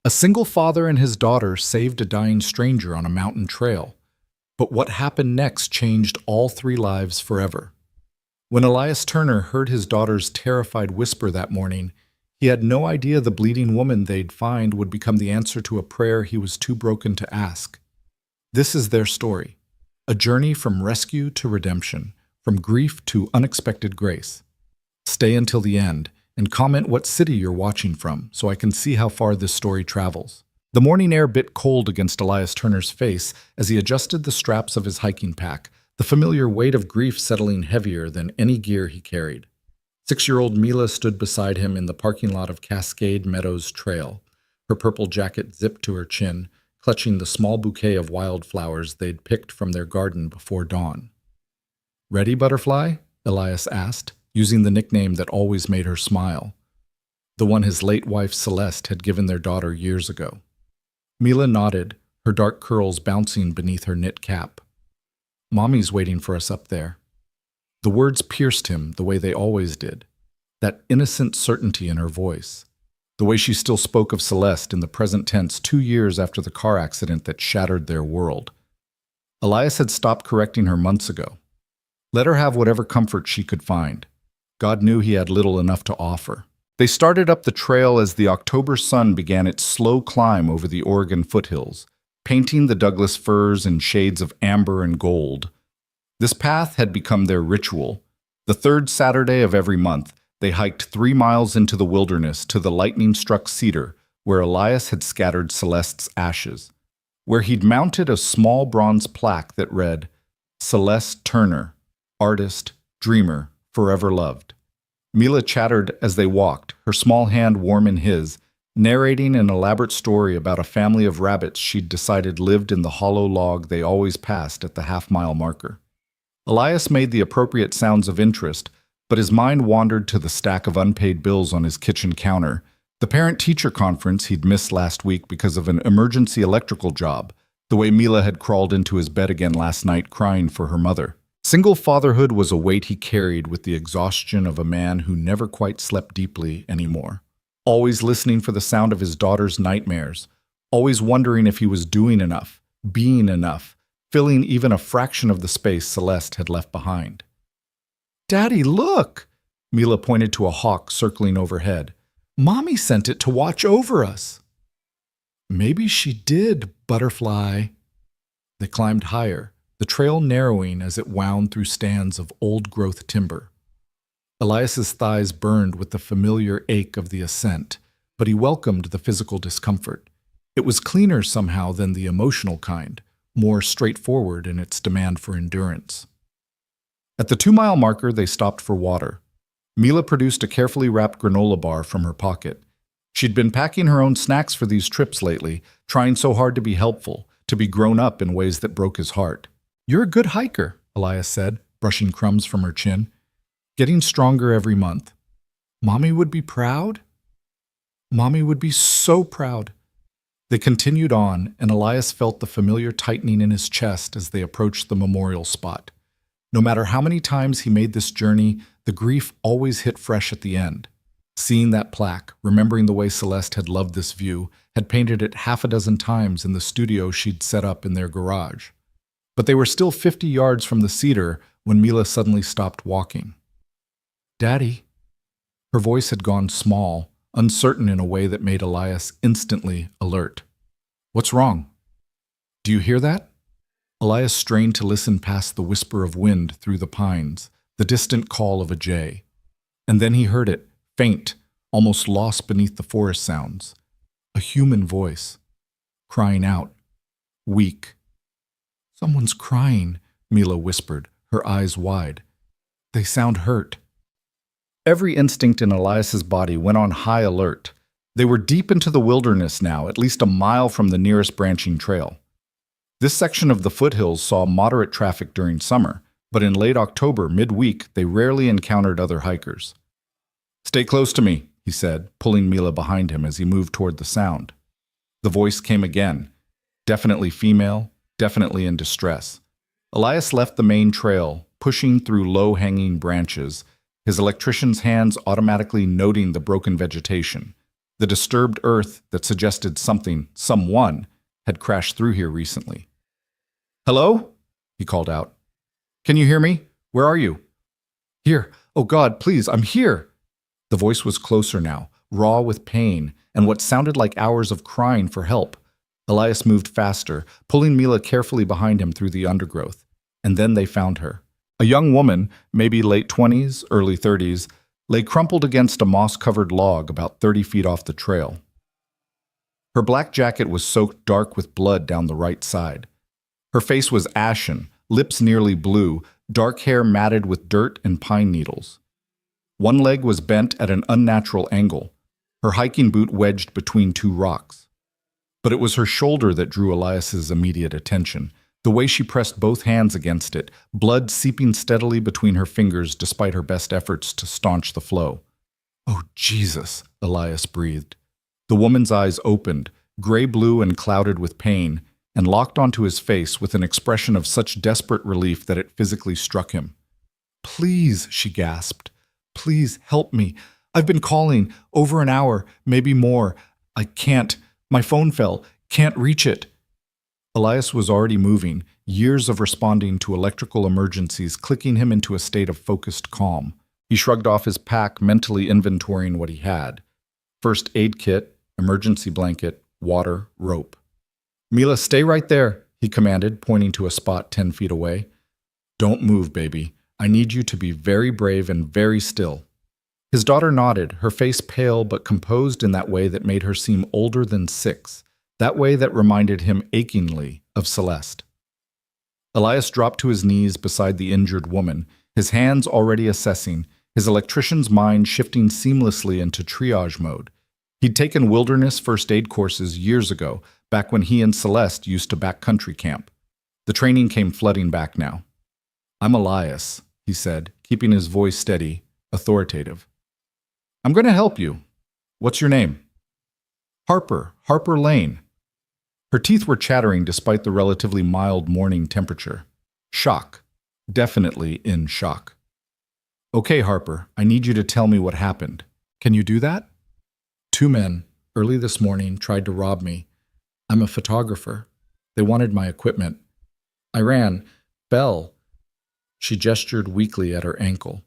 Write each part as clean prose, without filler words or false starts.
A single father and his daughter saved a dying stranger on a mountain trail. But what happened next changed all three lives forever. When Elias Turner heard his daughter's terrified whisper that morning, he had no idea the bleeding woman they'd find would become the answer to a prayer he was too broken to ask. This is their story, a journey from rescue to redemption, from grief to unexpected grace. Stay until the end and comment what city you're watching from so I can see how far this story travels. The morning air bit cold against Elias Turner's face as he adjusted the straps of his hiking pack, the familiar weight of grief settling heavier than any gear he carried. 6-year-old Mila stood beside him in the parking lot of Cascade Meadows Trail, her purple jacket zipped to her chin, clutching the small bouquet of wildflowers they'd picked from their garden before dawn. "Ready, Butterfly?" Elias asked, using the nickname that always made her smile, the one his late wife Celeste had given their daughter years ago. Mila nodded, her dark curls bouncing beneath her knit cap. "Mommy's waiting for us up there." The words pierced him the way they always did, that innocent certainty in her voice, the way she still spoke of Celeste in the present tense 2 years after the car accident that shattered their world. Elias had stopped correcting her months ago. Let her have whatever comfort she could find. God knew he had little enough to offer. They started up the trail as the October sun began its slow climb over the Oregon foothills, painting the Douglas firs in shades of amber and gold. This path had become their ritual. The third Saturday of every month, they hiked 3 miles into the wilderness to the lightning-struck cedar where Elias had scattered Celeste's ashes, where he'd mounted a small bronze plaque that read, "Celeste Turner, artist, dreamer, forever loved." Mila chattered as they walked, her small hand warm in his, narrating an elaborate story about a family of rabbits she'd decided lived in the hollow log they always passed at the half-mile marker. Elias made the appropriate sounds of interest, but his mind wandered to the stack of unpaid bills on his kitchen counter, the parent-teacher conference he'd missed last week because of an emergency electrical job, the way Mila had crawled into his bed again last night crying for her mother. Single fatherhood was a weight he carried with the exhaustion of a man who never quite slept deeply anymore, always listening for the sound of his daughter's nightmares, always wondering if he was doing enough, being enough, filling even a fraction of the space Celeste had left behind. "Daddy, look!" Mila pointed to a hawk circling overhead. "Mommy sent it to watch over us." "Maybe she did, Butterfly." They climbed higher, the trail narrowing as it wound through stands of old-growth timber. Elias's thighs burned with the familiar ache of the ascent, but he welcomed the physical discomfort. It was cleaner somehow than the emotional kind, more straightforward in its demand for endurance. At the 2-mile marker, they stopped for water. Mila produced a carefully wrapped granola bar from her pocket. She'd been packing her own snacks for these trips lately, trying so hard to be helpful, to be grown up in ways that broke his heart. "You're a good hiker," Elias said, brushing crumbs from her chin. "Getting stronger every month. Mommy would be proud?" "Mommy would be so proud." They continued on, and Elias felt the familiar tightening in his chest as they approached the memorial spot. No matter how many times he made this journey, the grief always hit fresh at the end. Seeing that plaque, remembering the way Celeste had loved this view, had painted it 6 times in the studio she'd set up in their garage. But they were still 50 yards from the cedar when Mila suddenly stopped walking. "Daddy." Her voice had gone small, uncertain in a way that made Elias instantly alert. "What's wrong?" "Do you hear that?" Elias strained to listen past the whisper of wind through the pines, the distant call of a jay. And then he heard it, faint, almost lost beneath the forest sounds. A human voice, crying out, weak. "Someone's crying," Mila whispered, her eyes wide. "They sound hurt." Every instinct in Elias's body went on high alert. They were deep into the wilderness now, at least a mile from the nearest branching trail. This section of the foothills saw moderate traffic during summer, but in late October, midweek, they rarely encountered other hikers. "Stay close to me," he said, pulling Mila behind him as he moved toward the sound. The voice came again, definitely female, definitely in distress. Elias left the main trail, pushing through low-hanging branches, his electrician's hands automatically noting the broken vegetation. the disturbed earth that suggested someone, had crashed through here recently. "Hello?" he called out. "Can you hear me? Where are you?" "Here. Oh God, please, I'm here." The voice was closer now, raw with pain, and what sounded like hours of crying for help. Elias moved faster, pulling Mila carefully behind him through the undergrowth. And then they found her. A young woman, maybe late 20s, early 30s, lay crumpled against a moss-covered log about 30 feet off the trail. Her black jacket was soaked dark with blood down the right side. Her face was ashen, lips nearly blue, dark hair matted with dirt and pine needles. One leg was bent at an unnatural angle, her hiking boot wedged between two rocks. But it was her shoulder that drew Elias's immediate attention, the way she pressed both hands against it, blood seeping steadily between her fingers despite her best efforts to staunch the flow. "Oh, Jesus," Elias breathed. The woman's eyes opened, gray-blue and clouded with pain, and locked onto his face with an expression of such desperate relief that it physically struck him. "Please," she gasped. "Please help me. I've been calling over an hour, maybe more. I can't. My phone fell. Can't reach it." Elias was already moving, years of responding to electrical emergencies clicking him into a state of focused calm. He shrugged off his pack, mentally inventorying what he had. First aid kit, emergency blanket, water, rope. "Mila, stay right there," he commanded, pointing to a spot 10 feet away. "Don't move, baby. I need you to be very brave and very still." His daughter nodded, her face pale but composed in that way that made her seem older than 6, that way that reminded him achingly of Celeste. Elias dropped to his knees beside the injured woman, his hands already assessing, his electrician's mind shifting seamlessly into triage mode. He'd taken wilderness first aid courses years ago, back when he and Celeste used to backcountry camp. The training came flooding back now. "I'm Elias," he said, keeping his voice steady, authoritative. "I'm going to help you. What's your name?" Harper Lane." Her teeth were chattering despite the relatively mild morning temperature. Shock. Definitely in shock. "Okay, Harper, I need you to tell me what happened. Can you do that?" "2 men, early this morning, tried to rob me. I'm a photographer. They wanted my equipment. I ran, fell." She gestured weakly at her ankle.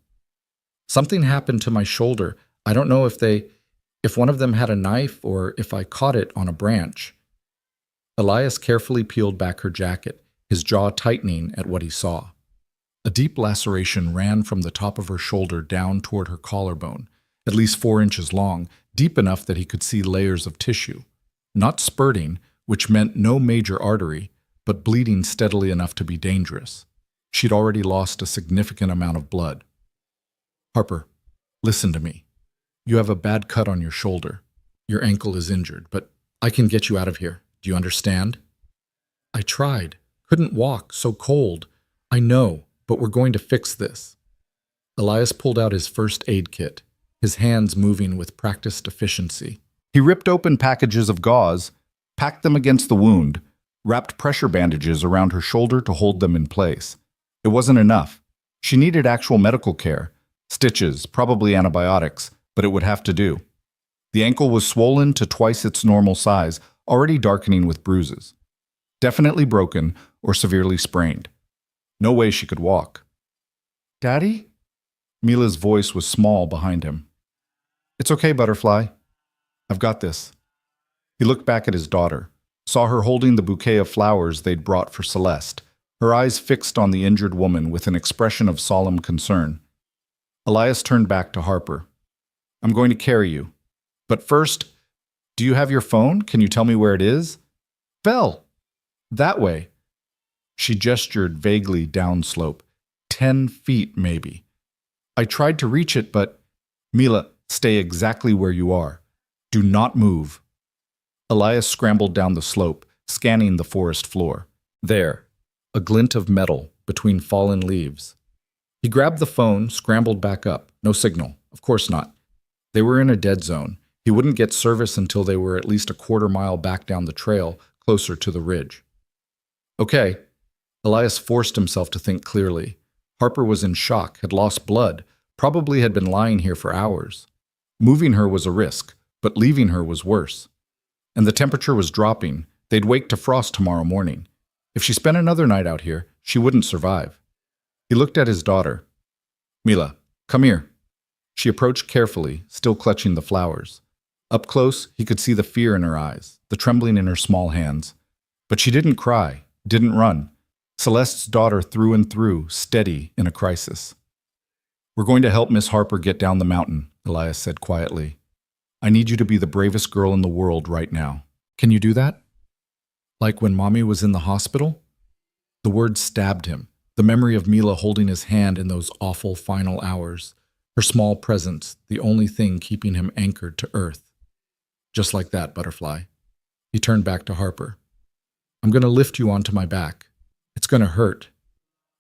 "Something happened to my shoulder. I don't know if one of them had a knife or if I caught it on a branch." Elias carefully peeled back her jacket, his jaw tightening at what he saw. A deep laceration ran from the top of her shoulder down toward her collarbone, at least 4 inches long, deep enough that he could see layers of tissue. Not spurting, which meant no major artery, but bleeding steadily enough to be dangerous. She'd already lost a significant amount of blood. "Harper, listen to me. You have a bad cut on your shoulder. Your ankle is injured, but I can get you out of here. Do you understand?" "I tried. Couldn't walk, so cold. I know, but we're going to fix this." Elias pulled out his first aid kit, his hands moving with practiced efficiency. He ripped open packages of gauze, packed them against the wound, wrapped pressure bandages around her shoulder to hold them in place. It wasn't enough. She needed actual medical care. Stitches, probably antibiotics, but it would have to do. The ankle was swollen to twice its normal size, already darkening with bruises. Definitely broken or severely sprained. No way she could walk. "Daddy?" Mila's voice was small behind him. "It's okay, Butterfly. I've got this." He looked back at his daughter, saw her holding the bouquet of flowers they'd brought for Celeste, her eyes fixed on the injured woman with an expression of solemn concern. Elias turned back to Harper. "I'm going to carry you. But first, do you have your phone? Can you tell me where it is?" "Fell. That way." She gestured vaguely downslope. 10 feet, maybe. "I tried to reach it, but—" "Mila, stay exactly where you are. Do not move." Elias scrambled down the slope, scanning the forest floor. There, a glint of metal between fallen leaves. He grabbed the phone, scrambled back up. No signal. Of course not. They were in a dead zone. He wouldn't get service until they were at least a quarter-mile back down the trail, closer to the ridge. "Okay." Elias forced himself to think clearly. Harper was in shock, had lost blood, probably had been lying here for hours. Moving her was a risk, But leaving her was worse. And the temperature was dropping. They'd wake to frost tomorrow morning. If she spent another night out here, she wouldn't survive. He looked at his daughter. Mila, come here. She approached carefully, still clutching the flowers. Up close, he could see the fear in her eyes, the trembling in her small hands. But she didn't cry, didn't run. Celeste's daughter through and through, steady in a crisis. We're going to help Miss Harper get down the mountain, Elias said quietly. I need you to be the bravest girl in the world right now. Can you do that? Like when Mommy was in the hospital? The word stabbed him, the memory of Mila holding his hand in those awful final hours, her small presence, the only thing keeping him anchored to earth. Just like that, Butterfly. He turned back to Harper. I'm going to lift you onto my back. It's going to hurt.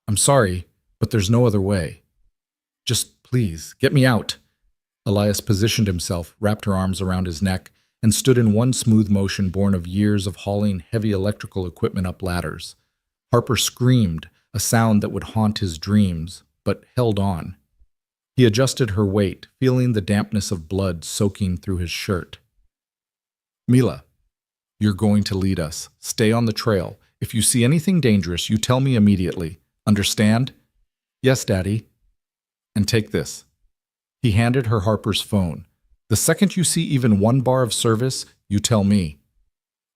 I'm sorry, but there's no other way. Just please, get me out. Elias positioned himself, wrapped her arms around his neck, and stood in one smooth motion born of years of hauling heavy electrical equipment up ladders. Harper screamed, a sound that would haunt his dreams, but held on. He adjusted her weight, feeling the dampness of blood soaking through his shirt. Mila, you're going to lead us. Stay on the trail. If you see anything dangerous, you tell me immediately. Understand? Yes, Daddy. And take this. He handed her Harper's phone. The second you see even one bar of service, you tell me.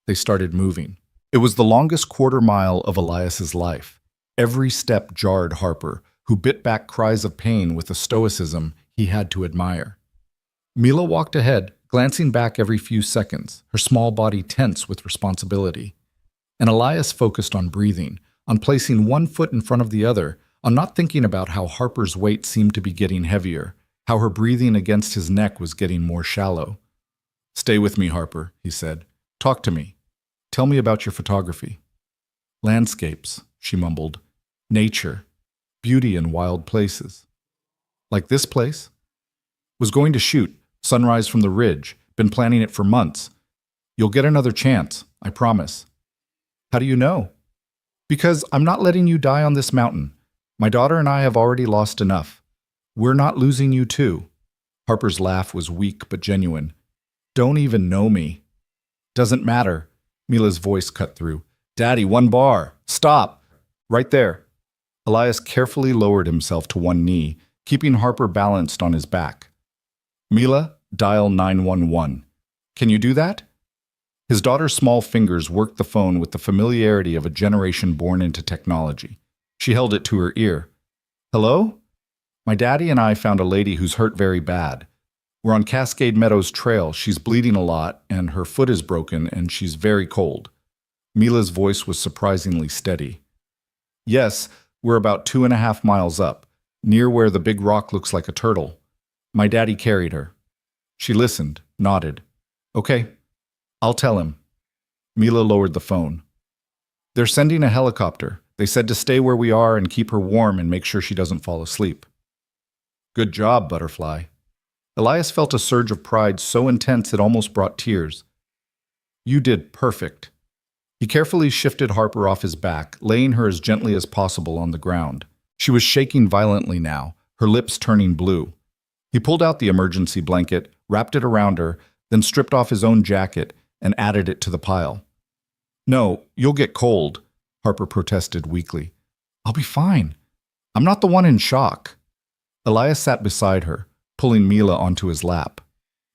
They started moving. It was the longest quarter mile of Elias's life. Every step jarred Harper, who bit back cries of pain with a stoicism he had to admire. Mila walked ahead, glancing back every few seconds, her small body tense with responsibility. And Elias focused on breathing, on placing one foot in front of the other, on not thinking about how Harper's weight seemed to be getting heavier, how her breathing against his neck was getting more shallow. Stay with me, Harper, he said. Talk to me. Tell me about your photography. Landscapes, she mumbled. Nature. Beauty in wild places. Like this place? Was going to shoot. Sunrise from the ridge. Been planning it for months. You'll get another chance, I promise. How do you know? Because I'm not letting you die on this mountain. My daughter and I have already lost enough. We're not losing you too. Harper's laugh was weak but genuine. Don't even know me. Doesn't matter. Mila's voice cut through. Daddy, one bar. Stop. Right there. Elias carefully lowered himself to one knee, keeping Harper balanced on his back. Mila, dial 911. Can you do that? His daughter's small fingers worked the phone with the familiarity of a generation born into technology. She held it to her ear. Hello? My daddy and I found a lady who's hurt very bad. We're on Cascade Meadows Trail. She's bleeding a lot, and her foot is broken, and she's very cold. Mila's voice was surprisingly steady. Yes, we're about 2.5 miles up, near where the big rock looks like a turtle. My daddy carried her. She listened, nodded. Okay, I'll tell him. Mila lowered the phone. They're sending a helicopter. They said to stay where we are and keep her warm and make sure she doesn't fall asleep. Good job, Butterfly. Elias felt a surge of pride so intense it almost brought tears. You did perfect. He carefully shifted Harper off his back, laying her as gently as possible on the ground. She was shaking violently now, her lips turning blue. He pulled out the emergency blanket, wrapped it around her, then stripped off his own jacket and added it to the pile. No, you'll get cold, Harper protested weakly. I'll be fine. I'm not the one in shock. Elias sat beside her, pulling Mila onto his lap.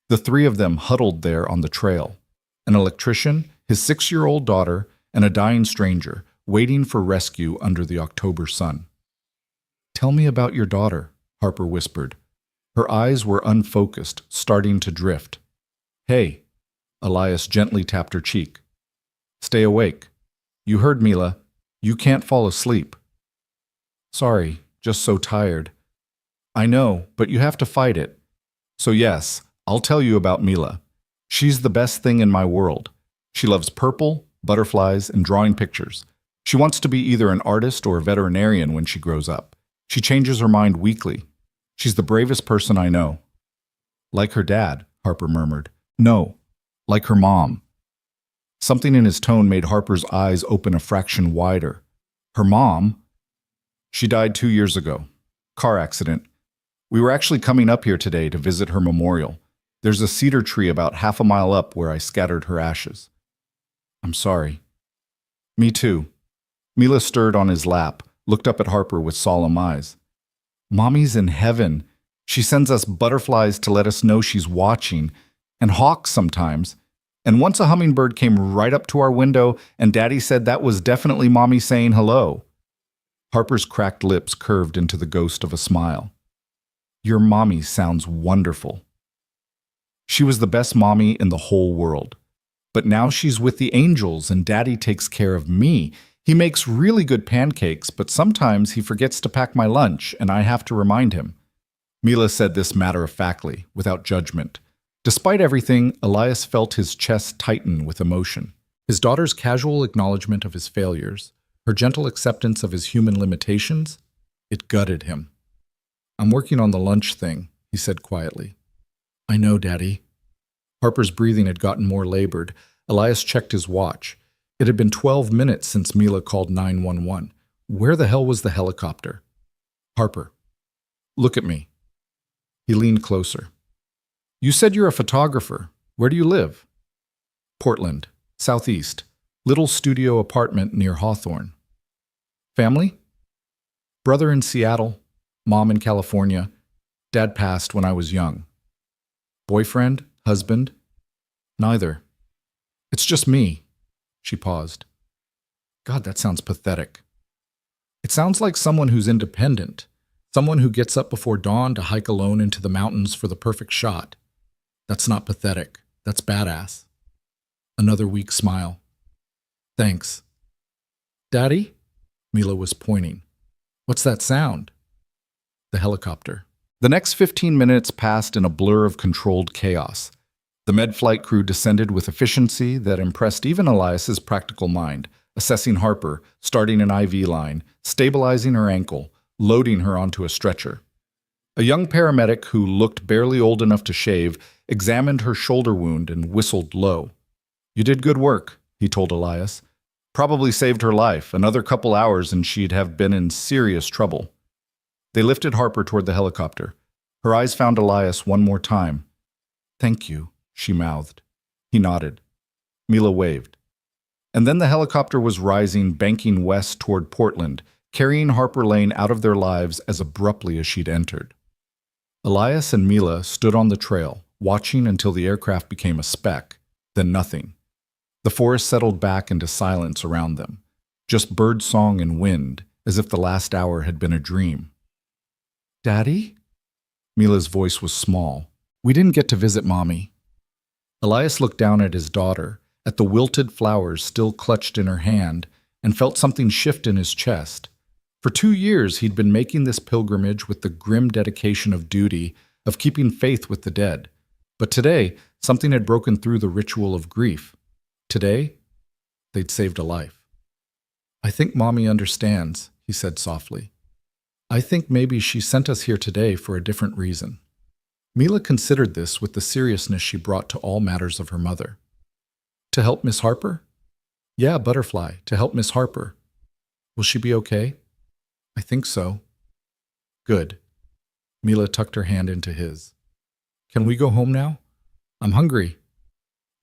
The three of them huddled there on the trail. An electrician, his 6-year-old daughter, and a dying stranger, waiting for rescue under the October sun. Tell me about your daughter, Harper whispered. Her eyes were unfocused, starting to drift. Hey, Elias gently tapped her cheek. Stay awake. You heard Mila. You can't fall asleep. Sorry, just so tired. I know, but you have to fight it. So yes, I'll tell you about Mila. She's the best thing in my world. She loves purple, butterflies, and drawing pictures. She wants to be either an artist or a veterinarian when she grows up. She changes her mind weekly. She's the bravest person I know. Like her dad, Harper murmured. No, like her mom. Something in his tone made Harper's eyes open a fraction wider. Her mom? She died 2 years ago. Car accident. We were actually coming up here today to visit her memorial. There's a cedar tree about half a mile up where I scattered her ashes. I'm sorry. Me too. Mila stirred on his lap, looked up at Harper with solemn eyes. Mommy's in heaven. She sends us butterflies to let us know she's watching, and hawks sometimes. And once a hummingbird came right up to our window, and Daddy said that was definitely Mommy saying hello. Harper's cracked lips curved into the ghost of a smile. Your mommy sounds wonderful. She was the best mommy in the whole world. But now she's with the angels and Daddy takes care of me. He makes really good pancakes, but sometimes he forgets to pack my lunch and I have to remind him. Mila said this matter-of-factly, without judgment. Despite everything, Elias felt his chest tighten with emotion. His daughter's casual acknowledgement of his failures, her gentle acceptance of his human limitations, it gutted him. I'm working on the lunch thing, he said quietly. I know, Daddy. Harper's breathing had gotten more labored. Elias checked his watch. It had been 12 minutes since Mila called 911. Where the hell was the helicopter? Harper, look at me. He leaned closer. You said you're a photographer. Where do you live? Portland, southeast. Little studio apartment near Hawthorne. Family? Brother in Seattle, mom in California. Dad passed when I was young. Boyfriend? Husband? Neither. It's just me. She paused. God, that sounds pathetic. It sounds like someone who's independent, someone who gets up before dawn to hike alone into the mountains for the perfect shot. That's not pathetic. That's badass. Another weak smile. Thanks. Daddy? Mila was pointing. What's that sound? The helicopter. The next 15 minutes passed in a blur of controlled chaos. The med flight crew descended with efficiency that impressed even Elias's practical mind, assessing Harper, starting an IV line, stabilizing her ankle, loading her onto a stretcher. A young paramedic who looked barely old enough to shave examined her shoulder wound and whistled low. You did good work, he told Elias. Probably saved her life. Another couple hours and she'd have been in serious trouble. They lifted Harper toward the helicopter. Her eyes found Elias one more time. Thank you, she mouthed. He nodded. Mila waved. And then the helicopter was rising, banking west toward Portland, carrying Harper Lane out of their lives as abruptly as she'd entered. Elias and Mila stood on the trail, watching until the aircraft became a speck, then nothing. The forest settled back into silence around them, just bird song and wind, as if the last hour had been a dream. Daddy? Mila's voice was small. We didn't get to visit Mommy. Elias looked down at his daughter, at the wilted flowers still clutched in her hand, and felt something shift in his chest. For 2 years he'd been making this pilgrimage with the grim dedication of duty, of keeping faith with the dead. But today, something had broken through the ritual of grief. Today, they'd saved a life. I think Mommy understands, he said softly. I think maybe she sent us here today for a different reason. Mila considered this with the seriousness she brought to all matters of her mother. To help Miss Harper? Yeah, Butterfly, to help Miss Harper. Will she be okay? I think so. Good. Mila tucked her hand into his. Can we go home now? I'm hungry.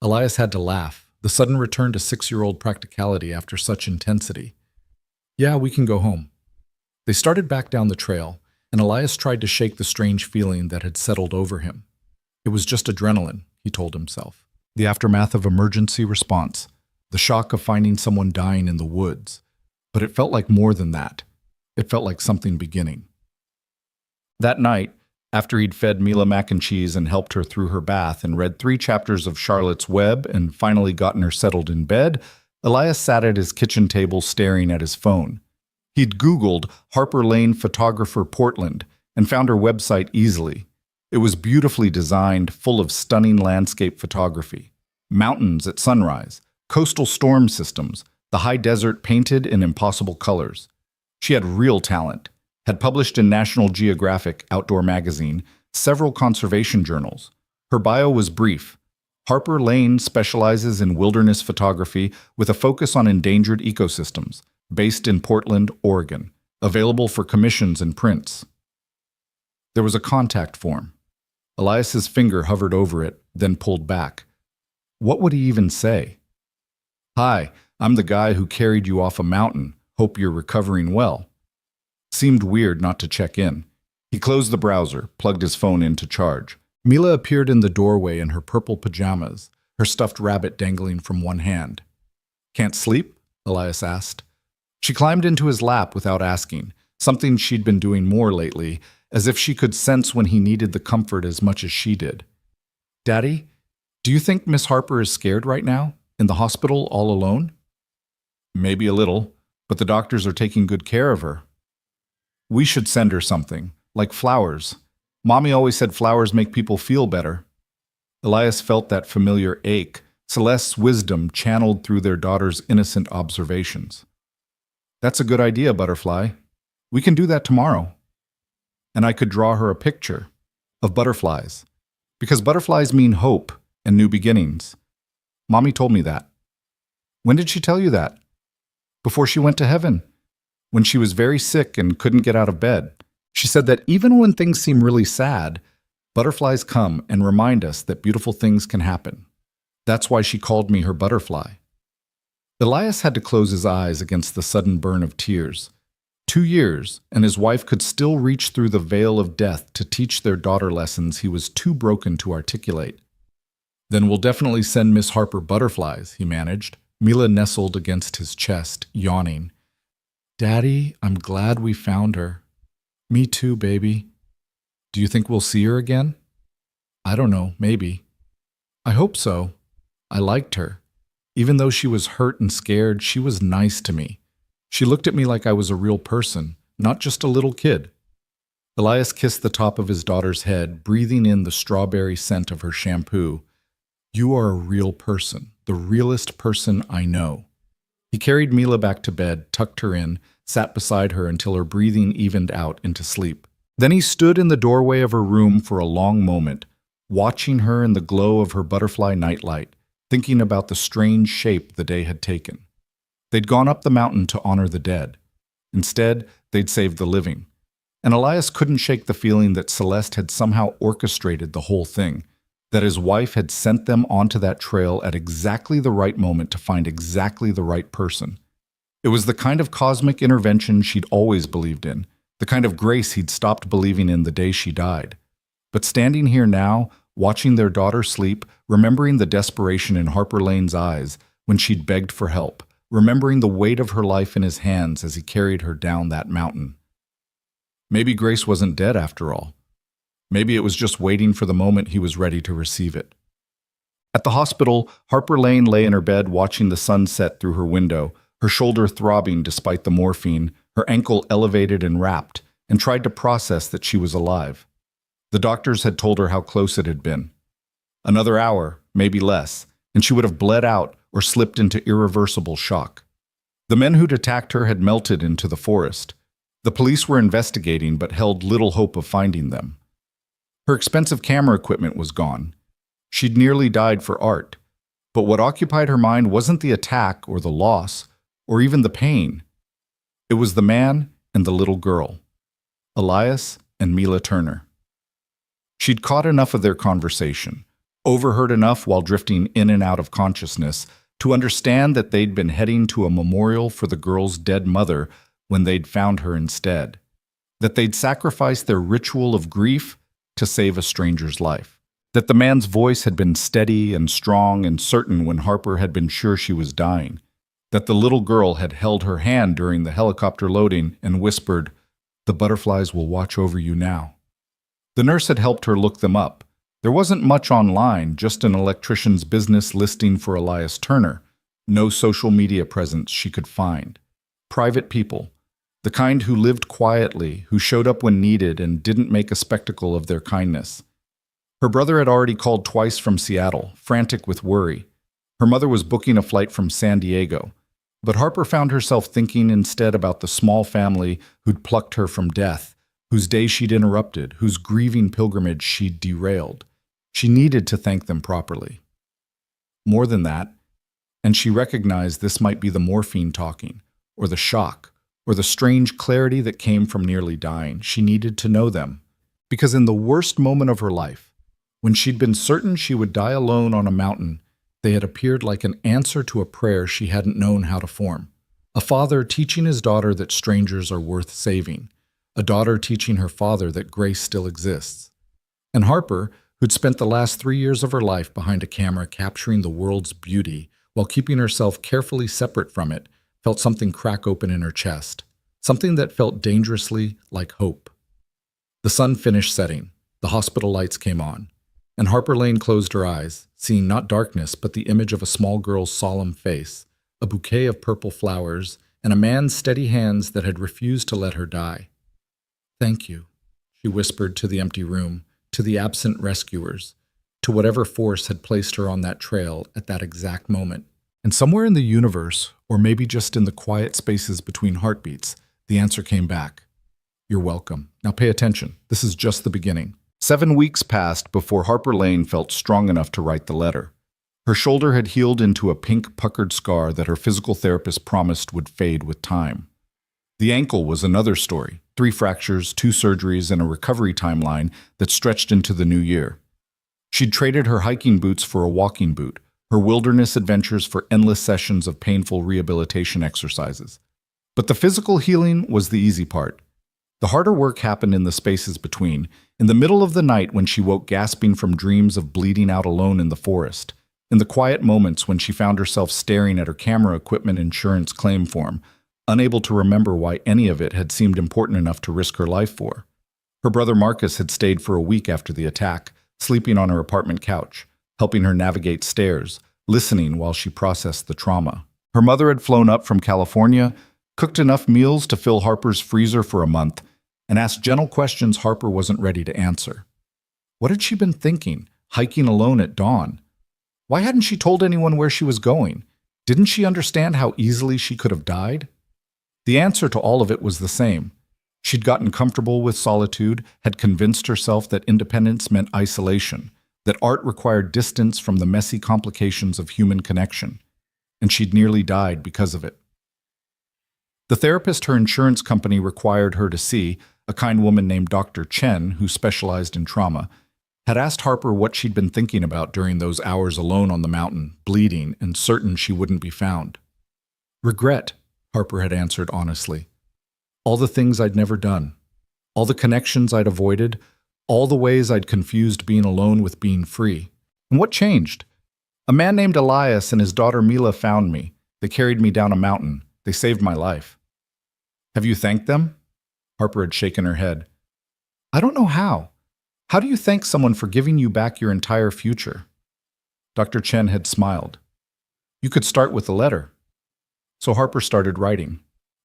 Elias had to laugh, the sudden return to 6-year-old practicality after such intensity. Yeah, we can go home. They started back down the trail, and Elias tried to shake the strange feeling that had settled over him. It was just adrenaline, he told himself. The aftermath of emergency response, the shock of finding someone dying in the woods. But it felt like more than that. It felt like something beginning. That night, after he'd fed Mila mac and cheese and helped her through her bath and read 3 chapters of Charlotte's Web and finally gotten her settled in bed, Elias sat at his kitchen table staring at his phone. He'd Googled Harper Lane Photographer Portland and found her website easily. It was beautifully designed, full of stunning landscape photography. Mountains at sunrise, coastal storm systems, the high desert painted in impossible colors. She had real talent, had published in National Geographic Outdoor Magazine, several conservation journals. Her bio was brief. Harper Lane specializes in wilderness photography with a focus on endangered ecosystems, based in Portland, Oregon, available for commissions and prints. There was a contact form. Elias's finger hovered over it, then pulled back. What would he even say? Hi, I'm the guy who carried you off a mountain. Hope you're recovering well. Seemed weird not to check in. He closed the browser, plugged his phone in to charge. Mila appeared in the doorway in her purple pajamas, her stuffed rabbit dangling from one hand. Can't sleep? Elias asked. She climbed into his lap without asking, something she'd been doing more lately, as if she could sense when he needed the comfort as much as she did. Daddy, do you think Miss Harper is scared right now? In the hospital all alone? Maybe a little, but the doctors are taking good care of her. We should send her something, like flowers. Mommy always said flowers make people feel better. Elias felt that familiar ache, Celeste's wisdom channeled through their daughter's innocent observations. That's a good idea, Butterfly. We can do that tomorrow. And I could draw her a picture of butterflies, because butterflies mean hope and new beginnings. Mommy told me that. When did she tell you that? Before she went to heaven, when she was very sick and couldn't get out of bed. She said that even when things seem really sad, butterflies come and remind us that beautiful things can happen. That's why she called me her butterfly. Elias had to close his eyes against the sudden burn of tears. 2 years, and his wife could still reach through the veil of death to teach their daughter lessons he was too broken to articulate. Then we'll definitely send Miss Harper butterflies, he managed. Mila nestled against his chest, yawning. Daddy, I'm glad we found her. Me too, baby. Do you think we'll see her again? I don't know, maybe. I hope so. I liked her. Even though she was hurt and scared, she was nice to me. She looked at me like I was a real person, not just a little kid. Elias kissed the top of his daughter's head, breathing in the strawberry scent of her shampoo. You are a real person, the realest person I know. He carried Mila back to bed, tucked her in, sat beside her until her breathing evened out into sleep. Then he stood in the doorway of her room for a long moment, watching her in the glow of her butterfly nightlight, thinking about the strange shape the day had taken. They'd gone up the mountain to honor the dead. Instead, they'd saved the living. And Elias couldn't shake the feeling that Celeste had somehow orchestrated the whole thing, that his wife had sent them onto that trail at exactly the right moment to find exactly the right person. It was the kind of cosmic intervention she'd always believed in, the kind of grace he'd stopped believing in the day she died. But standing here now, watching their daughter sleep, remembering the desperation in Harper Lane's eyes when she'd begged for help, remembering the weight of her life in his hands as he carried her down that mountain. Maybe Grace wasn't dead after all. Maybe it was just waiting for the moment he was ready to receive it. At the hospital, Harper Lane lay in her bed watching the sun set through her window, her shoulder throbbing despite the morphine, her ankle elevated and wrapped, and tried to process that she was alive. The doctors had told her how close it had been. Another hour, maybe less, and she would have bled out or slipped into irreversible shock. The men who'd attacked her had melted into the forest. The police were investigating but held little hope of finding them. Her expensive camera equipment was gone. She'd nearly died for art. But what occupied her mind wasn't the attack or the loss, or even the pain. It was the man and the little girl, Elias and Mila Turner. She'd caught enough of their conversation, overheard enough while drifting in and out of consciousness, to understand that they'd been heading to a memorial for the girl's dead mother when they'd found her instead, that they'd sacrificed their ritual of grief to save a stranger's life, that the man's voice had been steady and strong and certain when Harper had been sure she was dying, that the little girl had held her hand during the helicopter loading and whispered, "The butterflies will watch over you now." The nurse had helped her look them up. There wasn't much online, just an electrician's business listing for Elias Turner. No social media presence she could find. Private people, the kind who lived quietly, who showed up when needed and didn't make a spectacle of their kindness. Her brother had already called twice from Seattle, frantic with worry. Her mother was booking a flight from San Diego. But Harper found herself thinking instead about the small family who'd plucked her from death, whose day she'd interrupted, whose grieving pilgrimage she'd derailed. She needed to thank them properly. More than that, and she recognized this might be the morphine talking, or the shock, or the strange clarity that came from nearly dying. She needed to know them. Because in the worst moment of her life, When she'd been certain she would die alone on a mountain, they had appeared like an answer to a prayer she hadn't known how to form. A father teaching his daughter that strangers are worth saving. A daughter teaching her father that grace still exists. And Harper, who'd spent the last 3 years of her life behind a camera capturing the world's beauty while keeping herself carefully separate from it, felt something crack open in her chest. Something that felt dangerously like hope. The sun finished setting. The hospital lights came on. And Harper Lane closed her eyes, seeing not darkness but the image of a small girl's solemn face, a bouquet of purple flowers, and a man's steady hands that had refused to let her die. "Thank you," she whispered to the empty room, to the absent rescuers, to whatever force had placed her on that trail at that exact moment. And somewhere in the universe, or maybe just in the quiet spaces between heartbeats, the answer came back. "You're welcome. Now pay attention. This is just the beginning." 7 weeks passed before Harper Lane felt strong enough to write the letter. Her shoulder had healed into a pink puckered scar that her physical therapist promised would fade with time. The ankle was another story. 3 fractures, 2 surgeries, and a recovery timeline that stretched into the new year. She'd traded her hiking boots for a walking boot, her wilderness adventures for endless sessions of painful rehabilitation exercises. But the physical healing was the easy part. The harder work happened in the spaces between, in the middle of the night when she woke gasping from dreams of bleeding out alone in the forest, in the quiet moments when she found herself staring at her camera equipment insurance claim form, unable to remember why any of it had seemed important enough to risk her life for. Her brother Marcus had stayed for a week after the attack, sleeping on her apartment couch, helping her navigate stairs, listening while she processed the trauma. Her mother had flown up from California, cooked enough meals to fill Harper's freezer for a month, and asked gentle questions Harper wasn't ready to answer. What had she been thinking, hiking alone at dawn? Why hadn't she told anyone where she was going? Didn't she understand how easily she could have died? The answer to all of it was the same. She'd gotten comfortable with solitude, had convinced herself that independence meant isolation, that art required distance from the messy complications of human connection, and she'd nearly died because of it. The therapist her insurance company required her to see, a kind woman named Dr. Chen, who specialized in trauma, had asked Harper what she'd been thinking about during those hours alone on the mountain, bleeding and certain she wouldn't be found. "Regret," Harper had answered honestly. "All the things I'd never done. All the connections I'd avoided. All the ways I'd confused being alone with being free. And what changed? A man named Elias and his daughter Mila found me. They carried me down a mountain. They saved my life." "Have you thanked them?" Harper had shaken her head. "I don't know how. How do you thank someone for giving you back your entire future?" Dr. Chen had smiled. "You could start with a letter." So Harper started writing.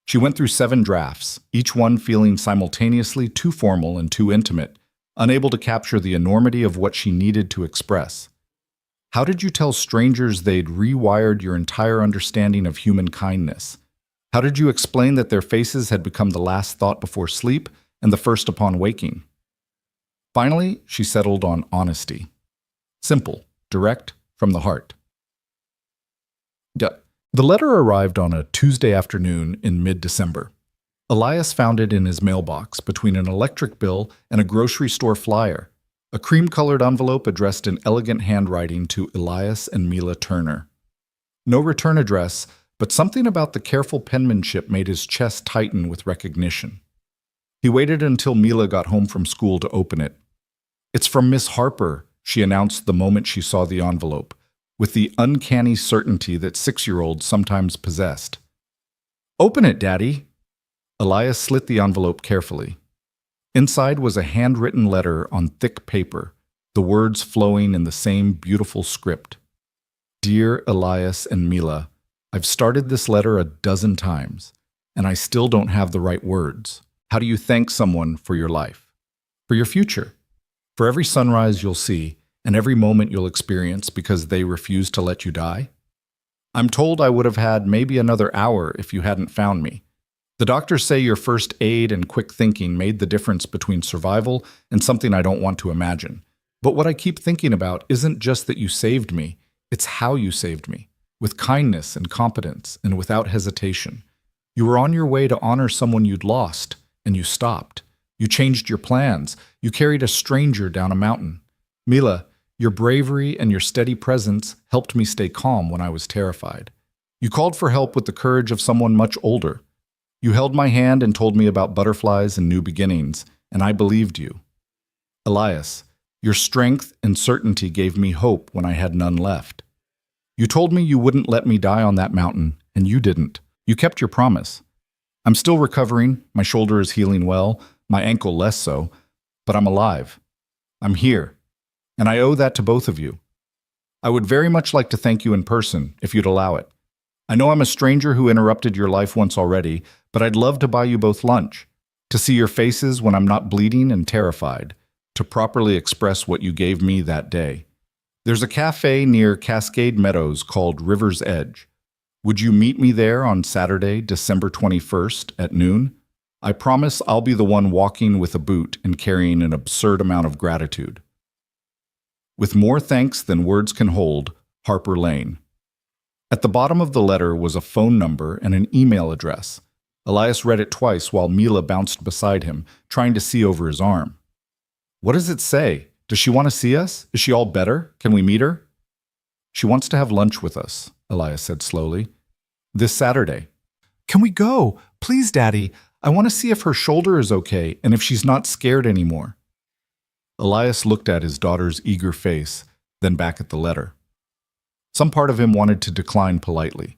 She went through 7 drafts, each one feeling simultaneously too formal and too intimate, unable to capture the enormity of what she needed to express. How did you tell strangers they'd rewired your entire understanding of human kindness? How did you explain that their faces had become the last thought before sleep and the first upon waking? Finally, she settled on honesty. Simple, direct, from the heart. The letter arrived on a Tuesday afternoon in mid-December. Elias found it in his mailbox between an electric bill and a grocery store flyer, a cream-colored envelope addressed in elegant handwriting to Elias and Mila Turner. No return address, but something about the careful penmanship made his chest tighten with recognition. He waited until Mila got home from school to open it. "It's from Miss Harper," she announced the moment she saw the envelope, with the uncanny certainty that 6-year-olds sometimes possessed. "Open it, Daddy." Elias slit the envelope carefully. Inside was a handwritten letter on thick paper, the words flowing in the same beautiful script. "Dear Elias and Mila, I've started this letter a dozen times, and I still don't have the right words. How do you thank someone for your life? For your future? For every sunrise you'll see, and every moment you'll experience because they refused to let you die? I'm told I would have had maybe another hour if you hadn't found me. The doctors say your first aid and quick thinking made the difference between survival and something I don't want to imagine. But what I keep thinking about isn't just that you saved me, it's how you saved me. With kindness and competence and without hesitation. You were on your way to honor someone you'd lost, and you stopped. You changed your plans. You carried a stranger down a mountain. Mila, Your bravery and your steady presence helped me stay calm when I was terrified. You called for help with the courage of someone much older. You held my hand and told me about butterflies and new beginnings, and I believed you. Elias, your strength and certainty gave me hope when I had none left. You told me you wouldn't let me die on that mountain, and you didn't. You kept your promise. I'm still recovering, my shoulder is healing well, my ankle less so, but I'm alive. I'm here, and I owe that to both of you. I would very much like to thank you in person, if you'd allow it. I know I'm a stranger who interrupted your life once already, but I'd love to buy you both lunch, to see your faces when I'm not bleeding and terrified, to properly express what you gave me that day. There's a cafe near Cascade Meadows called River's Edge. Would you meet me there on Saturday, December 21st at noon? I promise I'll be the one walking with a boot and carrying an absurd amount of gratitude. With more thanks than words can hold, Harper Lane. At the bottom of the letter was a phone number and an email address. Elias read it twice while Mila bounced beside him, trying to see over his arm. What does it say? Does she want to see us? Is she all better? Can we meet her? She wants to have lunch with us, Elias said slowly. This Saturday. Can we go? Please, Daddy. I want to see if her shoulder is okay and if she's not scared anymore. Elias looked at his daughter's eager face, then back at the letter. Some part of him wanted to decline politely,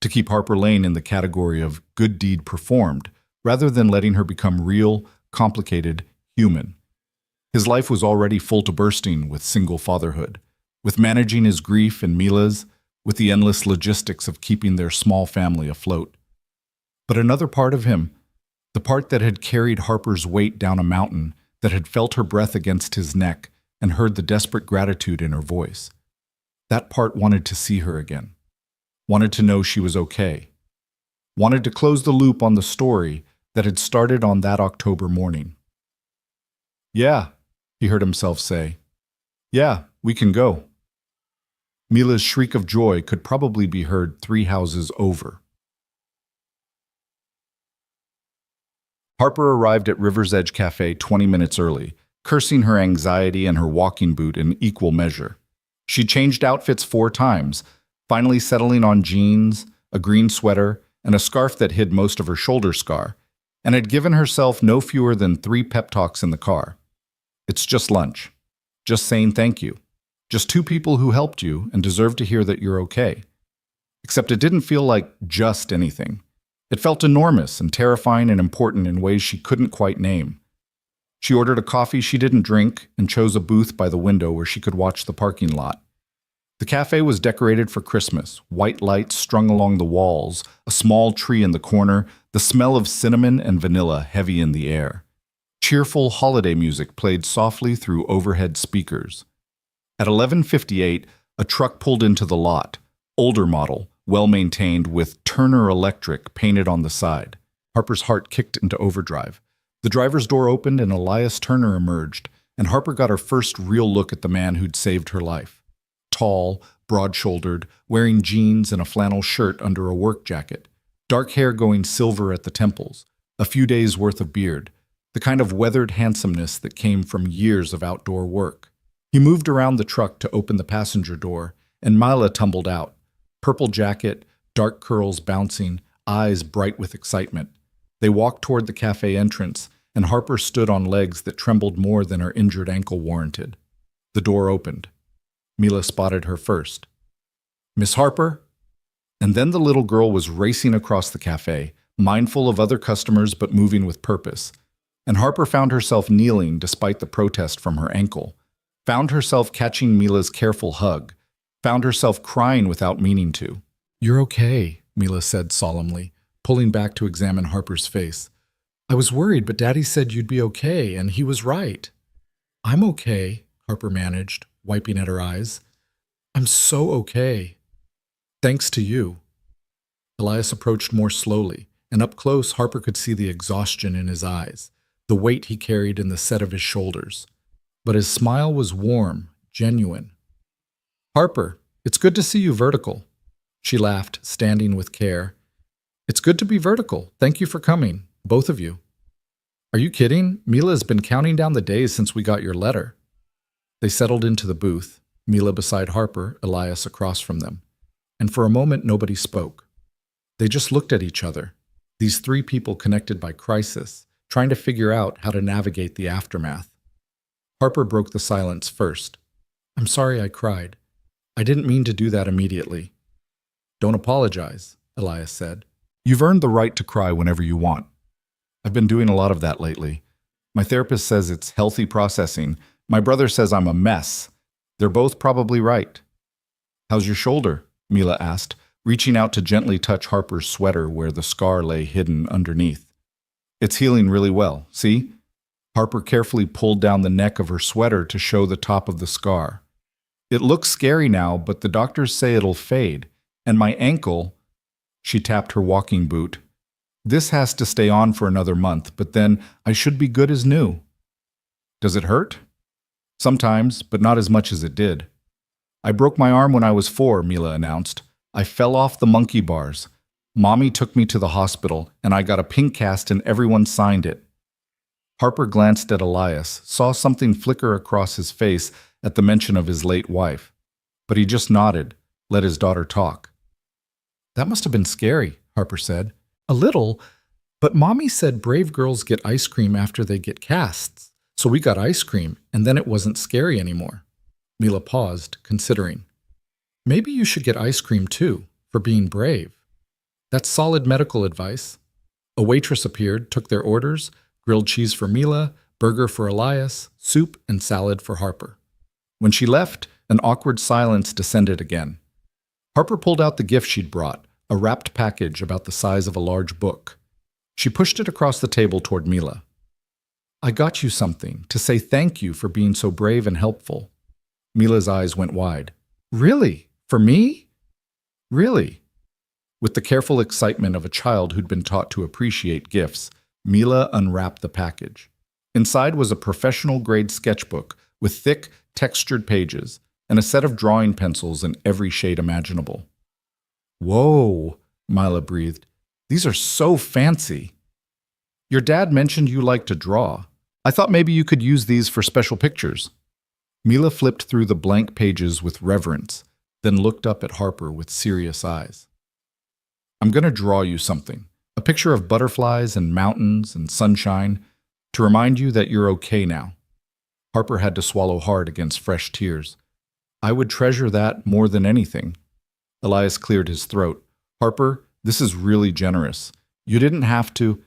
to keep Harper Lane in the category of good deed performed, rather than letting her become real, complicated, human. His life was already full to bursting with single fatherhood, with managing his grief and Mila's, with the endless logistics of keeping their small family afloat. But another part of him, the part that had carried Harper's weight down a mountain, that had felt her breath against his neck and heard the desperate gratitude in her voice, that part wanted to see her again, wanted to know she was okay, wanted to close the loop on the story that had started on that October morning. Yeah, he heard himself say. Yeah, we can go. Mila's shriek of joy could probably be heard 3 houses over. Harper arrived at River's Edge Cafe 20 minutes early, cursing her anxiety and her walking boot in equal measure. She changed outfits 4 times, finally settling on jeans, a green sweater, and a scarf that hid most of her shoulder scar, and had given herself no fewer than 3 pep talks in the car. It's just lunch. Just saying thank you. Just 2 people who helped you and deserve to hear that you're okay. Except it didn't feel like just anything. It felt enormous and terrifying and important in ways she couldn't quite name. She ordered a coffee she didn't drink and chose a booth by the window where she could watch the parking lot. The cafe was decorated for Christmas, white lights strung along the walls, a small tree in the corner, the smell of cinnamon and vanilla heavy in the air. Cheerful holiday music played softly through overhead speakers. At 11:58, a truck pulled into the lot, older model, well-maintained with Turner Electric painted on the side. Harper's heart kicked into overdrive. The driver's door opened and Elias Turner emerged, and Harper got her first real look at the man who'd saved her life. Tall, broad-shouldered, wearing jeans and a flannel shirt under a work jacket, dark hair going silver at the temples, a few days' worth of beard, the kind of weathered handsomeness that came from years of outdoor work. He moved around the truck to open the passenger door, and Mila tumbled out. Purple jacket, dark curls bouncing, eyes bright with excitement. They walked toward the cafe entrance, and Harper stood on legs that trembled more than her injured ankle warranted. The door opened. Mila spotted her first. Miss Harper? And then the little girl was racing across the cafe, mindful of other customers but moving with purpose. And Harper found herself kneeling despite the protest from her ankle, found herself catching Mila's careful hug, found herself crying without meaning to. You're okay, Mila said solemnly, pulling back to examine Harper's face. I was worried, but Daddy said you'd be okay, and he was right. I'm okay, Harper managed, wiping at her eyes. I'm so okay. Thanks to you. Elias approached more slowly, and up close Harper could see the exhaustion in his eyes, the weight he carried in the set of his shoulders. But his smile was warm, genuine. Harper, it's good to see you vertical. She laughed, standing with care. It's good to be vertical. Thank you for coming, both of you. Are you kidding? Mila has been counting down the days since we got your letter. They settled into the booth. Mila beside Harper, Elias across from them. And for a moment, nobody spoke. They just looked at each other, these three people connected by crisis, trying to figure out how to navigate the aftermath. Harper broke the silence first. "I'm sorry I cried. I didn't mean to do that immediately." "Don't apologize," Elias said. "You've earned the right to cry whenever you want. I've been doing a lot of that lately. My therapist says it's healthy processing. My brother says I'm a mess. They're both probably right." "How's your shoulder?" Mila asked, reaching out to gently touch Harper's sweater where the scar lay hidden underneath. "It's healing really well, see?" Harper carefully pulled down the neck of her sweater to show the top of the scar. "It looks scary now, but the doctors say it'll fade. And my ankle," she tapped her walking boot, "this has to stay on for another month, but then I should be good as new." "Does it hurt?" "Sometimes, but not as much as it did." "I broke my arm when I was 4, Mila announced. "I fell off the monkey bars. Mommy took me to the hospital, and I got a pink cast and everyone signed it." Harper glanced at Elias, saw something flicker across his face at the mention of his late wife. But he just nodded, let his daughter talk. "That must have been scary," Harper said. "A little, but Mommy said brave girls get ice cream after they get casts. So we got ice cream, and then it wasn't scary anymore." Mila paused, considering. "Maybe you should get ice cream too, for being brave. That's solid medical advice." A waitress appeared, took their orders, grilled cheese for Mila, burger for Elias, soup and salad for Harper. When she left, an awkward silence descended again. Harper pulled out the gift she'd brought, a wrapped package about the size of a large book. She pushed it across the table toward Mila. "I got you something, to say thank you for being so brave and helpful." Mila's eyes went wide. "Really? For me? Really?" With the careful excitement of a child who'd been taught to appreciate gifts, Mila unwrapped the package. Inside was a professional-grade sketchbook with thick, textured pages and a set of drawing pencils in every shade imaginable. "Whoa," Mila breathed. "These are so fancy." "Your dad mentioned you like to draw. I thought maybe you could use these for special pictures." Mila flipped through the blank pages with reverence, then looked up at Harper with serious eyes. "I'm going to draw you something, a picture of butterflies and mountains and sunshine, to remind you that you're okay now." Harper had to swallow hard against fresh tears. "I would treasure that more than anything." Elias cleared his throat. "Harper, this is really generous. You didn't have to."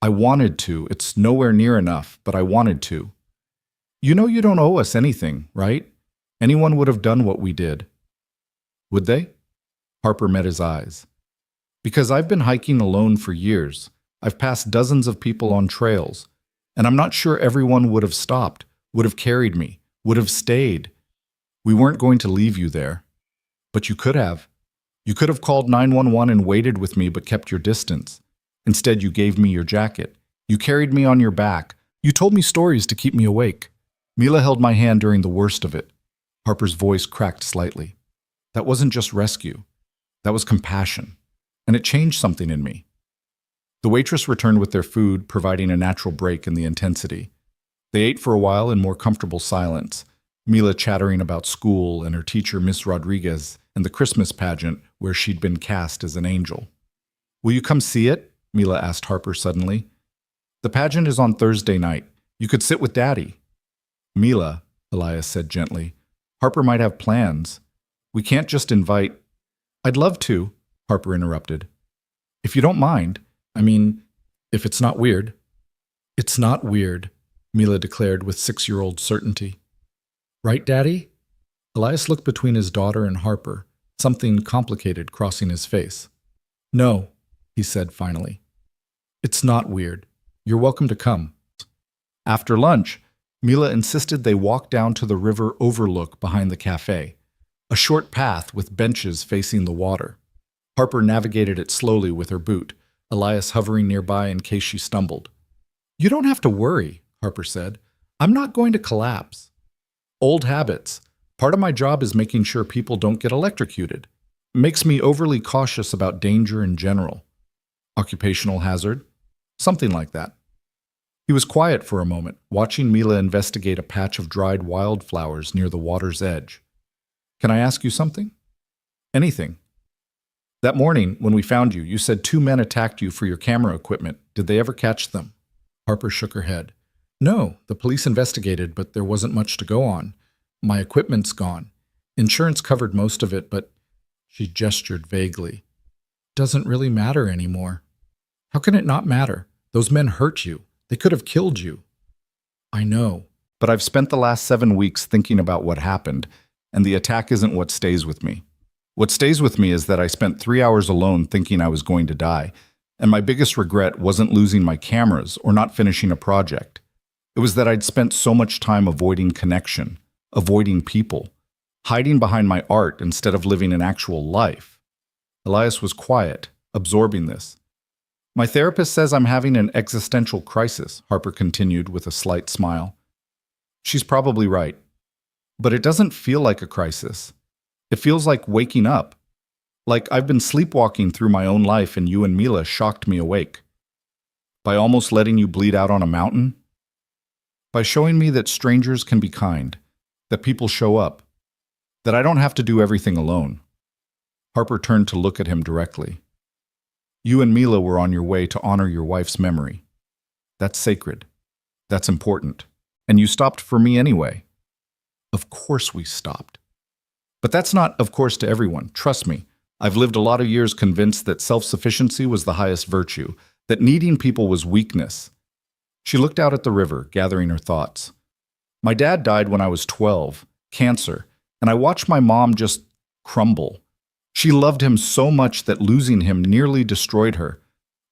"I wanted to. It's nowhere near enough, but I wanted to." "You know you don't owe us anything, right? Anyone would have done what we did." "Would they?" Harper met his eyes. "Because I've been hiking alone for years. I've passed dozens of people on trails, and I'm not sure everyone would have stopped, would have carried me, would have stayed. We weren't going to leave you there. But you could have. You could have called 911 and waited with me but kept your distance. Instead, you gave me your jacket. You carried me on your back. You told me stories to keep me awake." Mila held my hand during the worst of it. Harper's voice cracked slightly. "That wasn't just rescue. That was compassion. And it changed something in me." The waitress returned with their food, providing a natural break in the intensity. They ate for a while in more comfortable silence, Mila chattering about school and her teacher, Miss Rodriguez, and the Christmas pageant where she'd been cast as an angel. "Will you come see it?" Mila asked Harper suddenly. "The pageant is on Thursday night. You could sit with Daddy." "Mila," Elias said gently, "Harper might have plans. We can't just invite—" "I'd love to," Harper interrupted. "If you don't mind. I mean, if it's not weird." "It's not weird," Mila declared with 6-year-old certainty. "Right, Daddy?" Elias looked between his daughter and Harper, something complicated crossing his face. "No," he said finally. "It's not weird. You're welcome to come." After lunch, Mila insisted they walk down to the river overlook behind the cafe, a short path with benches facing the water. Harper navigated it slowly with her boot, Elias hovering nearby in case she stumbled. "You don't have to worry," Harper said. "I'm not going to collapse." "Old habits. Part of my job is making sure people don't get electrocuted. It makes me overly cautious about danger in general." "Occupational hazard?" "Something like that." He was quiet for a moment, watching Mila investigate a patch of dried wildflowers near the water's edge. Can I ask you something? Anything. That morning, when we found you, you said 2 men attacked you for your camera equipment. Did they ever catch them? Harper shook her head. No, the police investigated, but there wasn't much to go on. My equipment's gone. Insurance covered most of it, but she gestured vaguely. Doesn't really matter anymore. How can it not matter? Those men hurt you. They could have killed you. I know, but I've spent the last 7 weeks thinking about what happened, and the attack isn't what stays with me. What stays with me is that I spent 3 hours alone thinking I was going to die, and my biggest regret wasn't losing my cameras or not finishing a project. It was that I'd spent so much time avoiding connection, avoiding people, hiding behind my art instead of living an actual life. Elias was quiet, absorbing this. My therapist says I'm having an existential crisis, Harper continued with a slight smile. She's probably right. But it doesn't feel like a crisis. It feels like waking up. Like I've been sleepwalking through my own life and you and Mila shocked me awake. By almost letting you bleed out on a mountain? By showing me that strangers can be kind, that people show up, that I don't have to do everything alone. Harper turned to look at him directly. You and Mila were on your way to honor your wife's memory. That's sacred. That's important. And you stopped for me anyway. Of course we stopped. But that's not of course to everyone. Trust me. I've lived a lot of years convinced that self-sufficiency was the highest virtue, that needing people was weakness. She looked out at the river, gathering her thoughts. My dad died when I was 12, cancer, and I watched my mom just crumble. She loved him so much that losing him nearly destroyed her.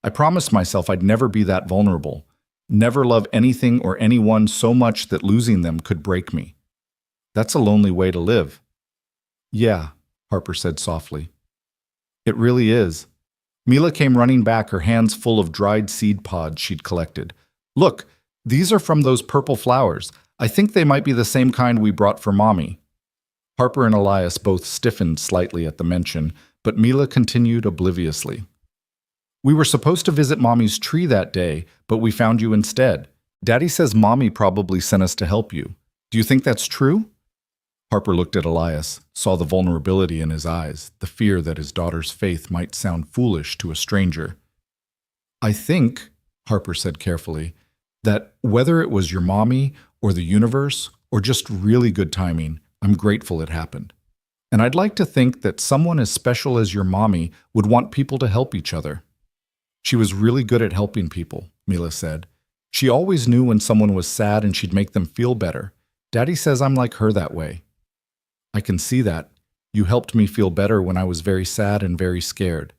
I promised myself I'd never be that vulnerable, never love anything or anyone so much that losing them could break me. That's a lonely way to live. Yeah, Harper said softly. It really is. Mila came running back, her hands full of dried seed pods she'd collected. Look, these are from those purple flowers. I think they might be the same kind we brought for Mommy. Harper and Elias both stiffened slightly at the mention, but Mila continued obliviously. We were supposed to visit Mommy's tree that day, but we found you instead. Daddy says Mommy probably sent us to help you. Do you think that's true? Harper looked at Elias, saw the vulnerability in his eyes, the fear that his daughter's faith might sound foolish to a stranger. I think, Harper said carefully, that whether it was your mommy or the universe or just really good timing, I'm grateful it happened. And I'd like to think that someone as special as your mommy would want people to help each other. She was really good at helping people, Mila said. She always knew when someone was sad and she'd make them feel better. Daddy says I'm like her that way. I can see that. You helped me feel better when I was very sad and very scared.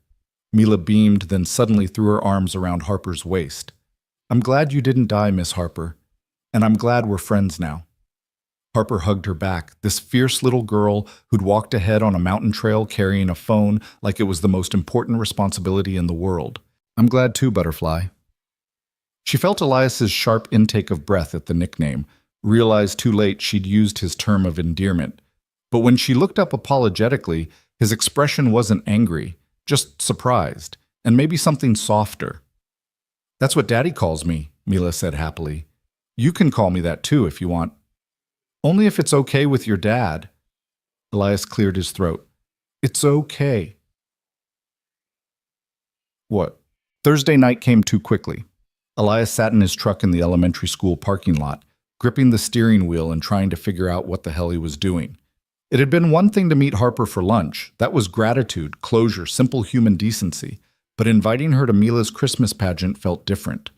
Mila beamed, then suddenly threw her arms around Harper's waist. I'm glad you didn't die, Miss Harper. And I'm glad we're friends now. Harper hugged her back, this fierce little girl who'd walked ahead on a mountain trail carrying a phone like it was the most important responsibility in the world. I'm glad too, Butterfly. She felt Elias's sharp intake of breath at the nickname, realized too late she'd used his term of endearment. But when she looked up apologetically, his expression wasn't angry, just surprised, and maybe something softer. That's what Daddy calls me, Mila said happily. You can call me that too if you want. Only if it's okay with your dad. Elias cleared his throat. It's okay. What? Thursday night came too quickly. Elias sat in his truck in the elementary school parking lot, gripping the steering wheel and trying to figure out what the hell he was doing. It had been one thing to meet Harper for lunch. That was gratitude, closure, simple human decency. But inviting her to Mila's Christmas pageant felt different.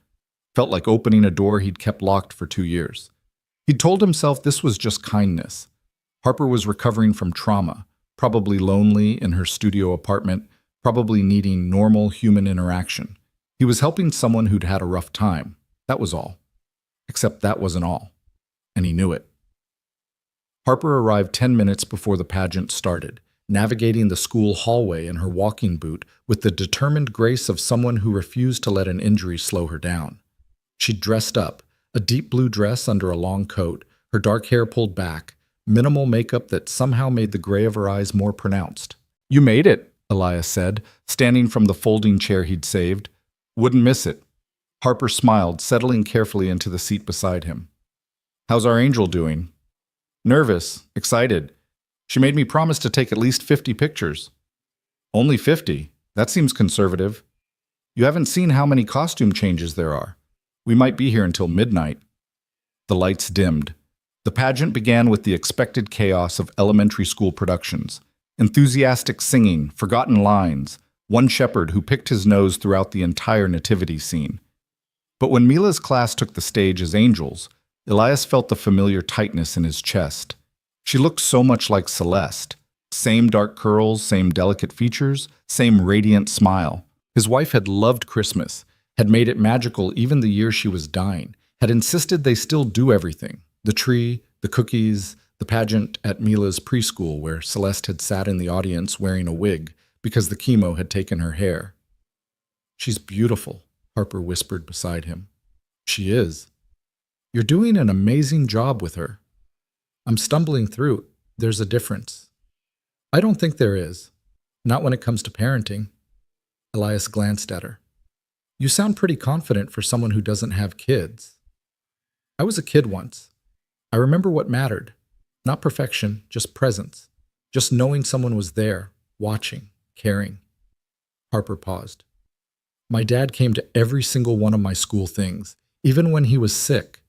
Felt like opening a door he'd kept locked for 2 years. He'd told himself this was just kindness. Harper was recovering from trauma, probably lonely in her studio apartment, probably needing normal human interaction. He was helping someone who'd had a rough time. That was all. Except that wasn't all. And he knew it. Harper arrived 10 minutes before the pageant started, navigating the school hallway in her walking boot with the determined grace of someone who refused to let an injury slow her down. She'd dressed up, a deep blue dress under a long coat, her dark hair pulled back, minimal makeup that somehow made the gray of her eyes more pronounced. You made it, Elias said, standing from the folding chair he'd saved. Wouldn't miss it. Harper smiled, settling carefully into the seat beside him. How's our angel doing? Nervous, excited. She made me promise to take at least 50 pictures. Only 50? That seems conservative. You haven't seen how many costume changes there are. We might be here until midnight. The lights dimmed. The pageant began with the expected chaos of elementary school productions. Enthusiastic singing, forgotten lines, one shepherd who picked his nose throughout the entire nativity scene. But when Mila's class took the stage as angels, Elias felt the familiar tightness in his chest. She looked so much like Celeste. Same dark curls, same delicate features, same radiant smile. His wife had loved Christmas, had made it magical even the year she was dying, had insisted they still do everything. The tree, the cookies, the pageant at Mila's preschool where Celeste had sat in the audience wearing a wig because the chemo had taken her hair. "She's beautiful," Harper whispered beside him. "She is. You're doing an amazing job with her." "I'm stumbling through. There's a difference." "I don't think there is. Not when it comes to parenting." Elias glanced at her. "You sound pretty confident for someone who doesn't have kids." "I was a kid once. I remember what mattered. Not perfection, just presence. Just knowing someone was there, watching, caring." Harper paused. "My dad came to every single one of my school things, even when he was sick,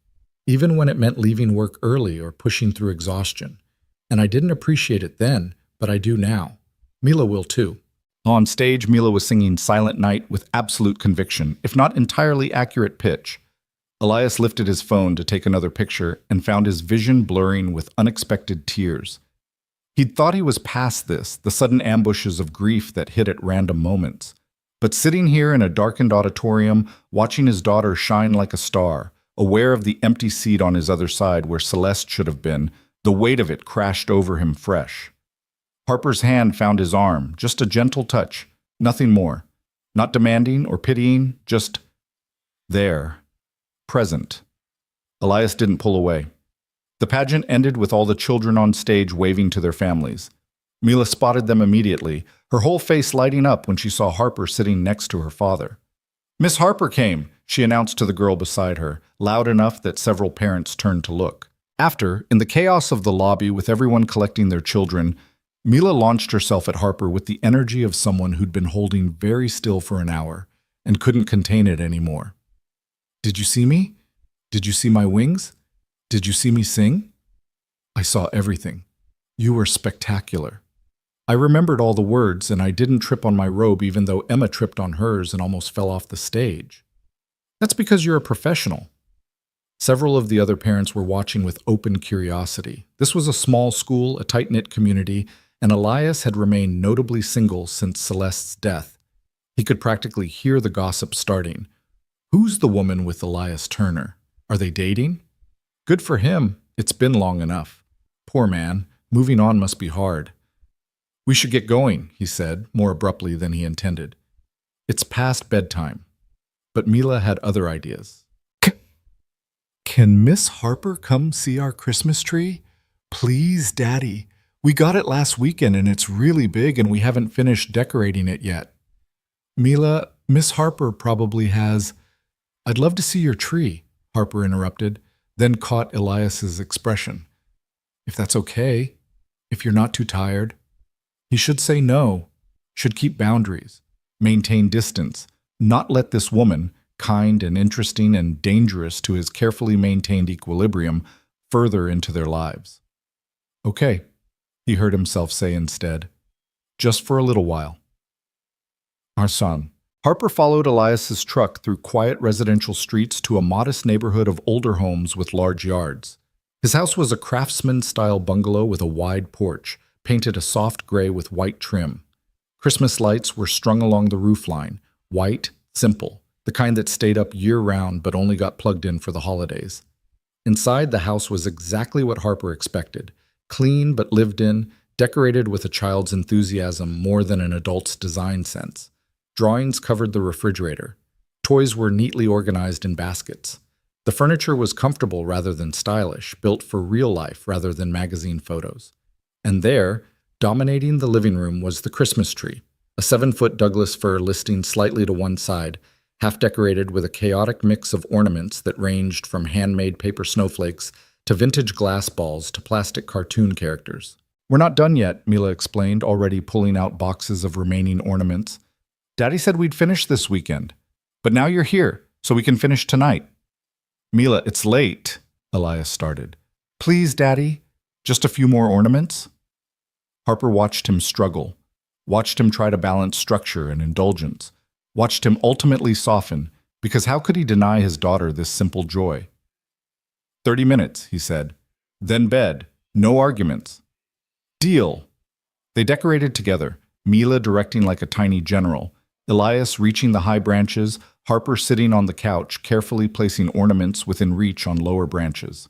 even when it meant leaving work early or pushing through exhaustion. And I didn't appreciate it then, but I do now. Mila will too." On stage, Mila was singing Silent Night with absolute conviction, if not entirely accurate pitch. Elias lifted his phone to take another picture and found his vision blurring with unexpected tears. He'd thought he was past this, the sudden ambushes of grief that hit at random moments. But sitting here in a darkened auditorium, watching his daughter shine like a star, aware of the empty seat on his other side where Celeste should have been, the weight of it crashed over him fresh. Harper's hand found his arm, just a gentle touch, nothing more. Not demanding or pitying, just there. Present. Elias didn't pull away. The pageant ended with all the children on stage waving to their families. Mila spotted them immediately, her whole face lighting up when she saw Harper sitting next to her father. "Miss Harper came," she announced to the girl beside her, loud enough that several parents turned to look. After, in the chaos of the lobby with everyone collecting their children, Mila launched herself at Harper with the energy of someone who'd been holding very still for an hour and couldn't contain it anymore. "Did you see me? Did you see my wings? Did you see me sing? I saw everything. You were spectacular. I remembered all the words, and I didn't trip on my robe even though Emma tripped on hers and almost fell off the stage. That's because you're a professional." Several of the other parents were watching with open curiosity. This was a small school, a tight-knit community, and Elias had remained notably single since Celeste's death. He could practically hear the gossip starting. Who's the woman with Elias Turner? Are they dating? Good for him. It's been long enough. Poor man. Moving on must be hard. "We should get going," he said, more abruptly than he intended. "It's past bedtime." But Mila had other ideas. "Can Miss Harper come see our Christmas tree? Please, Daddy. We got it last weekend and it's really big and we haven't finished decorating it yet." "Mila, Miss Harper probably has—" "I'd love to see your tree," Harper interrupted, then caught Elias's expression. "If that's okay, if you're not too tired." He should say no, should keep boundaries, maintain distance, not let this woman, kind and interesting and dangerous to his carefully maintained equilibrium, further into their lives. "Okay," he heard himself say instead, "just for a little while." Our son. Harper followed Elias's truck through quiet residential streets to a modest neighborhood of older homes with large yards. His house was a craftsman-style bungalow with a wide porch, painted a soft gray with white trim. Christmas lights were strung along the roofline, white, simple, the kind that stayed up year-round but only got plugged in for the holidays. Inside, the house was exactly what Harper expected, clean but lived in, decorated with a child's enthusiasm more than an adult's design sense. Drawings covered the refrigerator. Toys were neatly organized in baskets. The furniture was comfortable rather than stylish, built for real life rather than magazine photos. And there, dominating the living room, was the Christmas tree, a 7-foot Douglas fir listing slightly to one side, half decorated with a chaotic mix of ornaments that ranged from handmade paper snowflakes to vintage glass balls to plastic cartoon characters. We're not done yet, Mila explained, already pulling out boxes of remaining ornaments. Daddy said we'd finish this weekend. But now you're here, so we can finish tonight. Mila, it's late, Elias started. Please, Daddy, just a few more ornaments? Harper watched him struggle, watched him try to balance structure and indulgence, watched him ultimately soften, because how could he deny his daughter this simple joy? 30 minutes, he said. Then bed, no arguments. Deal. They decorated together, Mila directing like a tiny general, Elias reaching the high branches, Harper sitting on the couch, carefully placing ornaments within reach on lower branches.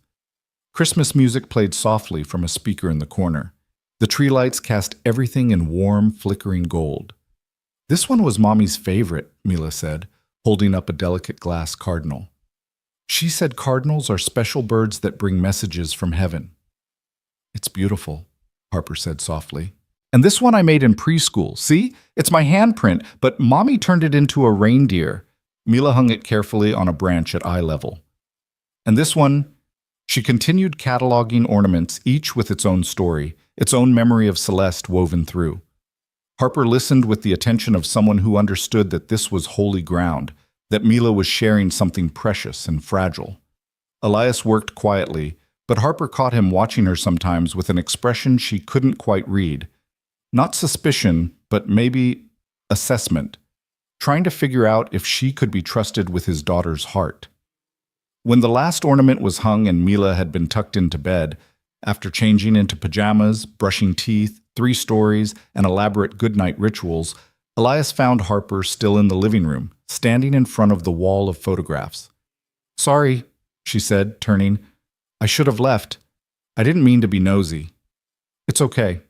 Christmas music played softly from a speaker in the corner. The tree lights cast everything in warm, flickering gold. This one was Mommy's favorite, Mila said, holding up a delicate glass cardinal. She said cardinals are special birds that bring messages from heaven. It's beautiful, Harper said softly. And this one I made in preschool. See? It's my handprint, but Mommy turned it into a reindeer. Mila hung it carefully on a branch at eye level. And this one, she continued cataloging ornaments, each with its own story, its own memory of Celeste woven through. Harper listened with the attention of someone who understood that this was holy ground, that Mila was sharing something precious and fragile. Elias worked quietly, but Harper caught him watching her sometimes with an expression she couldn't quite read. Not suspicion, but maybe assessment, trying to figure out if she could be trusted with his daughter's heart. When the last ornament was hung and Mila had been tucked into bed, after changing into pajamas, brushing teeth, 3 stories, and elaborate goodnight rituals, Elias found Harper still in the living room, standing in front of the wall of photographs. Sorry, she said, turning. I should have left. I didn't mean to be nosy. It's okay.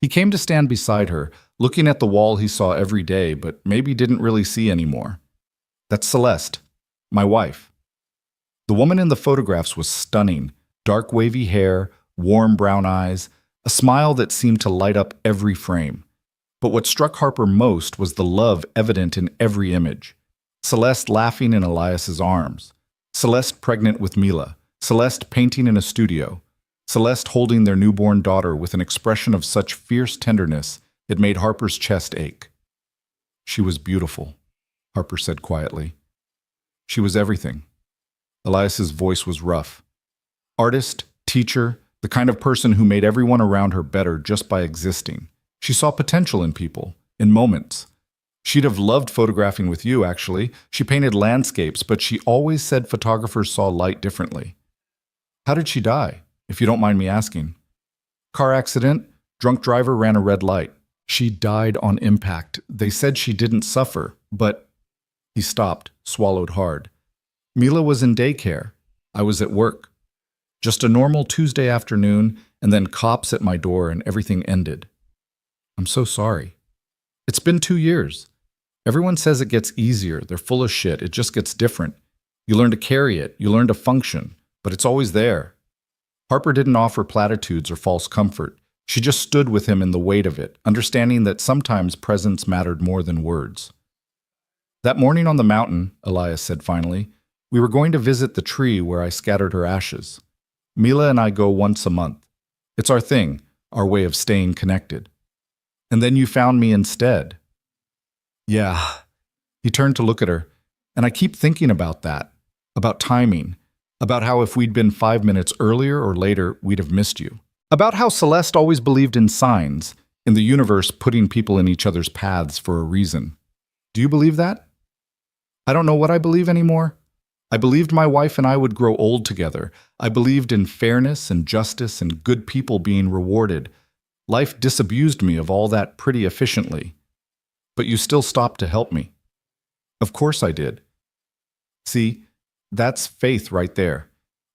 He came to stand beside her, looking at the wall he saw every day, but maybe didn't really see anymore. That's Celeste, my wife. The woman in the photographs was stunning, dark wavy hair, warm brown eyes, a smile that seemed to light up every frame. But what struck Harper most was the love evident in every image. Celeste laughing in Elias's arms, Celeste pregnant with Mila, Celeste painting in a studio, Celeste holding their newborn daughter with an expression of such fierce tenderness it made Harper's chest ache. She was beautiful, Harper said quietly. She was everything. Elias's voice was rough. Artist, teacher, the kind of person who made everyone around her better just by existing. She saw potential in people, in moments. She'd have loved photographing with you, actually. She painted landscapes, but she always said photographers saw light differently. How did she die, if you don't mind me asking? Car accident, drunk driver ran a red light. She died on impact. They said she didn't suffer, but... He stopped, swallowed hard. Mila was in daycare. I was at work. Just a normal Tuesday afternoon, and then cops at my door and everything ended. I'm so sorry. It's been 2 years. Everyone says it gets easier. They're full of shit. It just gets different. You learn to carry it. You learn to function. But it's always there. Harper didn't offer platitudes or false comfort. She just stood with him in the weight of it, understanding that sometimes presence mattered more than words. That morning on the mountain, Elias said finally, we were going to visit the tree where I scattered her ashes. Mila and I go once a month. It's our thing, our way of staying connected. And then you found me instead. Yeah. He turned to look at her, and I keep thinking about that, about timing, about how if we'd been 5 minutes earlier or later, we'd have missed you. About how Celeste always believed in signs, in the universe putting people in each other's paths for a reason. Do you believe that? I don't know what I believe anymore. I believed my wife and I would grow old together. I believed in fairness and justice and good people being rewarded. Life disabused me of all that pretty efficiently. But you still stopped to help me. Of course I did. See, that's faith right there.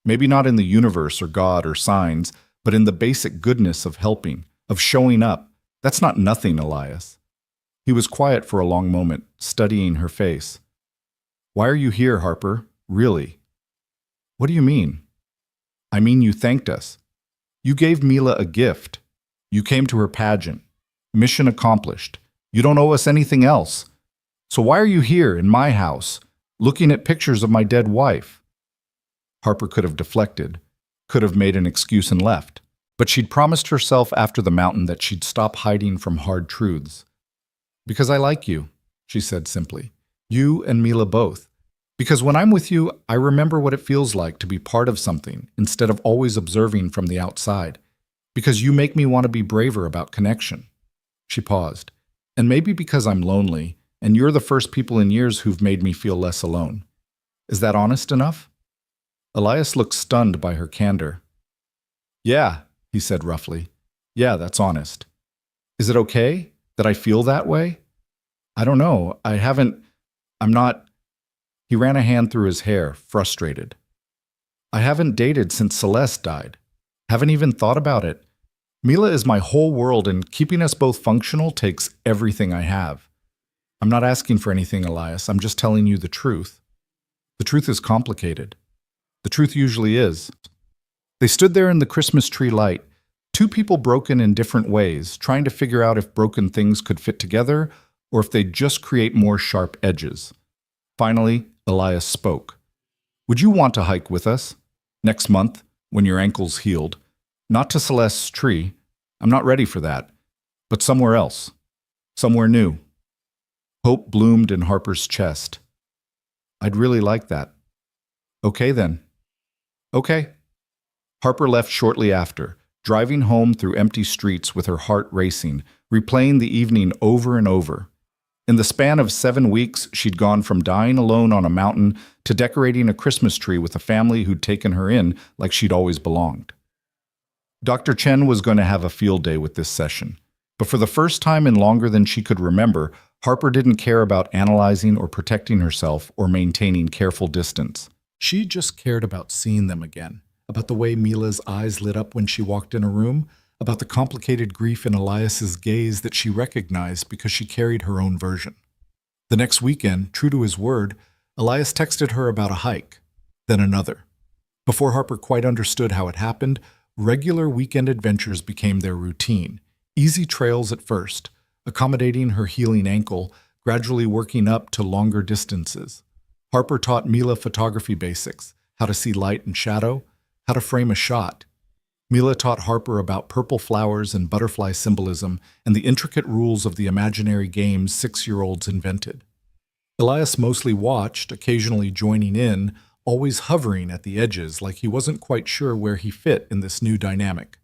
Maybe not in the universe or God or signs, but in the basic goodness of helping, of showing up. That's not nothing, Elias. He was quiet for a long moment, studying her face. Why are you here, Harper? Really? What do you mean? I mean you thanked us. You gave Mila a gift. You came to her pageant. Mission accomplished. You don't owe us anything else. So why are you here in my house, looking at pictures of my dead wife? Harper could have deflected, could have made an excuse and left. But she'd promised herself after the mountain that she'd stop hiding from hard truths. "Because I like you," she said simply. "You and Mila both. Because when I'm with you, I remember what it feels like to be part of something instead of always observing from the outside. Because you make me want to be braver about connection." She paused. "And maybe because I'm lonely, and you're the first people in years who've made me feel less alone. Is that honest enough?" Elias looked stunned by her candor. "Yeah," he said roughly. "Yeah, that's honest. Is it okay that I feel that way? I don't know. I'm not." He ran a hand through his hair, frustrated. "I haven't dated since Celeste died. Haven't even thought about it. Mila is my whole world, and keeping us both functional takes everything I have. I'm not asking for anything, Elias. I'm just telling you the truth. The truth is complicated. The truth usually is." They stood there in the Christmas tree light, two people broken in different ways, trying to figure out if broken things could fit together or if they'd just create more sharp edges. Finally, Elias spoke. "Would you want to hike with us? Next month, when your ankle's healed? Not to Celeste's tree. I'm not ready for that. But somewhere else. Somewhere new." Hope bloomed in Harper's chest. "I'd really like that." "Okay then." "Okay." Harper left shortly after, driving home through empty streets with her heart racing, replaying the evening over and over. In the span of 7 weeks, she'd gone from dying alone on a mountain to decorating a Christmas tree with a family who'd taken her in like she'd always belonged. Dr. Chen was going to have a field day with this session, but for the first time in longer than she could remember, Harper didn't care about analyzing or protecting herself or maintaining careful distance. She just cared about seeing them again, about the way Mila's eyes lit up when she walked in a room, about the complicated grief in Elias's gaze that she recognized because she carried her own version. The next weekend, true to his word, Elias texted her about a hike, then another. Before Harper quite understood how it happened, regular weekend adventures became their routine. Easy trails at first, accommodating her healing ankle, gradually working up to longer distances. Harper taught Mila photography basics, how to see light and shadow, how to frame a shot. Mila taught Harper about purple flowers and butterfly symbolism and the intricate rules of the imaginary games 6-year-olds invented. Elias mostly watched, occasionally joining in, always hovering at the edges like he wasn't quite sure where he fit in this new dynamic.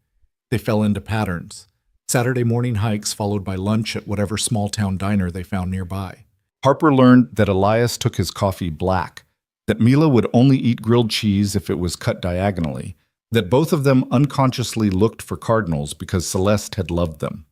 They fell into patterns. Saturday morning hikes followed by lunch at whatever small-town diner they found nearby. Harper learned that Elias took his coffee black, that Mila would only eat grilled cheese if it was cut diagonally, that both of them unconsciously looked for cardinals because Celeste had loved them.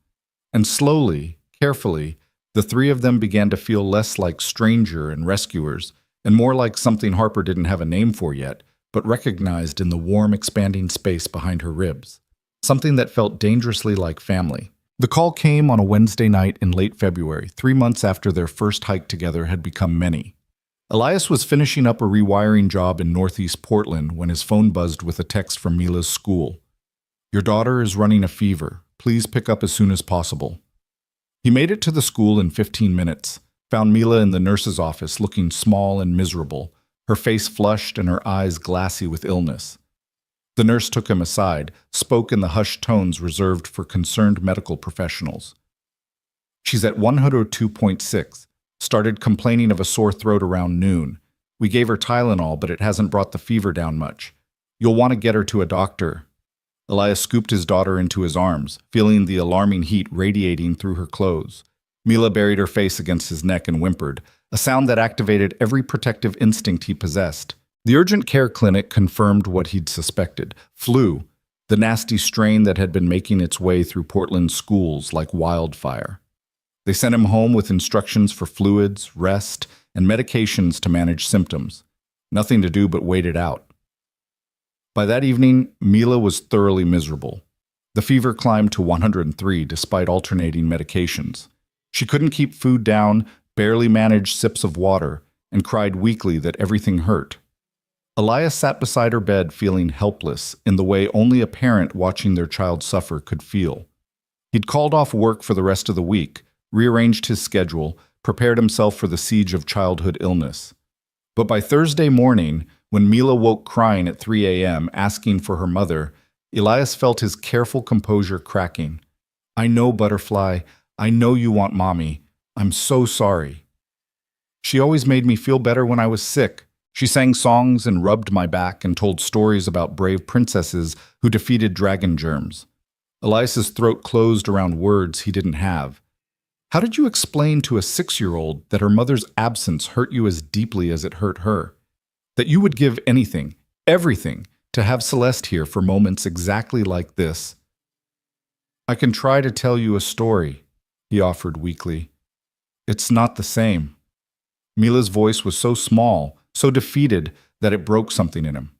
And slowly, carefully, the three of them began to feel less like stranger and rescuers, and more like something Harper didn't have a name for yet, but recognized in the warm, expanding space behind her ribs. Something that felt dangerously like family. The call came on a Wednesday night in late February, 3 months after their first hike together had become many. Elias was finishing up a rewiring job in northeast Portland when his phone buzzed with a text from Mila's school. "Your daughter is running a fever. Please pick up as soon as possible." He made it to the school in 15 minutes, found Mila in the nurse's office looking small and miserable, her face flushed and her eyes glassy with illness. The nurse took him aside, spoke in the hushed tones reserved for concerned medical professionals. "She's at 102.6. Started complaining of a sore throat around noon. We gave her Tylenol, but it hasn't brought the fever down much. You'll want to get her to a doctor." Elias scooped his daughter into his arms, feeling the alarming heat radiating through her clothes. Mila buried her face against his neck and whimpered, a sound that activated every protective instinct he possessed. The urgent care clinic confirmed what he'd suspected: flu, the nasty strain that had been making its way through Portland's schools like wildfire. They sent him home with instructions for fluids, rest, and medications to manage symptoms. Nothing to do but wait it out. By that evening, Mila was thoroughly miserable. The fever climbed to 103 despite alternating medications. She couldn't keep food down, barely managed sips of water, and cried weakly that everything hurt. Elias sat beside her bed feeling helpless in the way only a parent watching their child suffer could feel. He'd called off work for the rest of the week, rearranged his schedule, prepared himself for the siege of childhood illness. But by Thursday morning, when Mila woke crying at 3 a.m. asking for her mother, Elias felt his careful composure cracking. I know, Butterfly. I know you want Mommy. I'm so sorry. She always made me feel better when I was sick. She sang songs and rubbed my back and told stories about brave princesses who defeated dragon germs. Elias's throat closed around words he didn't have. How did you explain to a 6-year-old that her mother's absence hurt you as deeply as it hurt her? That you would give anything, everything, to have Celeste here for moments exactly like this? I can try to tell you a story, he offered weakly. It's not the same. Mila's voice was so small, so defeated, that it broke something in him.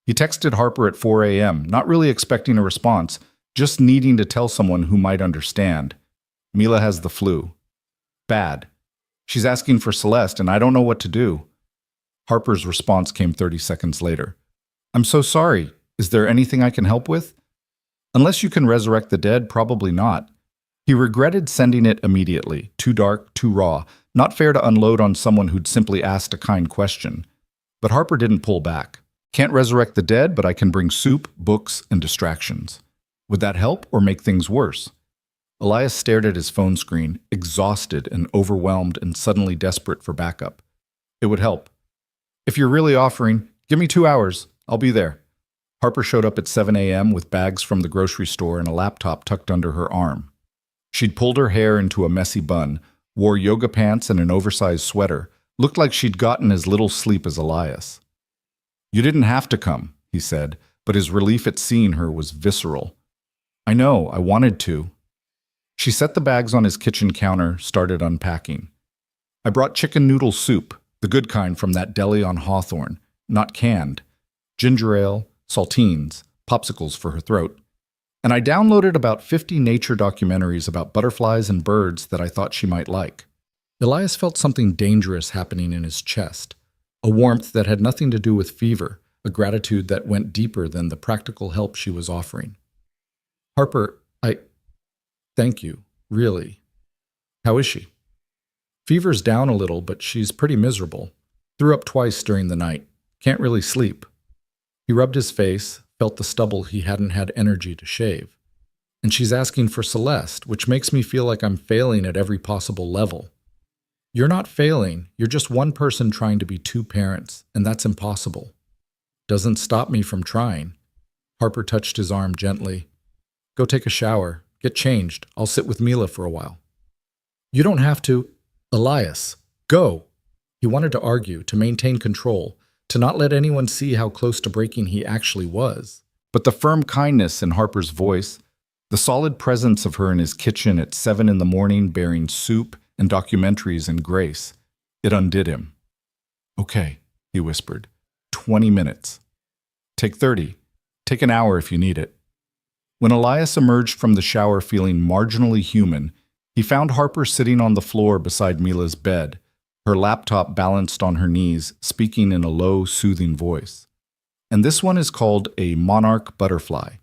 He texted Harper at 4 a.m., not really expecting a response, just needing to tell someone who might understand. Mila has the flu. Bad. She's asking for Celeste, and I don't know what to do. Harper's response came 30 seconds later. I'm so sorry. Is there anything I can help with? Unless you can resurrect the dead, probably not. He regretted sending it immediately. Too dark, too raw. Not fair to unload on someone who'd simply asked a kind question. But Harper didn't pull back. Can't resurrect the dead, but I can bring soup, books, and distractions. Would that help or make things worse? Elias stared at his phone screen, exhausted and overwhelmed and suddenly desperate for backup. It would help. If you're really offering, give me 2 hours. I'll be there. Harper showed up at 7 a.m. with bags from the grocery store and a laptop tucked under her arm. She'd pulled her hair into a messy bun, wore yoga pants and an oversized sweater, looked like she'd gotten as little sleep as Elias. You didn't have to come, he said, but his relief at seeing her was visceral. I know, I wanted to. She set the bags on his kitchen counter, started unpacking. I brought chicken noodle soup, the good kind from that deli on Hawthorne, not canned. Ginger ale, saltines, popsicles for her throat. And I downloaded about 50 nature documentaries about butterflies and birds that I thought she might like. Elias felt something dangerous happening in his chest, a warmth that had nothing to do with fever, a gratitude that went deeper than the practical help she was offering. Harper, thank you, really. How is she? Fever's down a little, but she's pretty miserable. Threw up twice during the night. Can't really sleep. He rubbed his face, felt the stubble he hadn't had energy to shave. And she's asking for Celeste, which makes me feel like I'm failing at every possible level. You're not failing, you're just one person trying to be 2 parents, and that's impossible. Doesn't stop me from trying. Harper touched his arm gently. Go take a shower. Get changed. I'll sit with Mila for a while. You don't have to. Elias, go. He wanted to argue, to maintain control, to not let anyone see how close to breaking he actually was. But the firm kindness in Harper's voice, the solid presence of her in his kitchen at 7 in the morning bearing soup and documentaries and grace, it undid him. Okay, he whispered. 20 minutes. Take 30. Take an hour if you need it. When Elias emerged from the shower feeling marginally human, he found Harper sitting on the floor beside Mila's bed, her laptop balanced on her knees, speaking in a low, soothing voice. And this one is called a monarch butterfly.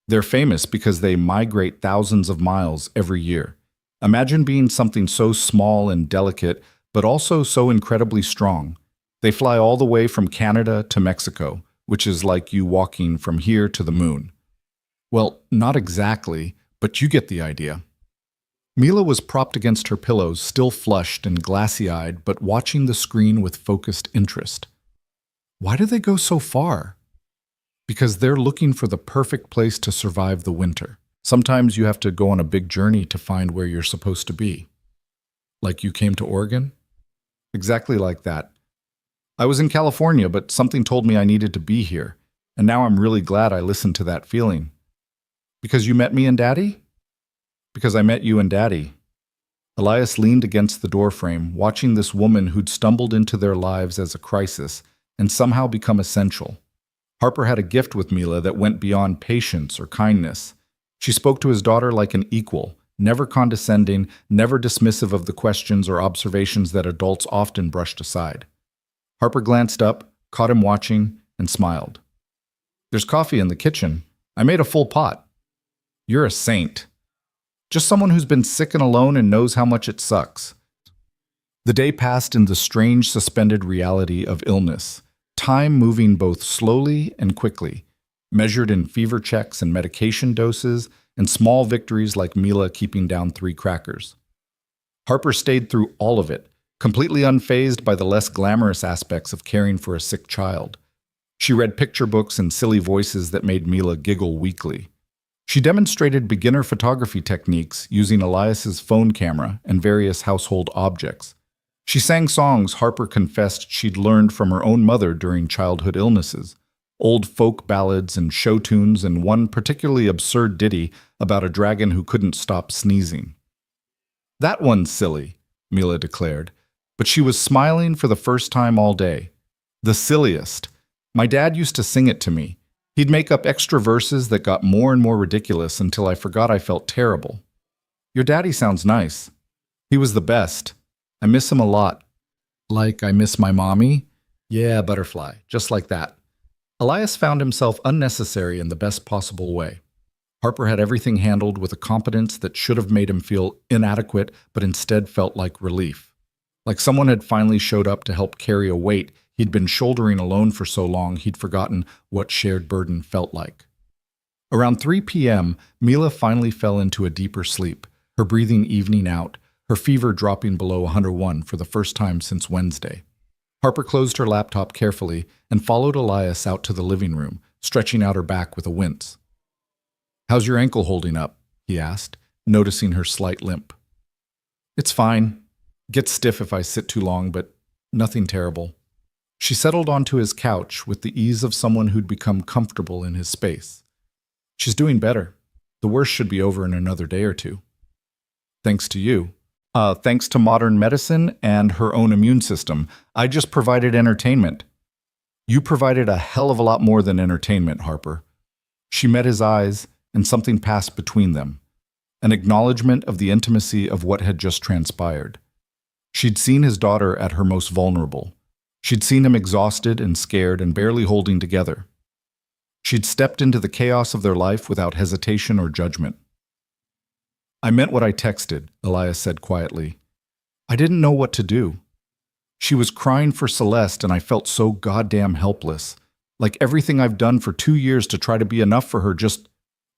They're famous because they migrate thousands of miles every year. Imagine being something so small and delicate, but also so incredibly strong. They fly all the way from Canada to Mexico, which is like you walking from here to the moon. Well, not exactly, but you get the idea. Mila was propped against her pillows, still flushed and glassy-eyed, but watching the screen with focused interest. Why do they go so far? Because they're looking for the perfect place to survive the winter. Sometimes you have to go on a big journey to find where you're supposed to be. Like you came to Oregon? Exactly like that. I was in California, but something told me I needed to be here, and now I'm really glad I listened to that feeling. Because you met me and Daddy? Because I met you and Daddy. Elias leaned against the doorframe, watching this woman who'd stumbled into their lives as a crisis and somehow become essential. Harper had a gift with Mila that went beyond patience or kindness. She spoke to his daughter like an equal, never condescending, never dismissive of the questions or observations that adults often brushed aside. Harper glanced up, caught him watching, and smiled. There's coffee in the kitchen. I made a full pot. You're a saint. Just someone who's been sick and alone and knows how much it sucks. The day passed in the strange suspended reality of illness, time moving both slowly and quickly. measured in fever checks and medication doses, and small victories like Mila keeping down 3 crackers. Harper stayed through all of it, completely unfazed by the less glamorous aspects of caring for a sick child. She read picture books in silly voices that made Mila giggle weakly. She demonstrated beginner photography techniques using Elias's phone camera and various household objects. She sang songs Harper confessed she'd learned from her own mother during childhood illnesses, old folk ballads and show tunes, and one particularly absurd ditty about a dragon who couldn't stop sneezing. "That one's silly," Mila declared, but she was smiling for the first time all day. "The silliest. My dad used to sing it to me. He'd make up extra verses that got more and more ridiculous until I forgot I felt terrible. Your daddy sounds nice. He was the best. I miss him a lot." "Like I miss my mommy?" "Yeah, butterfly, just like that." Elias found himself unnecessary in the best possible way. Harper had everything handled with a competence that should have made him feel inadequate, but instead felt like relief. Like someone had finally showed up to help carry a weight he'd been shouldering alone for so long he'd forgotten what shared burden felt like. Around 3 p.m., Mila finally fell into a deeper sleep, her breathing evening out, her fever dropping below 101 for the first time since Wednesday. Harper closed her laptop carefully and followed Elias out to the living room, stretching out her back with a wince. "How's your ankle holding up?" he asked, noticing her slight limp. "It's fine. Gets stiff if I sit too long, but nothing terrible." She settled onto his couch with the ease of someone who'd become comfortable in his space. "She's doing better. The worst should be over in another day or two." "Thanks to you." Thanks to modern medicine and her own immune system. I just provided entertainment." "You provided a hell of a lot more than entertainment, Harper." She met his eyes, and something passed between them, an acknowledgement of the intimacy of what had just transpired. She'd seen his daughter at her most vulnerable. She'd seen him exhausted and scared and barely holding together. She'd stepped into the chaos of their life without hesitation or judgment. "I meant what I texted," Elias said quietly. "I didn't know what to do. She was crying for Celeste and I felt so goddamn helpless. Like everything I've done for 2 years to try to be enough for her just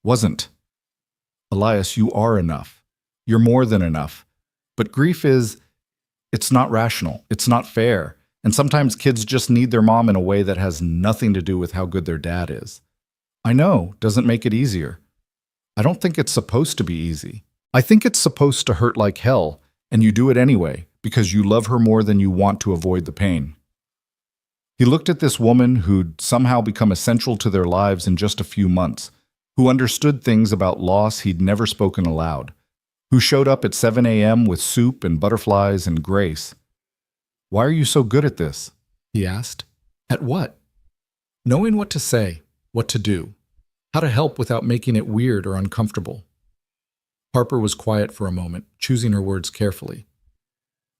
wasn't." "Elias, you are enough. You're more than enough. But grief it's not rational. It's not fair. And sometimes kids just need their mom in a way that has nothing to do with how good their dad is. I know, doesn't make it easier. I don't think it's supposed to be easy. I think it's supposed to hurt like hell, and you do it anyway, because you love her more than you want to avoid the pain." He looked at this woman who'd somehow become essential to their lives in just a few months, who understood things about loss he'd never spoken aloud, who showed up at 7 a.m. with soup and butterflies and grace. "Why are you so good at this?" he asked. "At what?" "Knowing what to say, what to do, how to help without making it weird or uncomfortable." Harper was quiet for a moment, choosing her words carefully.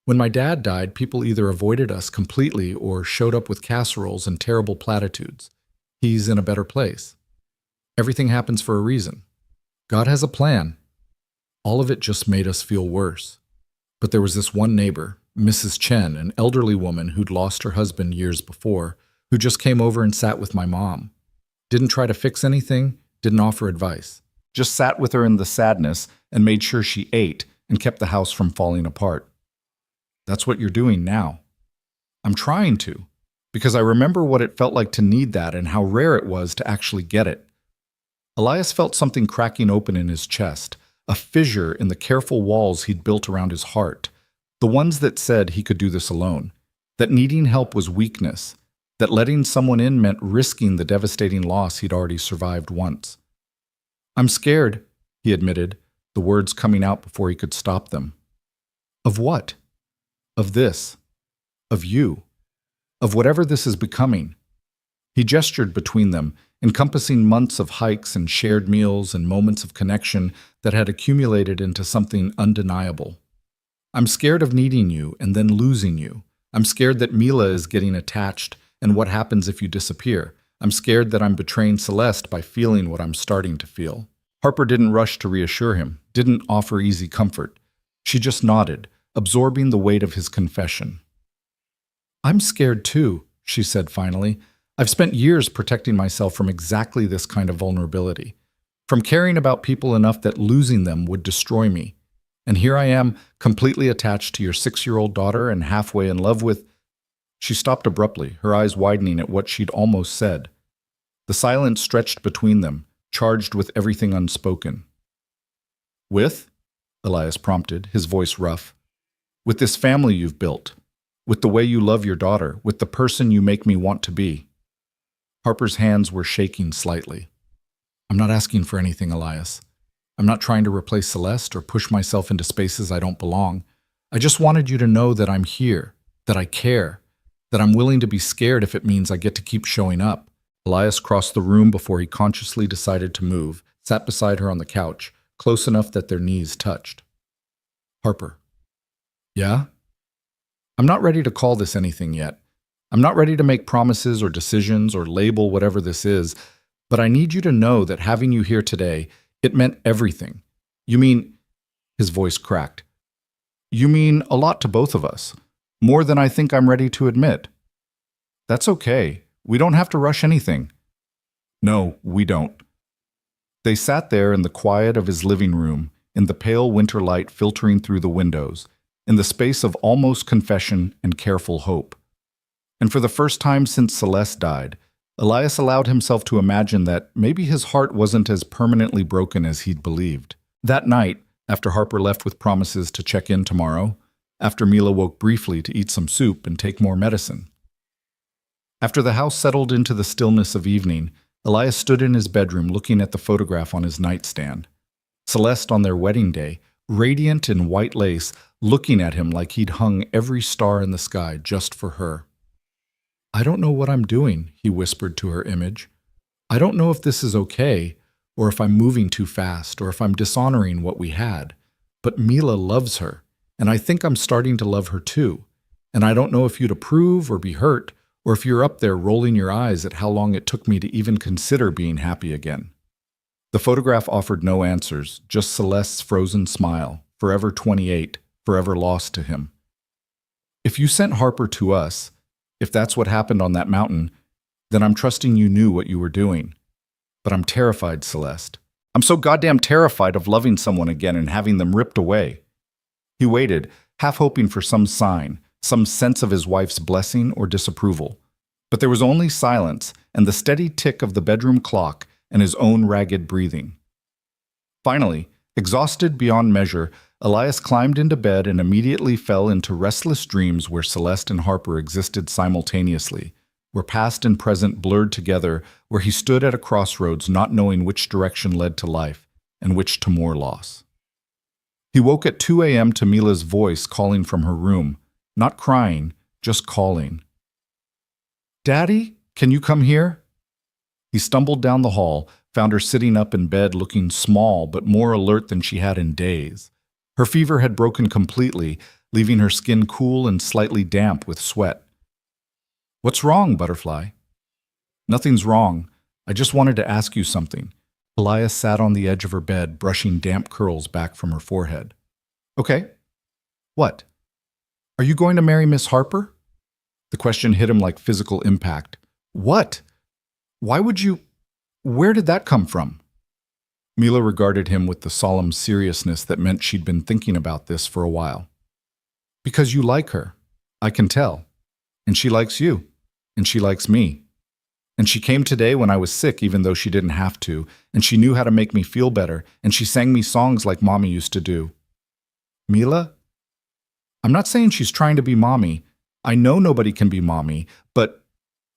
"When my dad died, people either avoided us completely or showed up with casseroles and terrible platitudes. He's in a better place. Everything happens for a reason. God has a plan. All of it just made us feel worse. But there was this one neighbor, Mrs. Chen, an elderly woman who'd lost her husband years before, who just came over and sat with my mom. Didn't try to fix anything, didn't offer advice. Just sat with her in the sadness and made sure she ate and kept the house from falling apart. That's what you're doing now." "I'm trying to, because I remember what it felt like to need that and how rare it was to actually get it." Elias felt something cracking open in his chest, a fissure in the careful walls he'd built around his heart, the ones that said he could do this alone, that needing help was weakness, that letting someone in meant risking the devastating loss he'd already survived once. "I'm scared," he admitted, the words coming out before he could stop them. "Of what?" "Of this. Of you. Of whatever this is becoming." He gestured between them, encompassing months of hikes and shared meals and moments of connection that had accumulated into something undeniable. "I'm scared of needing you and then losing you. I'm scared that Mila is getting attached and what happens if you disappear. I'm scared that I'm betraying Celeste by feeling what I'm starting to feel." Harper didn't rush to reassure him, didn't offer easy comfort. She just nodded, absorbing the weight of his confession. "I'm scared too," she said finally. I've spent years protecting myself from exactly this kind of vulnerability, from caring about people enough that losing them would destroy me. And here I am, completely attached to your 6-year-old daughter and halfway in love with—" She stopped abruptly, her eyes widening at what she'd almost said. The silence stretched between them, charged with everything unspoken. "With?" Elias prompted, his voice rough. "With this family you've built. With the way you love your daughter. With the person you make me want to be." Harper's hands were shaking slightly. "I'm not asking for anything, Elias. I'm not trying to replace Celeste or push myself into spaces I don't belong. I just wanted you to know that I'm here, that I care, that I'm willing to be scared if it means I get to keep showing up." Elias crossed the room before he consciously decided to move, sat beside her on the couch, close enough that their knees touched. "Harper." "Yeah?" "I'm not ready to call this anything yet. I'm not ready to make promises or decisions or label whatever this is, but I need you to know that having you here today, it meant everything. You mean—" his voice cracked. "You mean a lot to both of us, more than I think I'm ready to admit." "That's okay. We don't have to rush anything." "No, we don't." They sat there in the quiet of his living room, in the pale winter light filtering through the windows, in the space of almost confession and careful hope. And for the first time since Celeste died, Elias allowed himself to imagine that maybe his heart wasn't as permanently broken as he'd believed. That night, after Harper left with promises to check in tomorrow, after Mila woke briefly to eat some soup and take more medicine. After the house settled into the stillness of evening, Elias stood in his bedroom looking at the photograph on his nightstand. Celeste on their wedding day, radiant in white lace, looking at him like he'd hung every star in the sky just for her. "I don't know what I'm doing," he whispered to her image. "I don't know if this is okay, or if I'm moving too fast, or if I'm dishonoring what we had. But Mila loves her, and I think I'm starting to love her too. And I don't know if you'd approve or be hurt, or if you're up there rolling your eyes at how long it took me to even consider being happy again." The photograph offered no answers, just Celeste's frozen smile, forever 28, forever lost to him. "If you sent Harper to us, if that's what happened on that mountain, then I'm trusting you knew what you were doing. But I'm terrified, Celeste. I'm so goddamn terrified of loving someone again and having them ripped away." He waited, half hoping for some sign, some sense of his wife's blessing or disapproval. But there was only silence and the steady tick of the bedroom clock and his own ragged breathing. Finally, exhausted beyond measure, Elias climbed into bed and immediately fell into restless dreams where Celeste and Harper existed simultaneously, where past and present blurred together, where he stood at a crossroads not knowing which direction led to life and which to more loss. He woke at 2 a.m. to Mila's voice calling from her room, not crying, just calling. "Daddy, can you come here?" He stumbled down the hall, found her sitting up in bed looking small but more alert than she had in days. Her fever had broken completely, leaving her skin cool and slightly damp with sweat. "What's wrong, Butterfly?" "Nothing's wrong. I just wanted to ask you something." Elias sat on the edge of her bed, brushing damp curls back from her forehead. "Okay. What? Are you going to marry Miss Harper?" The question hit him like physical impact. "What? Why would you? Where did that come from?" Mila regarded him with the solemn seriousness that meant she'd been thinking about this for a while. "Because you like her. I can tell. And she likes you. And she likes me. And she came today when I was sick even though she didn't have to, and she knew how to make me feel better, and she sang me songs like Mommy used to do." "Mila? I'm not saying she's trying to be Mommy. I know nobody can be Mommy, but—"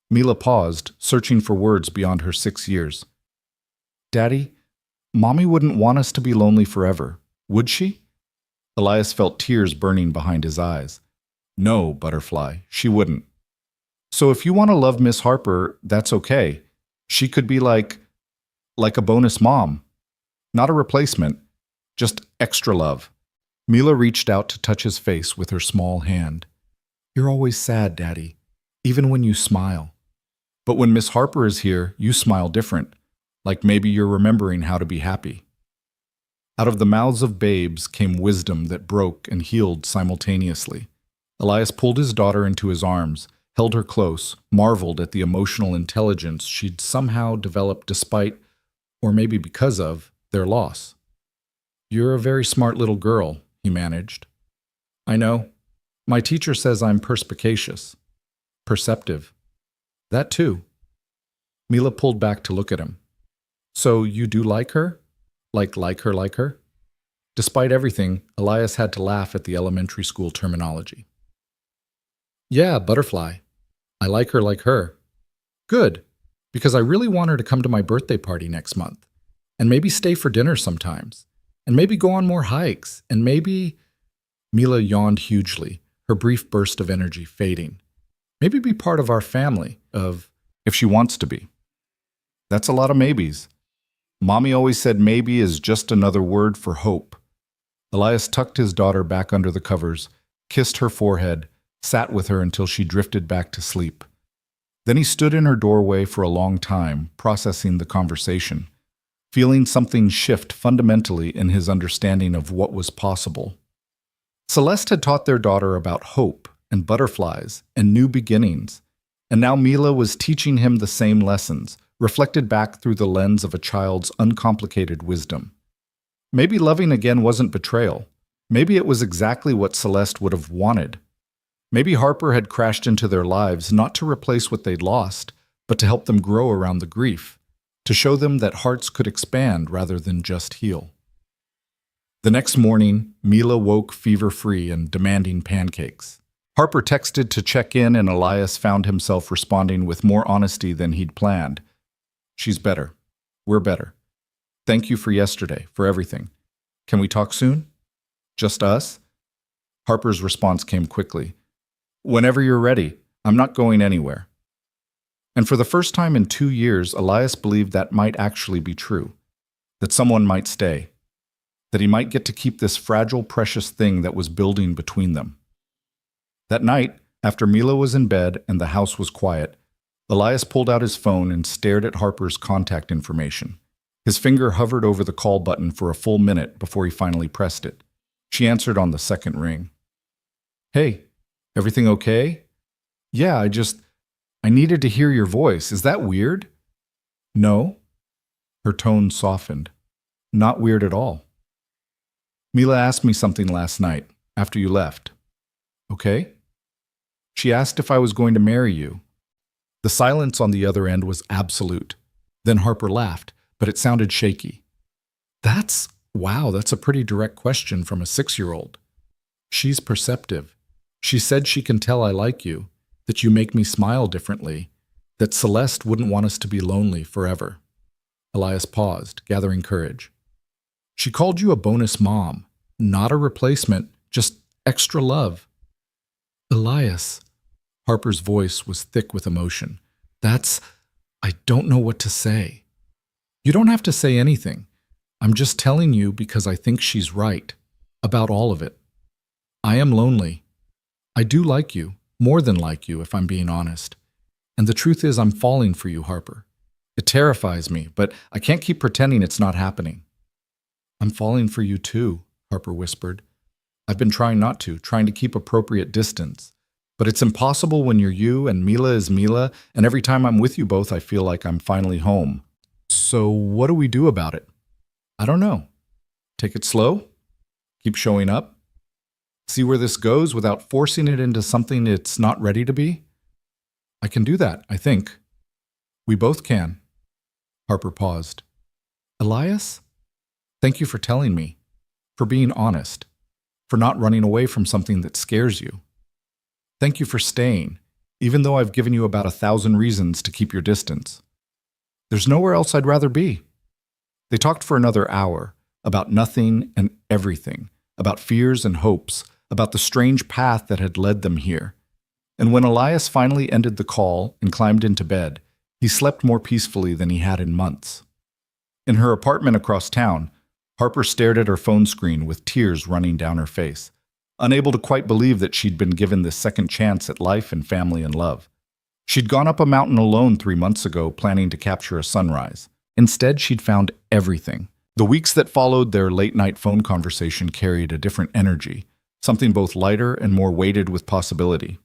Mila paused, searching for words beyond her 6 years. "Daddy, Mommy wouldn't want us to be lonely forever, would she?" Elias felt tears burning behind his eyes. "No, Butterfly, she wouldn't. So if you want to love Miss Harper, that's okay. She could be like a bonus mom. Not a replacement, just extra love." Mila reached out to touch his face with her small hand. "You're always sad, Daddy, even when you smile. But when Miss Harper is here, you smile different, like maybe you're remembering how to be happy." Out of the mouths of babes came wisdom that broke and healed simultaneously. Elias pulled his daughter into his arms, held her close, marveled at the emotional intelligence she'd somehow developed despite, or maybe because of, their loss. "You're a very smart little girl," he managed. "I know. My teacher says I'm perspicacious. Perceptive. That too." Mila pulled back to look at him. "So you do like her? Like her? Despite everything, Elias had to laugh at the elementary school terminology. "Yeah, butterfly. I like her. Good, because I really want her to come to my birthday party next month. And maybe stay for dinner sometimes. And maybe go on more hikes. And maybe—" Mila yawned hugely, her brief burst of energy fading. "Maybe be part of our family, if she wants to be." That's a lot of maybes. Mommy always said maybe is just another word for hope. Elias tucked his daughter back under the covers, kissed her forehead, sat with her until she drifted back to sleep. Then he stood in her doorway for a long time, processing the conversation, feeling something shift fundamentally in his understanding of what was possible. Celeste had taught their daughter about hope and butterflies and new beginnings, and now Mila was teaching him the same lessons, reflected back through the lens of a child's uncomplicated wisdom. Maybe loving again wasn't betrayal. Maybe it was exactly what Celeste would have wanted. Maybe Harper had crashed into their lives not to replace what they'd lost, but to help them grow around the grief, to show them that hearts could expand rather than just heal. The next morning, Mila woke fever-free and demanding pancakes. Harper texted to check in, and Elias found himself responding with more honesty than he'd planned. "She's better. We're better. Thank you for yesterday, for everything. Can we talk soon? Just us?" Harper's response came quickly. "Whenever you're ready. I'm not going anywhere." And for the first time in 2 years, Elias believed that might actually be true, that someone might stay, that he might get to keep this fragile, precious thing that was building between them. That night, after Mila was in bed and the house was quiet, Elias pulled out his phone and stared at Harper's contact information. His finger hovered over the call button for a full minute before he finally pressed it. She answered on the second ring. "Hey, everything okay? Yeah, I needed to hear your voice. Is that weird?" "No." Her tone softened. "Not weird at all." "Mila asked me something last night, after you left." "Okay?" "She asked if I was going to marry you." The silence on the other end was absolute. Then Harper laughed, but it sounded shaky. Wow, that's a pretty direct question from a 6-year-old. "She's perceptive. She said she can tell I like you, that you make me smile differently, that Celeste wouldn't want us to be lonely forever." Elias paused, gathering courage. "She called you a bonus mom, not a replacement, just extra love." "Elias," Harper's voice was thick with emotion. I don't know what to say." "You don't have to say anything. I'm just telling you because I think she's right, about all of it. I am lonely. I do like you, more than like you, if I'm being honest. And the truth is I'm falling for you, Harper. It terrifies me, but I can't keep pretending it's not happening." "I'm falling for you too," Harper whispered. "I've been trying not to, trying to keep appropriate distance. But it's impossible when you're you and Mila is Mila, and every time I'm with you both I feel like I'm finally home. So what do we do about it?" "I don't know. Take it slow? Keep showing up? See where this goes without forcing it into something it's not ready to be?" "I can do that, I think." "We both can." Harper paused. "Elias, thank you for telling me, for being honest, for not running away from something that scares you. Thank you for staying, even though I've given you about 1,000 reasons to keep your distance. There's nowhere else I'd rather be." They talked for another hour, about nothing and everything, about fears and hopes, about the strange path that had led them here. And when Elias finally ended the call and climbed into bed, he slept more peacefully than he had in months. In her apartment across town, Harper stared at her phone screen with tears running down her face, unable to quite believe that she'd been given this second chance at life and family and love. She'd gone up a mountain alone 3 months ago, planning to capture a sunrise. Instead, she'd found everything. The weeks that followed their late-night phone conversation carried a different energy, something both lighter and more weighted with possibility.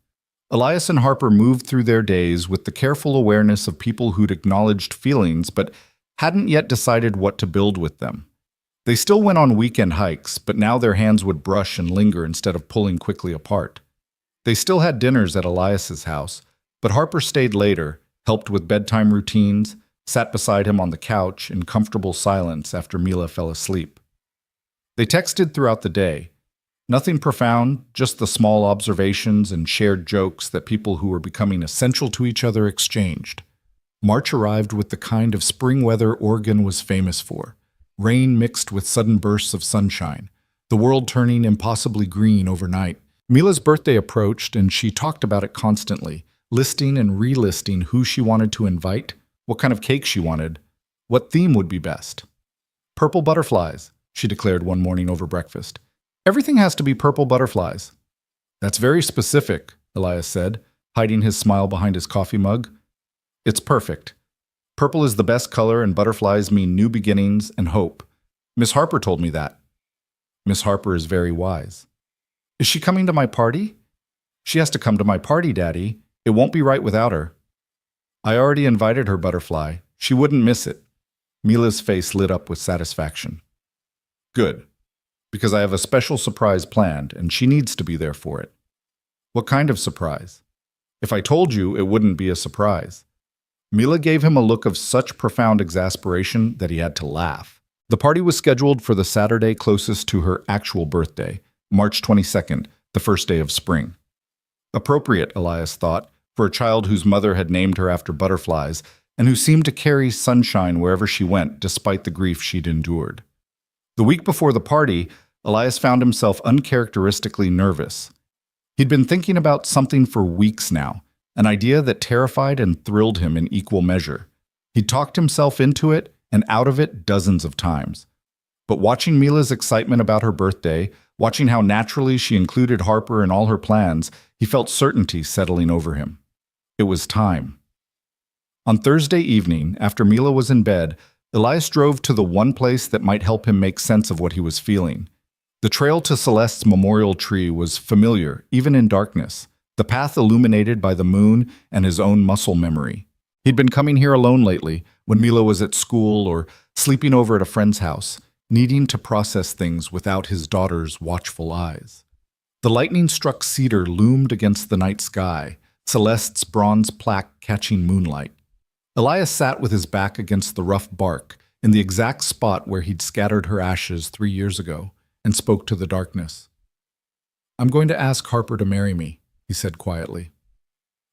Elias and Harper moved through their days with the careful awareness of people who'd acknowledged feelings but hadn't yet decided what to build with them. They still went on weekend hikes, but now their hands would brush and linger instead of pulling quickly apart. They still had dinners at Elias's house, but Harper stayed later, helped with bedtime routines, sat beside him on the couch in comfortable silence after Mila fell asleep. They texted throughout the day. Nothing profound, just the small observations and shared jokes that people who were becoming essential to each other exchanged. March arrived with the kind of spring weather Oregon was famous for. Rain mixed with sudden bursts of sunshine, the world turning impossibly green overnight. Mila's birthday approached, and she talked about it constantly, listing and relisting who she wanted to invite, what kind of cake she wanted, what theme would be best. Purple butterflies, she declared one morning over breakfast. Everything has to be purple butterflies. That's very specific, Elias said, hiding his smile behind his coffee mug. It's perfect. Purple is the best color, and butterflies mean new beginnings and hope. Miss Harper told me that. Miss Harper is very wise. Is she coming to my party? She has to come to my party, Daddy. It won't be right without her. I already invited her, Butterfly. She wouldn't miss it. Mila's face lit up with satisfaction. Good, because I have a special surprise planned, and she needs to be there for it. What kind of surprise? If I told you, it wouldn't be a surprise. Mila gave him a look of such profound exasperation that he had to laugh. The party was scheduled for the Saturday closest to her actual birthday, March 22nd, the first day of spring. Appropriate, Elias thought, for a child whose mother had named her after butterflies and who seemed to carry sunshine wherever she went despite the grief she'd endured. The week before the party, Elias found himself uncharacteristically nervous. He'd been thinking about something for weeks now, an idea that terrified and thrilled him in equal measure. He'd talked himself into it and out of it dozens of times. But watching Mila's excitement about her birthday, watching how naturally she included Harper in all her plans, he felt certainty settling over him. It was time. On Thursday evening, after Mila was in bed, Elias drove to the one place that might help him make sense of what he was feeling. The trail to Celeste's memorial tree was familiar, even in darkness, the path illuminated by the moon and his own muscle memory. He'd been coming here alone lately, when Mila was at school or sleeping over at a friend's house, needing to process things without his daughter's watchful eyes. The lightning-struck cedar loomed against the night sky, Celeste's bronze plaque catching moonlight. Elias sat with his back against the rough bark, in the exact spot where he'd scattered her ashes 3 years ago, and spoke to the darkness. "I'm going to ask Harper to marry me," he said quietly.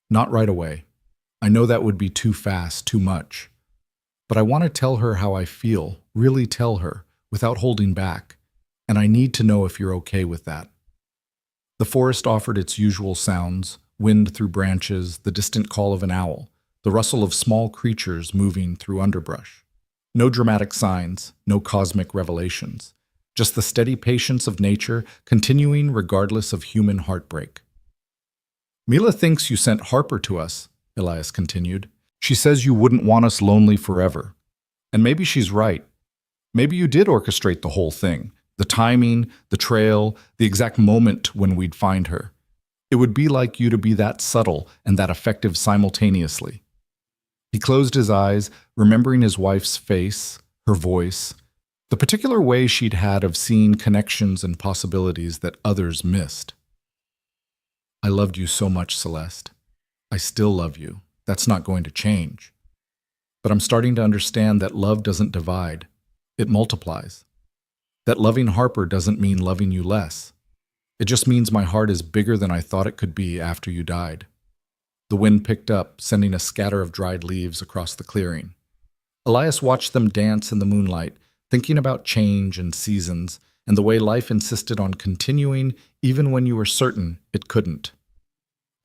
"Not right away. I know that would be too fast, too much. But I want to tell her how I feel, really tell her, without holding back, and I need to know if you're okay with that." The forest offered its usual sounds, wind through branches, the distant call of an owl, the rustle of small creatures moving through underbrush. No dramatic signs, no cosmic revelations, just the steady patience of nature continuing regardless of human heartbreak. "Mila thinks you sent Harper to us," Elias continued. "She says you wouldn't want us lonely forever. And maybe she's right. Maybe you did orchestrate the whole thing, the timing, the trail, the exact moment when we'd find her. It would be like you to be that subtle and that effective simultaneously." He closed his eyes, remembering his wife's face, her voice, the particular way she'd had of seeing connections and possibilities that others missed. "I loved you so much, Celeste. I still love you. That's not going to change. But I'm starting to understand that love doesn't divide. It multiplies. That loving Harper doesn't mean loving you less. It just means my heart is bigger than I thought it could be after you died." The wind picked up, sending a scatter of dried leaves across the clearing. Elias watched them dance in the moonlight, thinking about change and seasons, and the way life insisted on continuing even when you were certain it couldn't.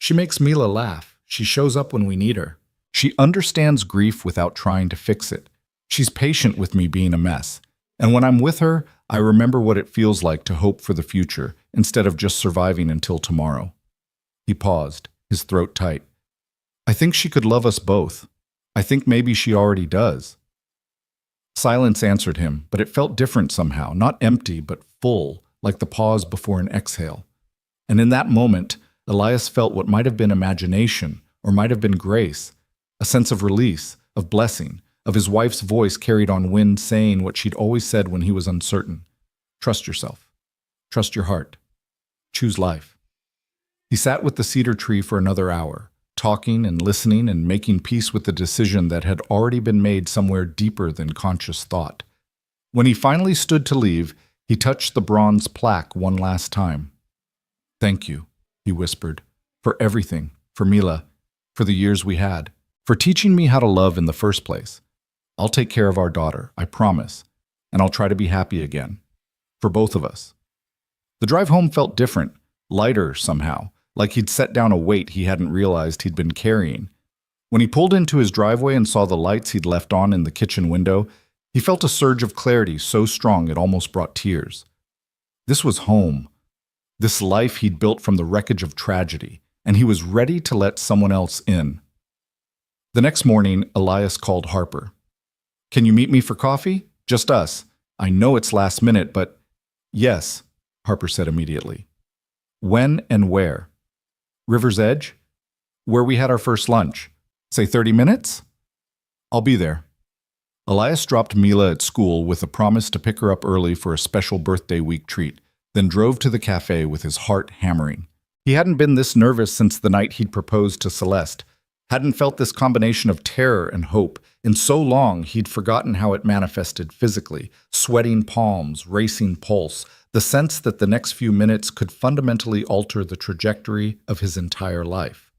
"She makes Mila laugh. She shows up when we need her. She understands grief without trying to fix it. She's patient with me being a mess. And when I'm with her, I remember what it feels like to hope for the future instead of just surviving until tomorrow." He paused, his throat tight. "I think she could love us both. I think maybe she already does." Silence answered him, but it felt different somehow, not empty, but full, like the pause before an exhale. And in that moment, Elias felt what might have been imagination or might have been grace, a sense of release, of blessing, of his wife's voice carried on wind saying what she'd always said when he was uncertain. Trust yourself. Trust your heart. Choose life. He sat with the cedar tree for another hour, talking and listening and making peace with the decision that had already been made somewhere deeper than conscious thought. When he finally stood to leave, he touched the bronze plaque one last time. Thank you, he whispered, for everything, for Mila, for the years we had, for teaching me how to love in the first place. I'll take care of our daughter, I promise, and I'll try to be happy again. For both of us. The drive home felt different, lighter somehow, like he'd set down a weight he hadn't realized he'd been carrying. When he pulled into his driveway and saw the lights he'd left on in the kitchen window, he felt a surge of clarity so strong it almost brought tears. This was home. This life he'd built from the wreckage of tragedy, and he was ready to let someone else in. The next morning, Elias called Harper. Can you meet me for coffee? Just us. I know it's last minute, but yes, Harper said immediately. When and where? River's Edge? Where we had our first lunch. Say 30 minutes? I'll be there. Elias dropped Mila at school with a promise to pick her up early for a special birthday week treat, then drove to the cafe with his heart hammering. He hadn't been this nervous since the night he'd proposed to Celeste, hadn't felt this combination of terror and hope. In so long, he'd forgotten how it manifested physically, sweating palms, racing pulse, the sense that the next few minutes could fundamentally alter the trajectory of his entire life.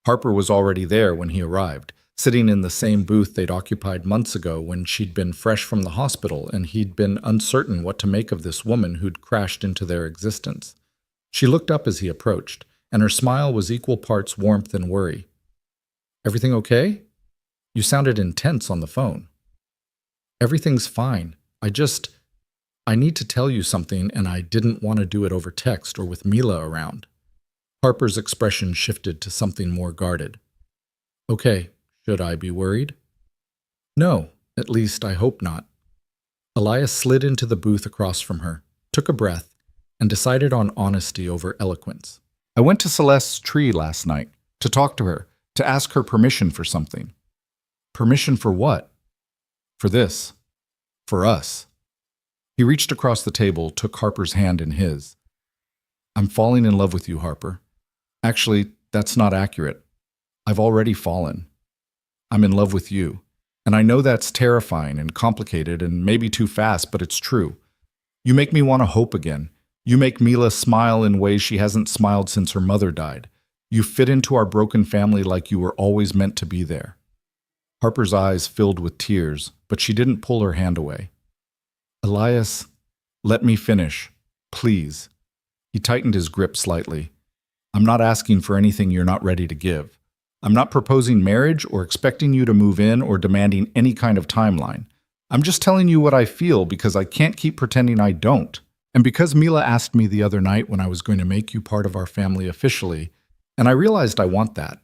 Harper was already there when he arrived, sitting in the same booth they'd occupied months ago when she'd been fresh from the hospital and he'd been uncertain what to make of this woman who'd crashed into their existence. She looked up as he approached, and her smile was equal parts warmth and worry. Everything okay? You sounded intense on the phone. Everything's fine. I need to tell you something, and I didn't want to do it over text or with Mila around. Harper's expression shifted to something more guarded. Okay, should I be worried? No, at least I hope not. Elias slid into the booth across from her, took a breath, and decided on honesty over eloquence. I went to Celeste's tree last night to talk to her, to ask her permission for something. Permission for what? For this. For us. He reached across the table, took Harper's hand in his. I'm falling in love with you, Harper. Actually, that's not accurate. I've already fallen. I'm in love with you. And I know that's terrifying and complicated and maybe too fast, but it's true. You make me want to hope again. You make Mila smile in ways she hasn't smiled since her mother died. You fit into our broken family like you were always meant to be there. Harper's eyes filled with tears, but she didn't pull her hand away. Elias, let me finish, please. He tightened his grip slightly. I'm not asking for anything you're not ready to give. I'm not proposing marriage or expecting you to move in or demanding any kind of timeline. I'm just telling you what I feel because I can't keep pretending I don't. And because Mila asked me the other night when I was going to make you part of our family officially, and I realized I want that.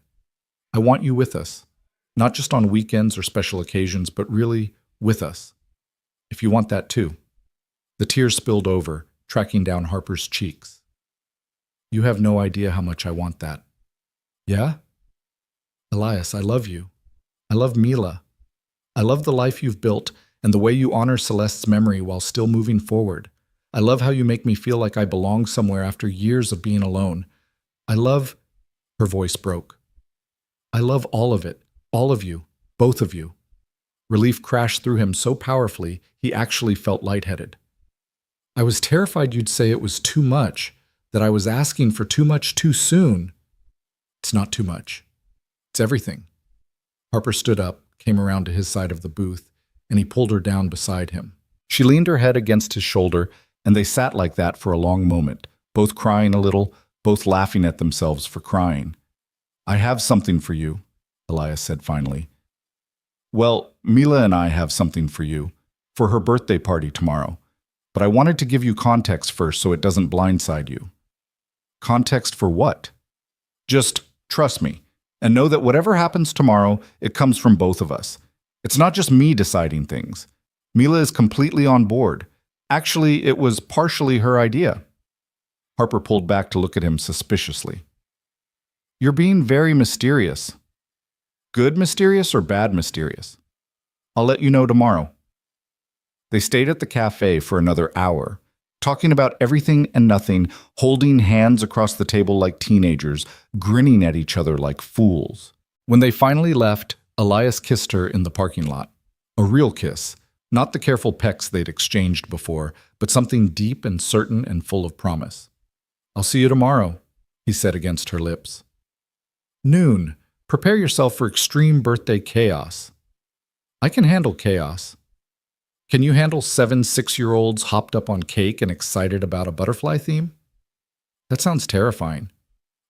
I want you with us. Not just on weekends or special occasions, but really with us. If you want that too. The tears spilled over, tracking down Harper's cheeks. You have no idea how much I want that. Yeah? Elias, I love you. I love Mila. I love the life you've built and the way you honor Celeste's memory while still moving forward. I love how you make me feel like I belong somewhere after years of being alone. I love... Her voice broke. I love all of it, all of you, both of you. Relief crashed through him so powerfully, he actually felt lightheaded. I was terrified you'd say it was too much, that I was asking for too much too soon. It's not too much. It's everything. Harper stood up, came around to his side of the booth, and he pulled her down beside him. She leaned her head against his shoulder, and they sat like that for a long moment, both crying a little, both laughing at themselves for crying. I have something for you, Elias said finally. Well, Mila and I have something for you, for her birthday party tomorrow, but I wanted to give you context first so it doesn't blindside you. Context for what? Just trust me, and know that whatever happens tomorrow, it comes from both of us. It's not just me deciding things. Mila is completely on board. Actually, it was partially her idea. Harper pulled back to look at him suspiciously. You're being very mysterious. Good mysterious or bad mysterious? I'll let you know tomorrow. They stayed at the cafe for another hour, talking about everything and nothing, holding hands across the table like teenagers, grinning at each other like fools. When they finally left, Elias kissed her in the parking lot. A real kiss, not the careful pecks they'd exchanged before, but something deep and certain and full of promise. I'll see you tomorrow, he said against her lips. Noon. Prepare yourself for extreme birthday chaos. I can handle chaos. Can you handle 7 6-year-olds hopped up on cake and excited about a butterfly theme? That sounds terrifying.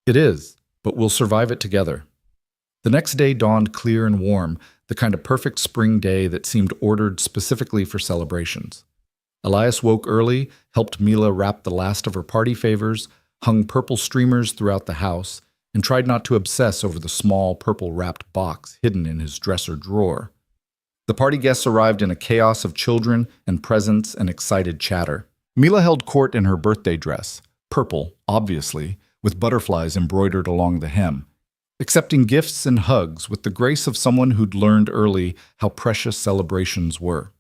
It is, but we'll survive it together. The next day dawned clear and warm, the kind of perfect spring day that seemed ordered specifically for celebrations. Elias woke early, helped Mila wrap the last of her party favors, hung purple streamers throughout the house, and tried not to obsess over the small purple-wrapped box hidden in his dresser drawer. The party guests arrived in a chaos of children and presents and excited chatter. Mila held court in her birthday dress, purple, obviously, with butterflies embroidered along the hem, accepting gifts and hugs with the grace of someone who'd learned early how precious celebrations were.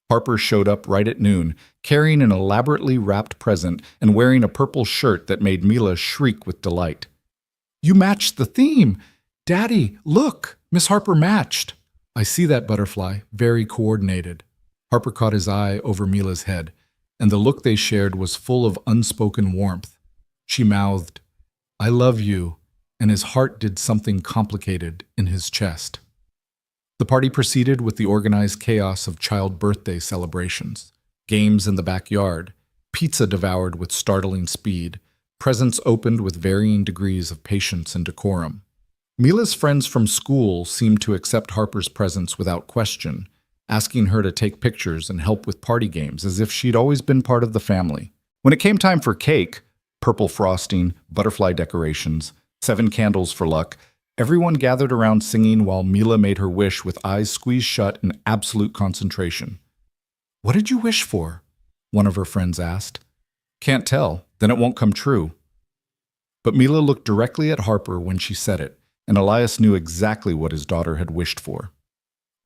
Harper showed up right at noon, carrying an elaborately wrapped present and wearing a purple shirt that made Mila shriek with delight. You matched the theme! Daddy, look! Miss Harper matched! I see that, Butterfly, very coordinated. Harper caught his eye over Mila's head, and the look they shared was full of unspoken warmth. She mouthed, I love you, and his heart did something complicated in his chest. The party proceeded with the organized chaos of child birthday celebrations, games in the backyard, pizza devoured with startling speed, presents opened with varying degrees of patience and decorum. Mila's friends from school seemed to accept Harper's presence without question, asking her to take pictures and help with party games as if she'd always been part of the family. When it came time for cake, purple frosting, butterfly decorations, 7 candles for luck, everyone gathered around singing while Mila made her wish with eyes squeezed shut in absolute concentration. What did you wish for? One of her friends asked. Can't tell, then it won't come true. But Mila looked directly at Harper when she said it, and Elias knew exactly what his daughter had wished for.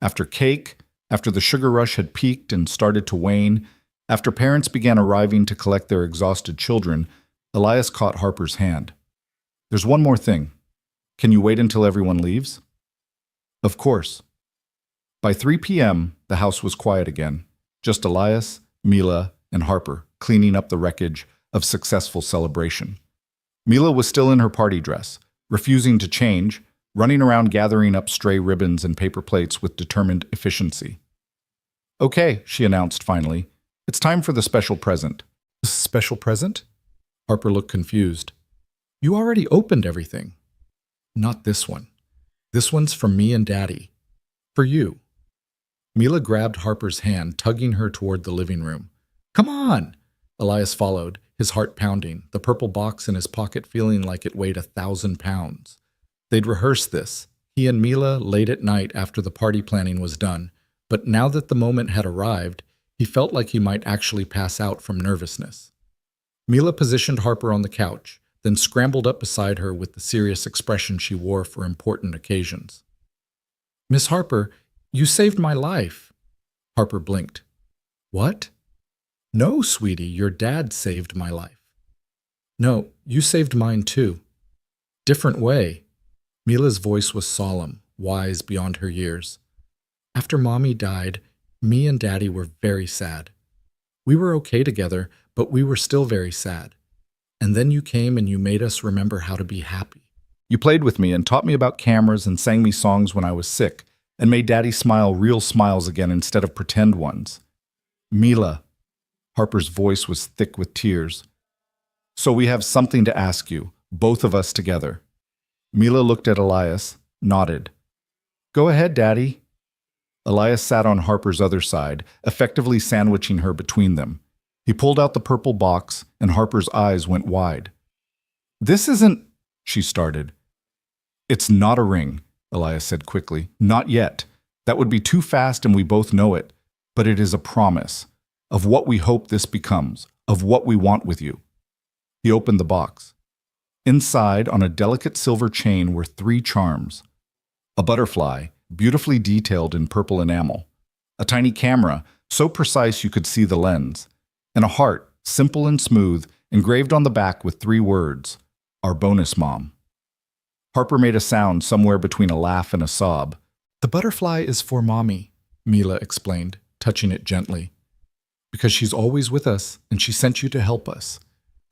After cake, after the sugar rush had peaked and started to wane, after parents began arriving to collect their exhausted children, Elias caught Harper's hand. There's one more thing. Can you wait until everyone leaves? Of course. By 3 p.m., the house was quiet again, just Elias, Mila, and Harper cleaning up the wreckage of successful celebration. Mila was still in her party dress, refusing to change, running around gathering up stray ribbons and paper plates with determined efficiency. Okay, she announced finally. It's time for the special present. Special present? Harper looked confused. You already opened everything. Not this one. This one's from me and Daddy. For you. Mila grabbed Harper's hand, tugging her toward the living room. Come on! Elias followed, his heart pounding, the purple box in his pocket feeling like it weighed 1,000 pounds. They'd rehearsed this, he and Mila, late at night after the party planning was done, but now that the moment had arrived, he felt like he might actually pass out from nervousness. Mila positioned Harper on the couch, then scrambled up beside her with the serious expression she wore for important occasions. Miss Harper, you saved my life. Harper blinked. What? No, sweetie, your dad saved my life. No, you saved mine too. Different way. Mila's voice was solemn, wise beyond her years. After Mommy died, me and Daddy were very sad. We were okay together, but we were still very sad. And then you came and you made us remember how to be happy. You played with me and taught me about cameras and sang me songs when I was sick, and made Daddy smile real smiles again instead of pretend ones. Mila. Harper's voice was thick with tears. So we have something to ask you, both of us together. Mila looked at Elias, nodded. Go ahead, Daddy. Elias sat on Harper's other side, effectively sandwiching her between them. He pulled out the purple box, and Harper's eyes went wide. This isn't, she started. It's not a ring, Elias said quickly. Not yet. That would be too fast and we both know it. But it is a promise of what we hope this becomes, of what we want with you. He opened the box. Inside, on a delicate silver chain, were 3 charms. A butterfly, beautifully detailed in purple enamel. A tiny camera, so precise you could see the lens. And a heart, simple and smooth, engraved on the back with 3 words, "Our bonus mom." Harper made a sound somewhere between a laugh and a sob. "The butterfly is for Mommy," Mila explained, touching it gently. "Because she's always with us, and she sent you to help us.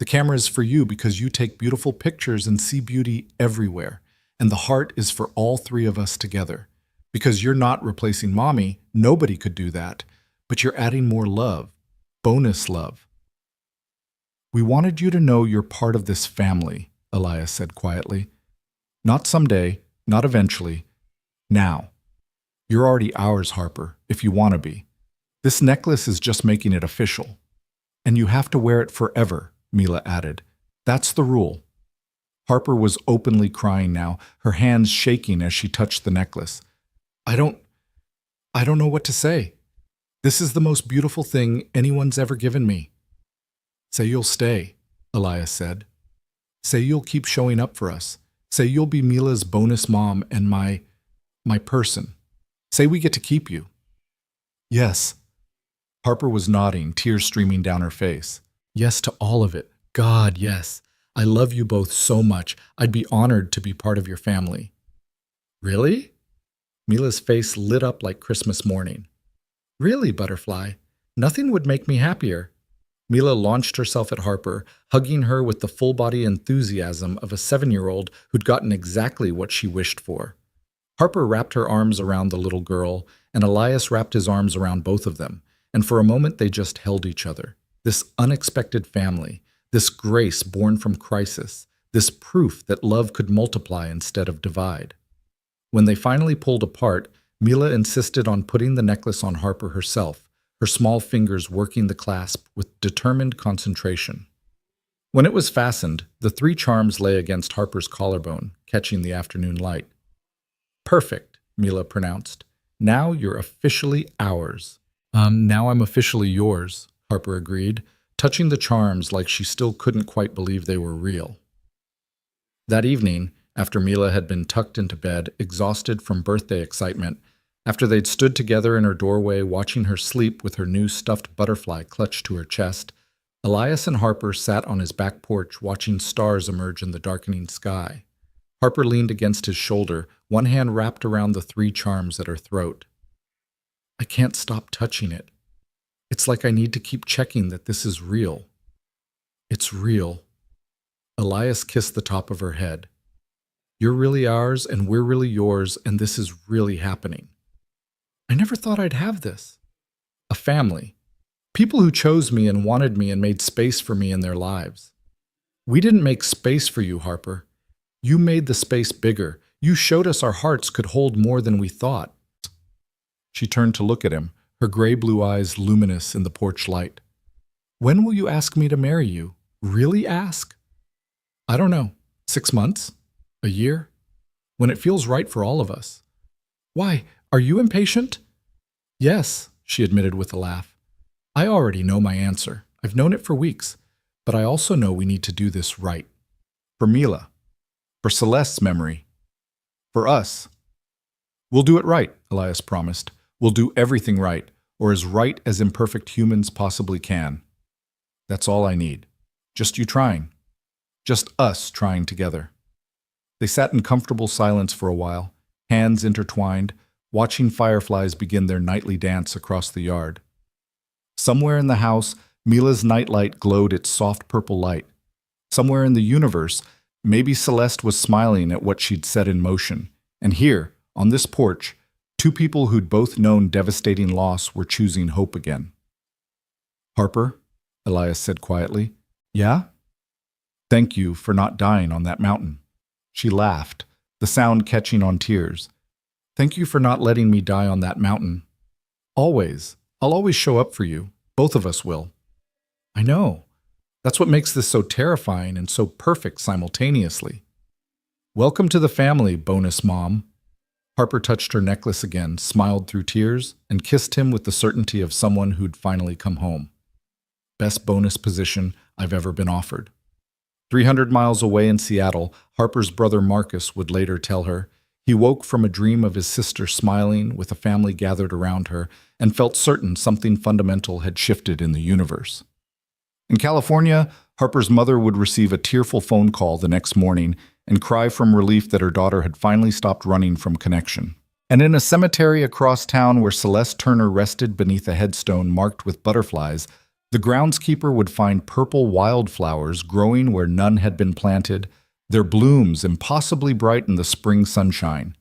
The camera is for you because you take beautiful pictures and see beauty everywhere. And the heart is for all 3 of us together. Because you're not replacing Mommy, nobody could do that, but you're adding more love, bonus love." "We wanted you to know you're part of this family," Elias said quietly. "Not someday, not eventually. Now. You're already ours, Harper, if you want to be. This necklace is just making it official. And you have to wear it forever," Mila added. "That's the rule." Harper was openly crying now, her hands shaking as she touched the necklace. I don't know what to say. This is the most beautiful thing anyone's ever given me." "Say you'll stay," Elias said. "Say you'll keep showing up for us. Say you'll be Mila's bonus mom and my person. Say we get to keep you." "Yes." Harper was nodding, tears streaming down her face. "Yes to all of it. God, yes. I love you both so much. I'd be honored to be part of your family." "Really?" Mila's face lit up like Christmas morning. "Really, Butterfly? Nothing would make me happier." Mila launched herself at Harper, hugging her with the full-body enthusiasm of a 7-year-old who'd gotten exactly what she wished for. Harper wrapped her arms around the little girl, and Elias wrapped his arms around both of them, and for a moment they just held each other. This unexpected family, this grace born from crisis, this proof that love could multiply instead of divide. When they finally pulled apart, Mila insisted on putting the necklace on Harper herself, her small fingers working the clasp with determined concentration. When it was fastened, the 3 charms lay against Harper's collarbone, catching the afternoon light. "Perfect," Mila pronounced. "Now you're officially ours." Now I'm officially yours," Harper agreed, touching the charms like she still couldn't quite believe they were real. That evening, after Mila had been tucked into bed, exhausted from birthday excitement, after they'd stood together in her doorway watching her sleep with her new stuffed butterfly clutched to her chest, Elias and Harper sat on his back porch watching stars emerge in the darkening sky. Harper leaned against his shoulder, one hand wrapped around the 3 charms at her throat. "I can't stop touching it. It's like I need to keep checking that this is real. It's real." Elias kissed the top of her head. "You're really ours, and we're really yours, and this is really happening. I never thought I'd have this. A family. People who chose me and wanted me and made space for me in their lives. We didn't make space for you, Harper. You made the space bigger. You showed us our hearts could hold more than we thought." She turned to look at him, her gray-blue eyes luminous in the porch light. "When will you ask me to marry you? Really ask?" "I don't know. 6 months? A year? When it feels right for all of us." "Why, are you impatient?" "Yes," she admitted with a laugh. "I already know my answer. I've known it for weeks. But I also know we need to do this right. For Mila. For Celeste's memory. For us." "We'll do it right," Elias promised. "We'll do everything right, or as right as imperfect humans possibly can. That's all I need. Just you trying. Just us trying together." They sat in comfortable silence for a while, hands intertwined, watching fireflies begin their nightly dance across the yard. Somewhere in the house, Mila's nightlight glowed its soft purple light. Somewhere in the universe, maybe Celeste was smiling at what she'd set in motion. And here, on this porch, 2 people who'd both known devastating loss were choosing hope again. "Harper," Elias said quietly. "Yeah?" "Thank you for not dying on that mountain." She laughed, the sound catching on tears. "Thank you for not letting me die on that mountain. Always. I'll always show up for you. Both of us will." "I know. That's what makes this so terrifying and so perfect simultaneously." "Welcome to the family, bonus mom." Harper touched her necklace again, smiled through tears, and kissed him with the certainty of someone who'd finally come home. "Best bonus position I've ever been offered." 300 miles away in Seattle, Harper's brother Marcus would later tell her, he woke from a dream of his sister smiling with a family gathered around her and felt certain something fundamental had shifted in the universe. In California, Harper's mother would receive a tearful phone call the next morning and cry from relief that her daughter had finally stopped running from connection. And in a cemetery across town where Celeste Turner rested beneath a headstone marked with butterflies, the groundskeeper would find purple wildflowers growing where none had been planted, their blooms impossibly bright in the spring sunshine.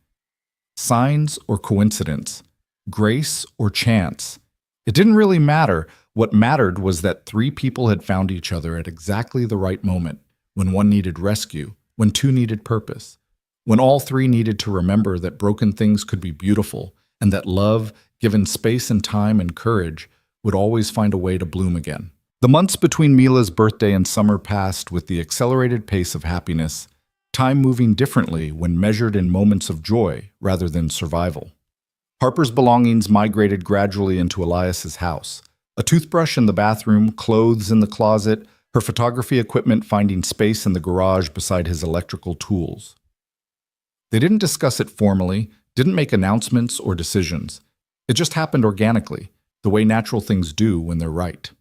Signs or coincidence? Grace or chance? It didn't really matter. What mattered was that three people had found each other at exactly the right moment, when one needed rescue, when two needed purpose, when all three needed to remember that broken things could be beautiful, and that love, given space and time and courage, would always find a way to bloom again. The months between Mila's birthday and summer passed with the accelerated pace of happiness, time moving differently when measured in moments of joy rather than survival. Harper's belongings migrated gradually into Elias's house. A toothbrush in the bathroom, clothes in the closet, her photography equipment finding space in the garage beside his electrical tools. They didn't discuss it formally, didn't make announcements or decisions. It just happened organically, the way natural things do when they're right.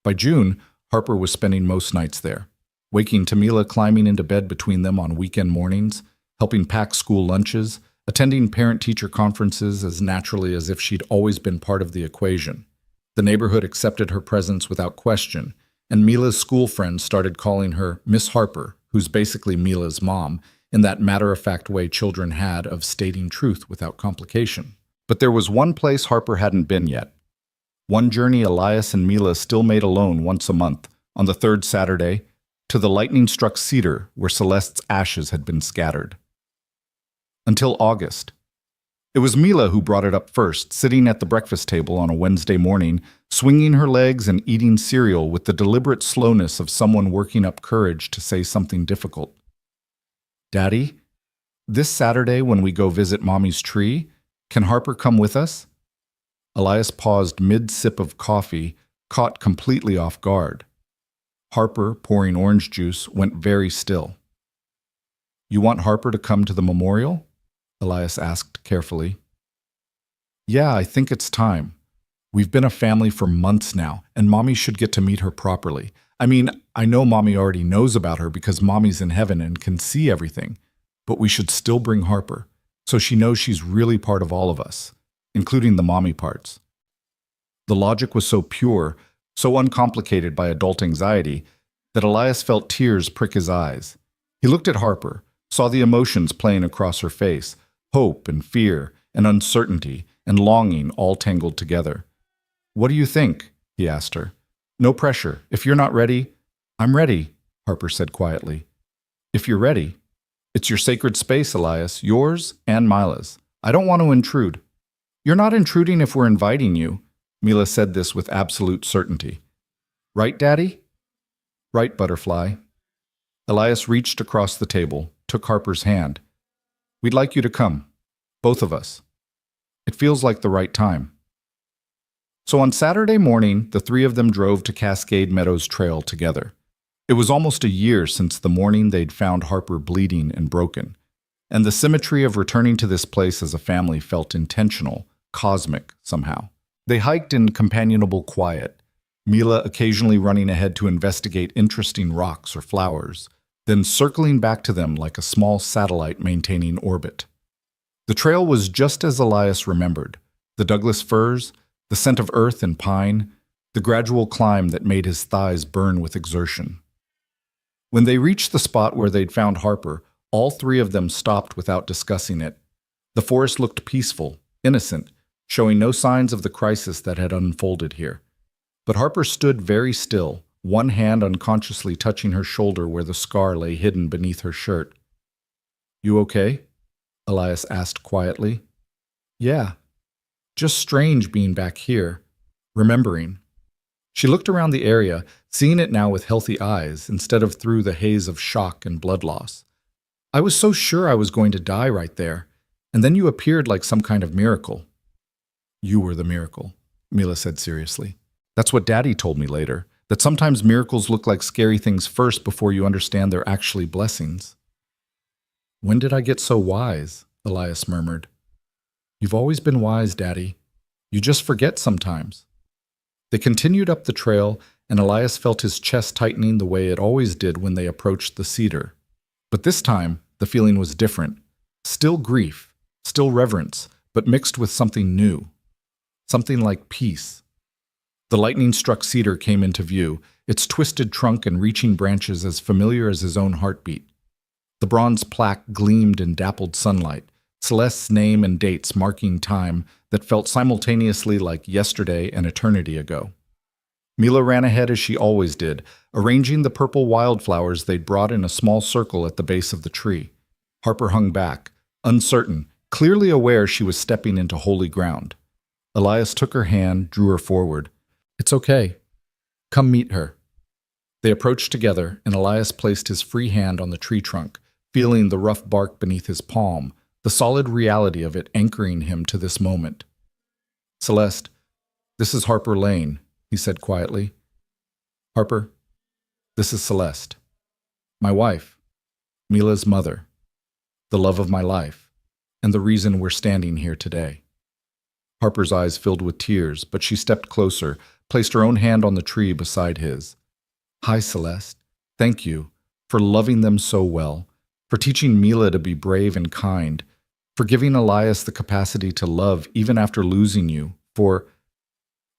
By June, Harper was spending most nights there, waking to Mila climbing into bed between them on weekend mornings, helping pack school lunches, attending parent-teacher conferences as naturally as if she'd always been part of the equation. The neighborhood accepted her presence without question, and Mila's school friends started calling her Miss Harper, who's basically Mila's mom, in that matter-of-fact way children had of stating truth without complication. But there was one place Harper hadn't been yet. One journey Elias and Mila still made alone once a month, on the third Saturday, to the lightning-struck cedar where Celeste's ashes had been scattered. Until August. It was Mila who brought it up first, sitting at the breakfast table on a Wednesday morning, swinging her legs and eating cereal with the deliberate slowness of someone working up courage to say something difficult. "Daddy, this Saturday when we go visit Mommy's tree, can Harper come with us?" Elias paused mid-sip of coffee, caught completely off guard. Harper, pouring orange juice, went very still. "You want Harper to come to the memorial?" Elias asked carefully. "Yeah, I think it's time. We've been a family for months now, and Mommy should get to meet her properly. I mean, I know Mommy already knows about her because Mommy's in heaven and can see everything, but we should still bring Harper, so she knows she's really part of all of us, including the mommy parts." The logic was so pure, so uncomplicated by adult anxiety, that Elias felt tears prick his eyes. He looked at Harper, saw the emotions playing across her face, hope and fear and uncertainty and longing all tangled together. "What do you think?" he asked her. "No pressure. If you're not ready—" "I'm ready," Harper said quietly. "If you're ready. It's your sacred space, Elias, yours and Mila's. I don't want to intrude." "You're not intruding if we're inviting you." Mila said this with absolute certainty. "Right, Daddy?" "Right, Butterfly." Elias reached across the table, took Harper's hand. "We'd like you to come. Both of us. It feels like the right time." So on Saturday morning, the three of them drove to Cascade Meadows Trail together. It was almost a year since the morning they'd found Harper bleeding and broken, and the symmetry of returning to this place as a family felt intentional, cosmic somehow. They hiked in companionable quiet, Mila occasionally running ahead to investigate interesting rocks or flowers, then circling back to them like a small satellite maintaining orbit. The trail was just as Elias remembered: the Douglas firs, the scent of earth and pine, the gradual climb that made his thighs burn with exertion. When they reached the spot where they'd found Harper, all three of them stopped without discussing it. The forest looked peaceful, innocent, showing no signs of the crisis that had unfolded here. But Harper stood very still, one hand unconsciously touching her shoulder where the scar lay hidden beneath her shirt. "You okay?" Elias asked quietly. "Yeah. Just strange being back here, remembering." She looked around the area, seeing it now with healthy eyes instead of through the haze of shock and blood loss. "I was so sure I was going to die right there, and then you appeared like some kind of miracle." "You were the miracle," Mila said seriously. "That's what Daddy told me later, That sometimes miracles look like scary things first before you understand they're actually blessings. When did I get so wise? Elias murmured. You've always been wise, Daddy. You just forget sometimes. They continued up the trail, and Elias felt his chest tightening the way it always did when they approached the cedar. But this time, the feeling was different. Still grief, still reverence, but mixed with something new. Something like peace. The lightning-struck cedar came into view, its twisted trunk and reaching branches as familiar as his own heartbeat. The bronze plaque gleamed in dappled sunlight, Celeste's name and dates marking time that felt simultaneously like yesterday and eternity ago. Mila ran ahead as she always did, arranging the purple wildflowers they'd brought in a small circle at the base of the tree. Harper hung back, uncertain, clearly aware she was stepping into holy ground. Elias took her hand, drew her forward. It's okay. Come meet her. They approached together, and Elias placed his free hand on the tree trunk, feeling the rough bark beneath his palm, the solid reality of it anchoring him to this moment. Celeste, this is Harper Lane, he said quietly. Harper, this is Celeste. My wife, Mila's mother, the love of my life, and the reason we're standing here today. Harper's eyes filled with tears, but she stepped closer, placed her own hand on the tree beside his. Hi, Celeste. Thank you for loving them so well, for teaching Mila to be brave and kind, for giving Elias the capacity to love even after losing you, for...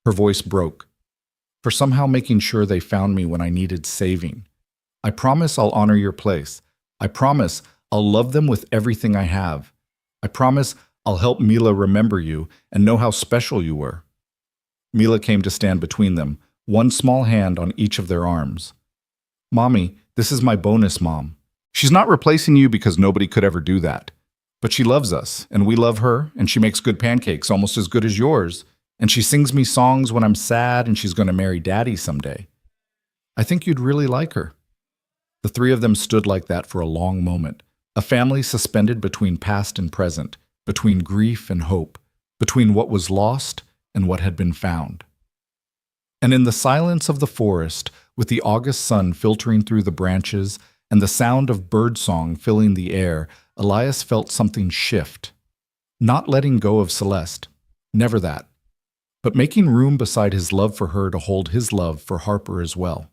Her voice broke. For somehow making sure they found me when I needed saving. I promise I'll honor your place. I promise I'll love them with everything I have. I promise I'll help Mila remember you and know how special you were. Mila came to stand between them, one small hand on each of their arms. Mommy, this is my bonus mom. She's not replacing you because nobody could ever do that. But she loves us, and we love her, and she makes good pancakes almost as good as yours, and she sings me songs when I'm sad, and she's going to marry Daddy someday. I think you'd really like her. The three of them stood like that for a long moment, a family suspended between past and present, between grief and hope, between what was lost and what had been found. And in the silence of the forest, with the August sun filtering through the branches and the sound of birdsong filling the air, Elias felt something shift. Not letting go of Celeste, never that, but making room beside his love for her to hold his love for Harper as well.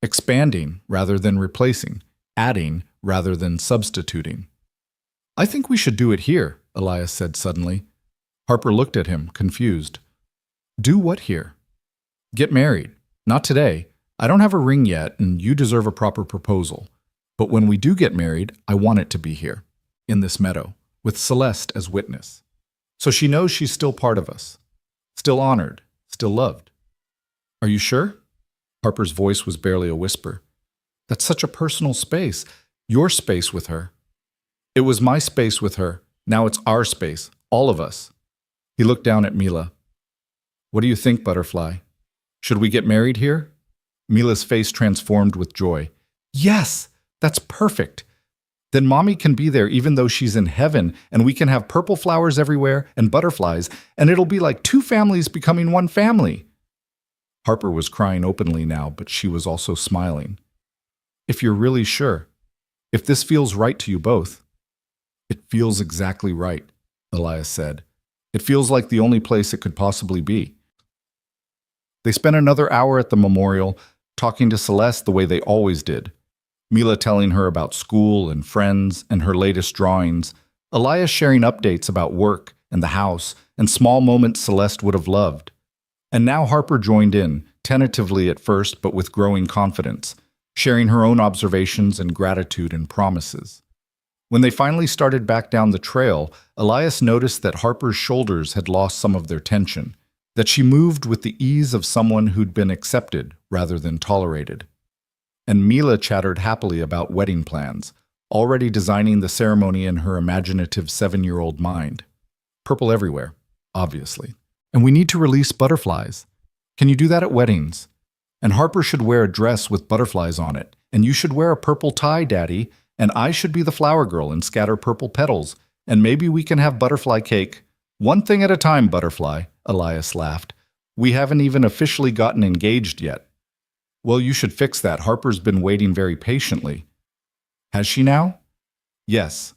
Expanding rather than replacing, adding rather than substituting. I think we should do it here, Elias said suddenly. Harper looked at him, confused. Do what here? Get married. Not today. I don't have a ring yet, and you deserve a proper proposal. But when we do get married, I want it to be here, in this meadow, with Celeste as witness. So she knows she's still part of us. Still honored, still loved. Are you sure? Harper's voice was barely a whisper. That's such a personal space. Your space with her. It was my space with her. Now it's our space, all of us. He looked down at Mila. What do you think, Butterfly? Should we get married here? Mila's face transformed with joy. Yes, that's perfect. Then Mommy can be there even though she's in heaven, and we can have purple flowers everywhere and butterflies, and it'll be like two families becoming one family. Harper was crying openly now, but she was also smiling. If you're really sure, if this feels right to you both. It feels exactly right, Elias said. It feels like the only place it could possibly be. They spent another hour at the memorial, talking to Celeste the way they always did. Mila telling her about school and friends and her latest drawings, Elias sharing updates about work and the house and small moments Celeste would have loved. And now Harper joined in, tentatively at first but with growing confidence, sharing her own observations and gratitude and promises. When they finally started back down the trail, Elias noticed that Harper's shoulders had lost some of their tension, that she moved with the ease of someone who'd been accepted rather than tolerated. And Mila chattered happily about wedding plans, already designing the ceremony in her imaginative 7-year-old mind. Purple everywhere, obviously. And we need to release butterflies. Can you do that at weddings? And Harper should wear a dress with butterflies on it, and you should wear a purple tie, Daddy, and I should be the flower girl and scatter purple petals, and maybe we can have butterfly cake. One thing at a time, Butterfly, Elias laughed. We haven't even officially gotten engaged yet. Well, you should fix that. Harper's been waiting very patiently. Has she now? Yes,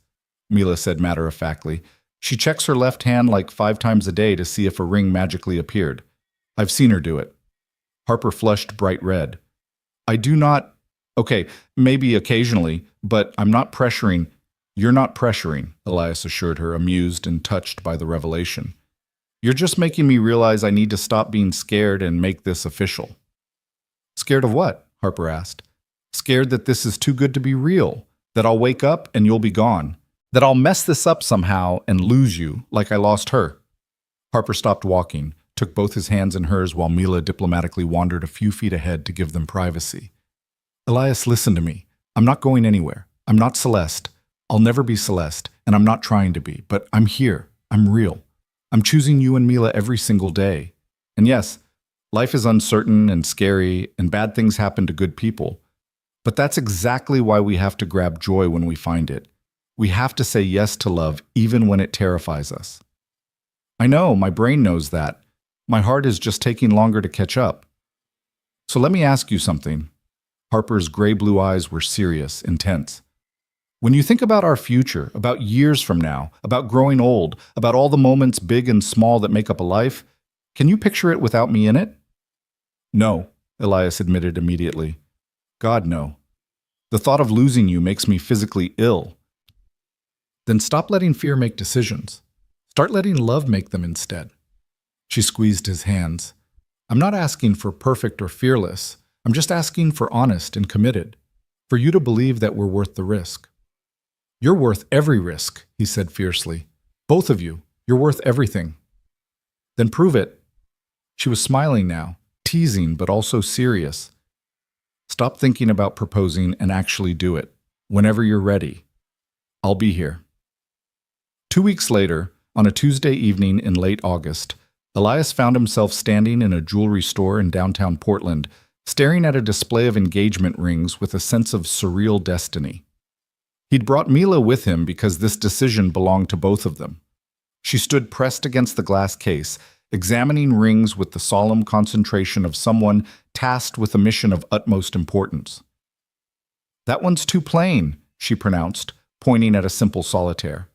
Mila said matter-of-factly. She checks her left hand like 5 times a day to see if a ring magically appeared. I've seen her do it. Harper flushed bright red. I do not... Okay, maybe occasionally, but I'm not pressuring. You're not pressuring, Elias assured her, amused and touched by the revelation. You're just making me realize I need to stop being scared and make this official. Scared of what? Harper asked. Scared that this is too good to be real, that I'll wake up and you'll be gone, that I'll mess this up somehow and lose you like I lost her. Harper stopped walking, took both his hands in hers while Mila diplomatically wandered a few feet ahead to give them privacy. Elias, listen to me. I'm not going anywhere. I'm not Celeste. I'll never be Celeste, and I'm not trying to be, but I'm here. I'm real. I'm choosing you and Mila every single day. And yes, life is uncertain and scary, and bad things happen to good people. But that's exactly why we have to grab joy when we find it. We have to say yes to love even when it terrifies us. I know, my brain knows that. My heart is just taking longer to catch up. So let me ask you something. Harper's gray-blue eyes were serious, intense. When you think about our future, about years from now, about growing old, about all the moments big and small that make up a life, can you picture it without me in it? No, Elias admitted immediately. God, no. The thought of losing you makes me physically ill. Then stop letting fear make decisions. Start letting love make them instead. She squeezed his hands. I'm not asking for perfect or fearless. I'm just asking for honest and committed. For you to believe that we're worth the risk. You're worth every risk, he said fiercely. Both of you. You're worth everything. Then prove it. She was smiling now, teasing but also serious. Stop thinking about proposing and actually do it. Whenever you're ready. I'll be here. 2 weeks later, on a Tuesday evening in late August, Elias found himself standing in a jewelry store in downtown Portland, staring at a display of engagement rings with a sense of surreal destiny. He'd brought Mila with him because this decision belonged to both of them. She stood pressed against the glass case, examining rings with the solemn concentration of someone tasked with a mission of utmost importance. That one's too plain, she pronounced, pointing at a simple solitaire.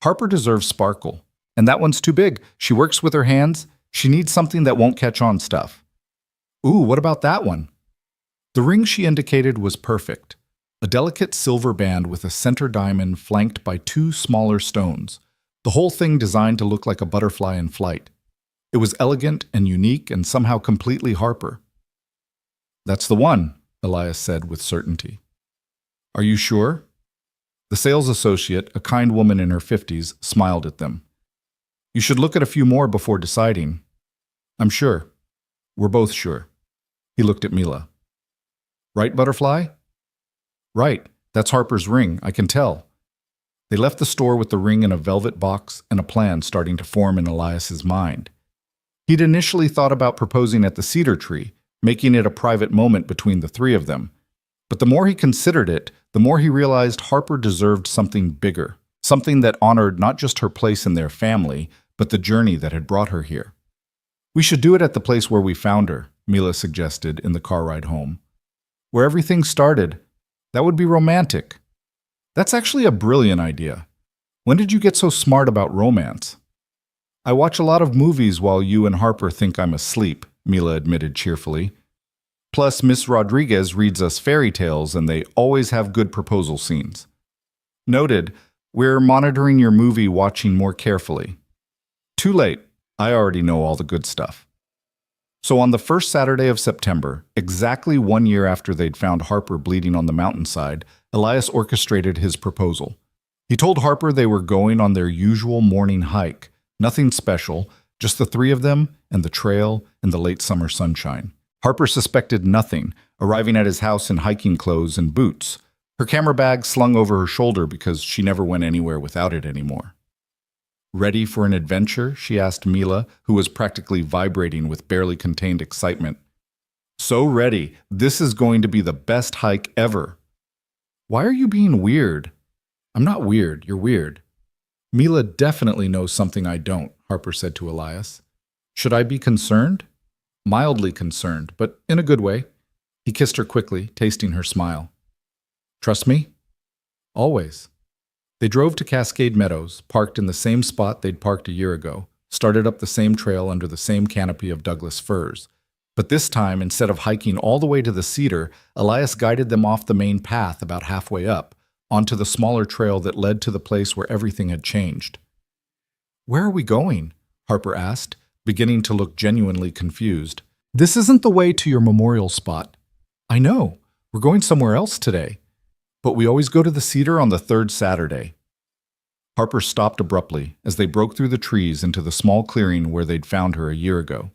Harper deserves sparkle. And that one's too big. She works with her hands. She needs something that won't catch on stuff. Ooh, what about that one? The ring she indicated was perfect. A delicate silver band with a center diamond flanked by 2 smaller stones. The whole thing designed to look like a butterfly in flight. It was elegant and unique and somehow completely Harper. That's the one, Elias said with certainty. Are you sure? The sales associate, a kind woman in her 50s, smiled at them. You should look at a few more before deciding. I'm sure. We're both sure. He looked at Mila. Right, Butterfly? Right. That's Harper's ring, I can tell. They left the store with the ring in a velvet box and a plan starting to form in Elias's mind. He'd initially thought about proposing at the cedar tree, making it a private moment between the 3 of them. But the more he considered it, the more he realized Harper deserved something bigger, something that honored not just her place in their family, but the journey that had brought her here. We should do it at the place where we found her, Mila suggested in the car ride home. Where everything started. That would be romantic. That's actually a brilliant idea. When did you get so smart about romance? I watch a lot of movies while you and Harper think I'm asleep, Mila admitted cheerfully. Plus, Miss Rodriguez reads us fairy tales and they always have good proposal scenes. Noted, we're monitoring your movie watching more carefully. Too late. I already know all the good stuff. So on the first Saturday of September, exactly 1 year after they'd found Harper bleeding on the mountainside, Elias orchestrated his proposal. He told Harper they were going on their usual morning hike. Nothing special, just the 3 of them and the trail and the late summer sunshine. Harper suspected nothing, arriving at his house in hiking clothes and boots, her camera bag slung over her shoulder because she never went anywhere without it anymore. Ready for an adventure? She asked Mila, who was practically vibrating with barely contained excitement. So ready. This is going to be the best hike ever. Why are you being weird? I'm not weird. You're weird. Mila definitely knows something I don't, Harper said to Elias. Should I be concerned? Mildly concerned, but in a good way. He kissed her quickly, tasting her smile. Trust me? Always. They drove to Cascade Meadows, parked in the same spot they'd parked a year ago, started up the same trail under the same canopy of Douglas firs. But this time, instead of hiking all the way to the cedar, Elias guided them off the main path about halfway up, onto the smaller trail that led to the place where everything had changed. Where are we going? Harper asked, beginning to look genuinely confused. This isn't the way to your memorial spot. I know. We're going somewhere else today. But we always go to the cedar on the third Saturday. Harper stopped abruptly as they broke through the trees into the small clearing where they'd found her a year ago.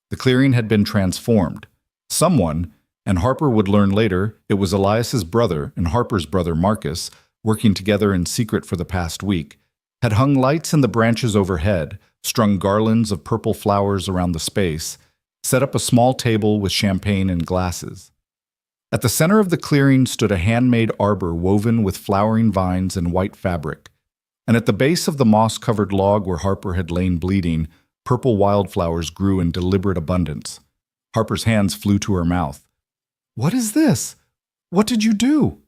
The clearing had been transformed. Someone, and Harper would learn later it was Elias's brother and Harper's brother Marcus, working together in secret for the past week, had hung lights in the branches overhead, strung garlands of purple flowers around the space, set up a small table with champagne and glasses. At the center of the clearing stood a handmade arbor woven with flowering vines and white fabric, and at the base of the moss-covered log where Harper had lain bleeding, purple wildflowers grew in deliberate abundance. Harper's hands flew to her mouth. What is this? What did you do?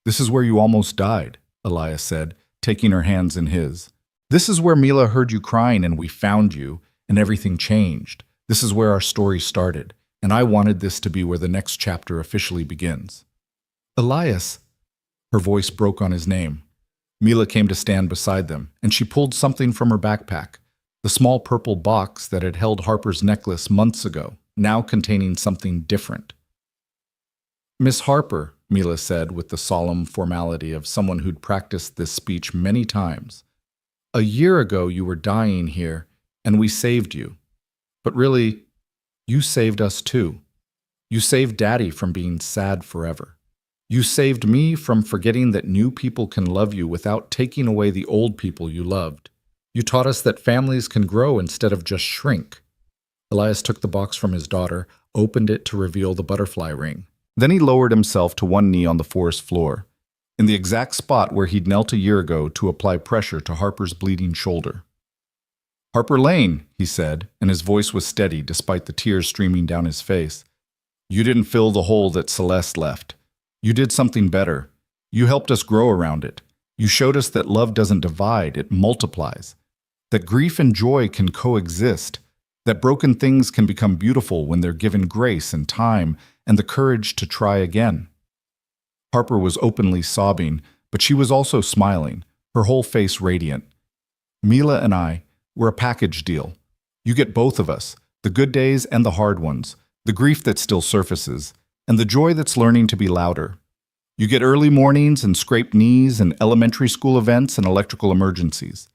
This is where you almost died, Elias said, taking her hands in his. This is where Mila heard you crying and we found you, and everything changed. This is where our story started, and I wanted this to be where the next chapter officially begins. Elias, her voice broke on his name. Mila came to stand beside them, and she pulled something from her backpack, the small purple box that had held Harper's necklace months ago, now containing something different. Miss Harper, Mila said with the solemn formality of someone who'd practiced this speech many times, a year ago you were dying here, and we saved you. But really, you saved us too. You saved Daddy from being sad forever. You saved me from forgetting that new people can love you without taking away the old people you loved. You taught us that families can grow instead of just shrink. Elias took the box from his daughter, opened it to reveal the butterfly ring. Then he lowered himself to one knee on the forest floor, in the exact spot where he'd knelt a year ago to apply pressure to Harper's bleeding shoulder. Harper Lane, he said, and his voice was steady despite the tears streaming down his face. You didn't fill the hole that Celeste left. You did something better. You helped us grow around it. You showed us that love doesn't divide, it multiplies. That grief and joy can coexist. That broken things can become beautiful when they're given grace and time and the courage to try again. Harper was openly sobbing, but she was also smiling, her whole face radiant. Mila and I, we're a package deal. You get both of us, the good days and the hard ones, the grief that still surfaces, and the joy that's learning to be louder. You get early mornings and scraped knees and elementary school events and electrical emergencies.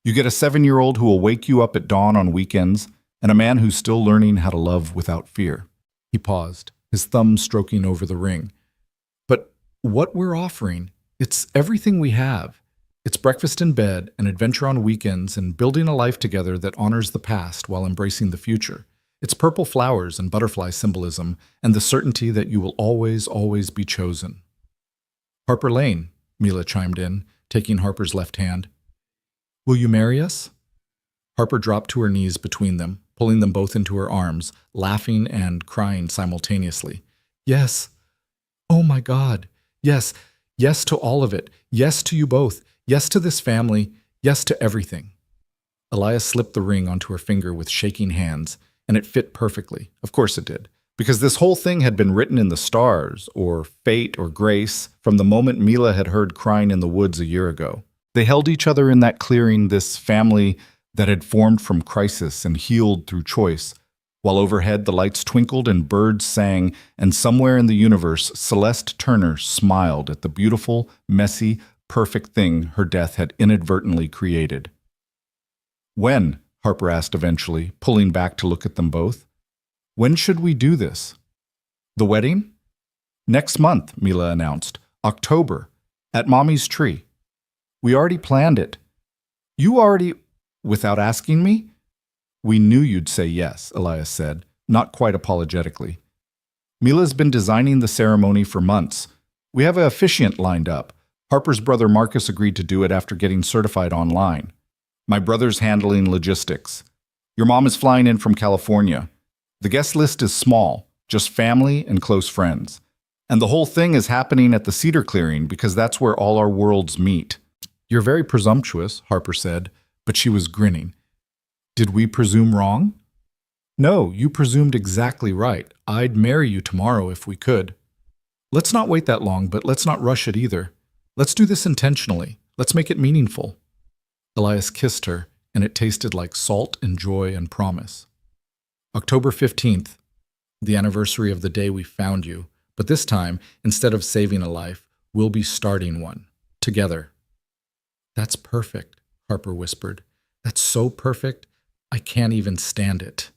You get a 7-year-old who will wake you up at dawn on weekends and a man who's still learning how to love without fear. He paused, his thumb stroking over the ring. But what we're offering, it's everything we have. It's breakfast in bed, an adventure on weekends, and building a life together that honors the past while embracing the future. It's purple flowers and butterfly symbolism, and the certainty that you will always, always be chosen. Harper Lane, Mila chimed in, taking Harper's left hand. Will you marry us? Harper dropped to her knees between them, pulling them both into her arms, laughing and crying simultaneously. Yes. Oh my God. Yes. Yes to all of it. Yes to you both. Yes to this family. Yes to everything. Elias slipped the ring onto her finger with shaking hands, and it fit perfectly. Of course it did, because this whole thing had been written in the stars, or fate, or grace, from the moment Mila had heard crying in the woods a year ago. They held each other in that clearing, this family that had formed from crisis and healed through choice, while overhead the lights twinkled and birds sang, and somewhere in the universe Celeste Turner smiled at the beautiful, messy, perfect thing her death had inadvertently created. When? Harper asked eventually, pulling back to look at them both. When should we do this? The wedding? Next month, Mila announced. October. At Mommy's tree. We already planned it. You already... Without asking me? We knew you'd say yes, Elias said, not quite apologetically. Mila's been designing the ceremony for months. We have an officiant lined up. Harper's brother Marcus agreed to do it after getting certified online. My brother's handling logistics. Your mom is flying in from California. The guest list is small, just family and close friends. And the whole thing is happening at the cedar clearing because that's where all our worlds meet. You're very presumptuous, Harper said, but she was grinning. Did we presume wrong? No, you presumed exactly right. I'd marry you tomorrow if we could. Let's not wait that long, but let's not rush it either. Let's do this intentionally. Let's make it meaningful. Elias kissed her, and it tasted like salt and joy and promise. October 15th, the anniversary of the day we found you, but this time, instead of saving a life, we'll be starting one, together. That's perfect, Harper whispered. That's so perfect, I can't even stand it.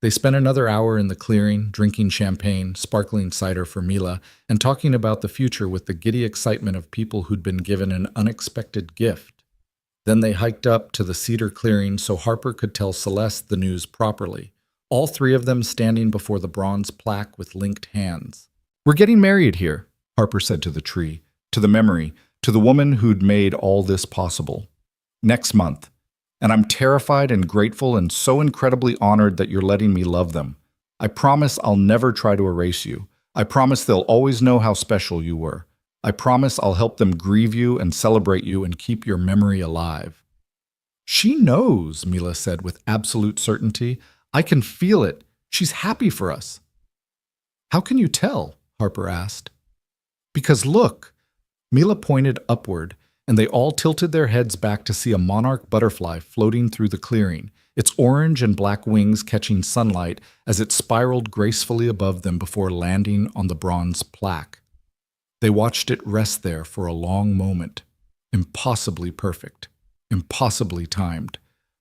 They spent another hour in the clearing, drinking champagne, sparkling cider for Mila, and talking about the future with the giddy excitement of people who'd been given an unexpected gift. Then they hiked up to the cedar clearing so Harper could tell Celeste the news properly, all three of them standing before the bronze plaque with linked hands. We're getting married here, Harper said to the tree, to the memory, to the woman who'd made all this possible. Next month. And I'm terrified and grateful and so incredibly honored that you're letting me love them. I promise I'll never try to erase you. I promise they'll always know how special you were. I promise I'll help them grieve you and celebrate you and keep your memory alive. She knows, Mila said with absolute certainty. I can feel it. She's happy for us. How can you tell? Harper asked. Because look, Mila pointed upward, and they all tilted their heads back to see a monarch butterfly floating through the clearing, its orange and black wings catching sunlight as it spiraled gracefully above them before landing on the bronze plaque. They watched it rest there for a long moment, impossibly perfect, impossibly timed,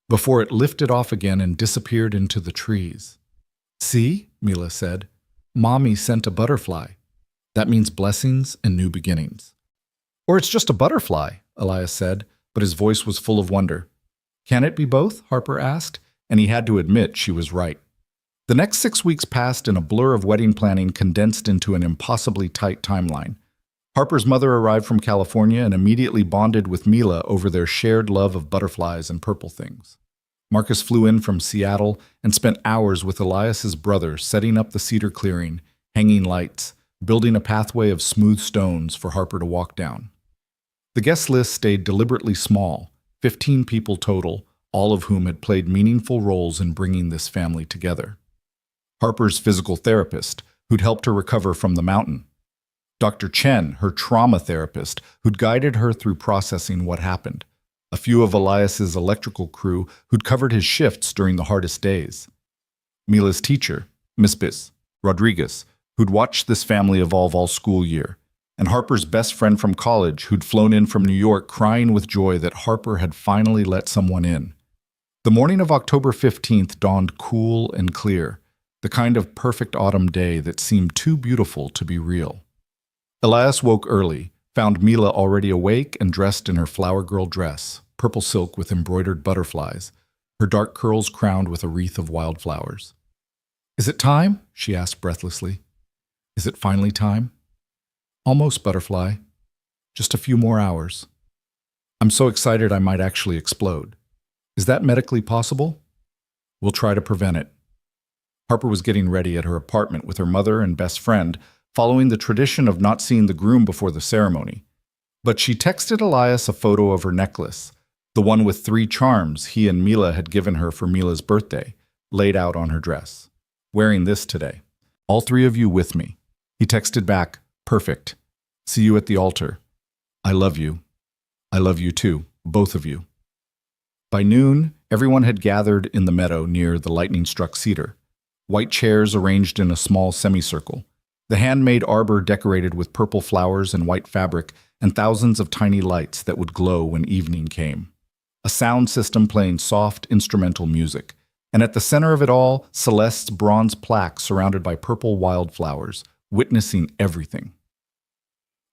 before it lifted off again and disappeared into the trees. See, Mila said, Mommy sent a butterfly. That means blessings and new beginnings. Or it's just a butterfly, Elias said, but his voice was full of wonder. Can it be both? Harper asked, and he had to admit she was right. The next 6 weeks passed in a blur of wedding planning condensed into an impossibly tight timeline. Harper's mother arrived from California and immediately bonded with Mila over their shared love of butterflies and purple things. Marcus flew in from Seattle and spent hours with Elias's brother setting up the cedar clearing, hanging lights, building a pathway of smooth stones for Harper to walk down. The guest list stayed deliberately small, 15 people total, all of whom had played meaningful roles in bringing this family together. Harper's physical therapist, who'd helped her recover from the mountain. Dr. Chen, her trauma therapist, who'd guided her through processing what happened. A few of Elias's electrical crew who'd covered his shifts during the hardest days. Mila's teacher, Miss Bis Rodriguez, who'd watched this family evolve all school year. And Harper's best friend from college who'd flown in from New York crying with joy that Harper had finally let someone in. The morning of October 15th dawned cool and clear, the kind of perfect autumn day that seemed too beautiful to be real. Elias woke early, found Mila already awake and dressed in her flower girl dress, purple silk with embroidered butterflies, her dark curls crowned with a wreath of wildflowers. Is it time? She asked breathlessly. Is it finally time? Almost, butterfly. Just a few more hours. I'm so excited I might actually explode. Is that medically possible? We'll try to prevent it. Harper was getting ready at her apartment with her mother and best friend, following the tradition of not seeing the groom before the ceremony. But she texted Elias a photo of her necklace, the one with 3 charms he and Mila had given her for Mila's birthday, laid out on her dress. Wearing this today. All 3 of you with me. He texted back, perfect. See you at the altar. I love you. I love you too, both of you. By noon, everyone had gathered in the meadow near the lightning-struck cedar. White chairs arranged in a small semicircle. The handmade arbor decorated with purple flowers and white fabric, and thousands of tiny lights that would glow when evening came. A sound system playing soft instrumental music. And at the center of it all, Celeste's bronze plaque surrounded by purple wildflowers, witnessing everything.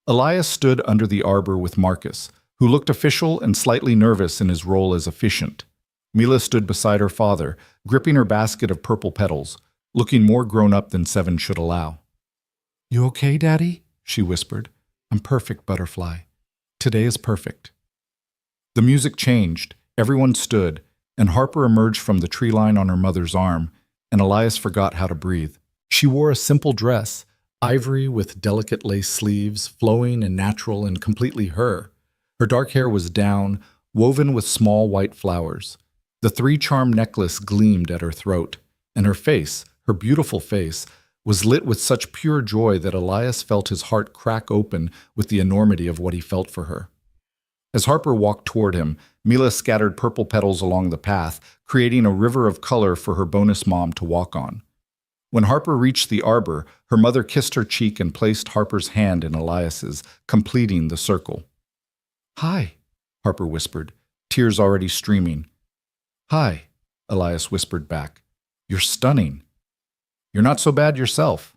Elias stood under the arbor with Marcus, who looked official and slightly nervous in his role as officiant. Mila stood beside her father, gripping her basket of purple petals, looking more grown-up than 7 should allow. You okay, Daddy? She whispered. I'm perfect, butterfly. Today is perfect. The music changed, everyone stood, and Harper emerged from the tree line on her mother's arm, and Elias forgot how to breathe. She wore a simple dress, ivory with delicate lace sleeves, flowing and natural and completely her. Her dark hair was down, woven with small white flowers. The three-charm necklace gleamed at her throat, and her face, her beautiful face, was lit with such pure joy that Elias felt his heart crack open with the enormity of what he felt for her. As Harper walked toward him, Mila scattered purple petals along the path, creating a river of color for her bonus mom to walk on. When Harper reached the arbor, her mother kissed her cheek and placed Harper's hand in Elias's, completing the circle. "Hi," Harper whispered, tears already streaming. "Hi," Elias whispered back. "You're stunning. You're not so bad yourself."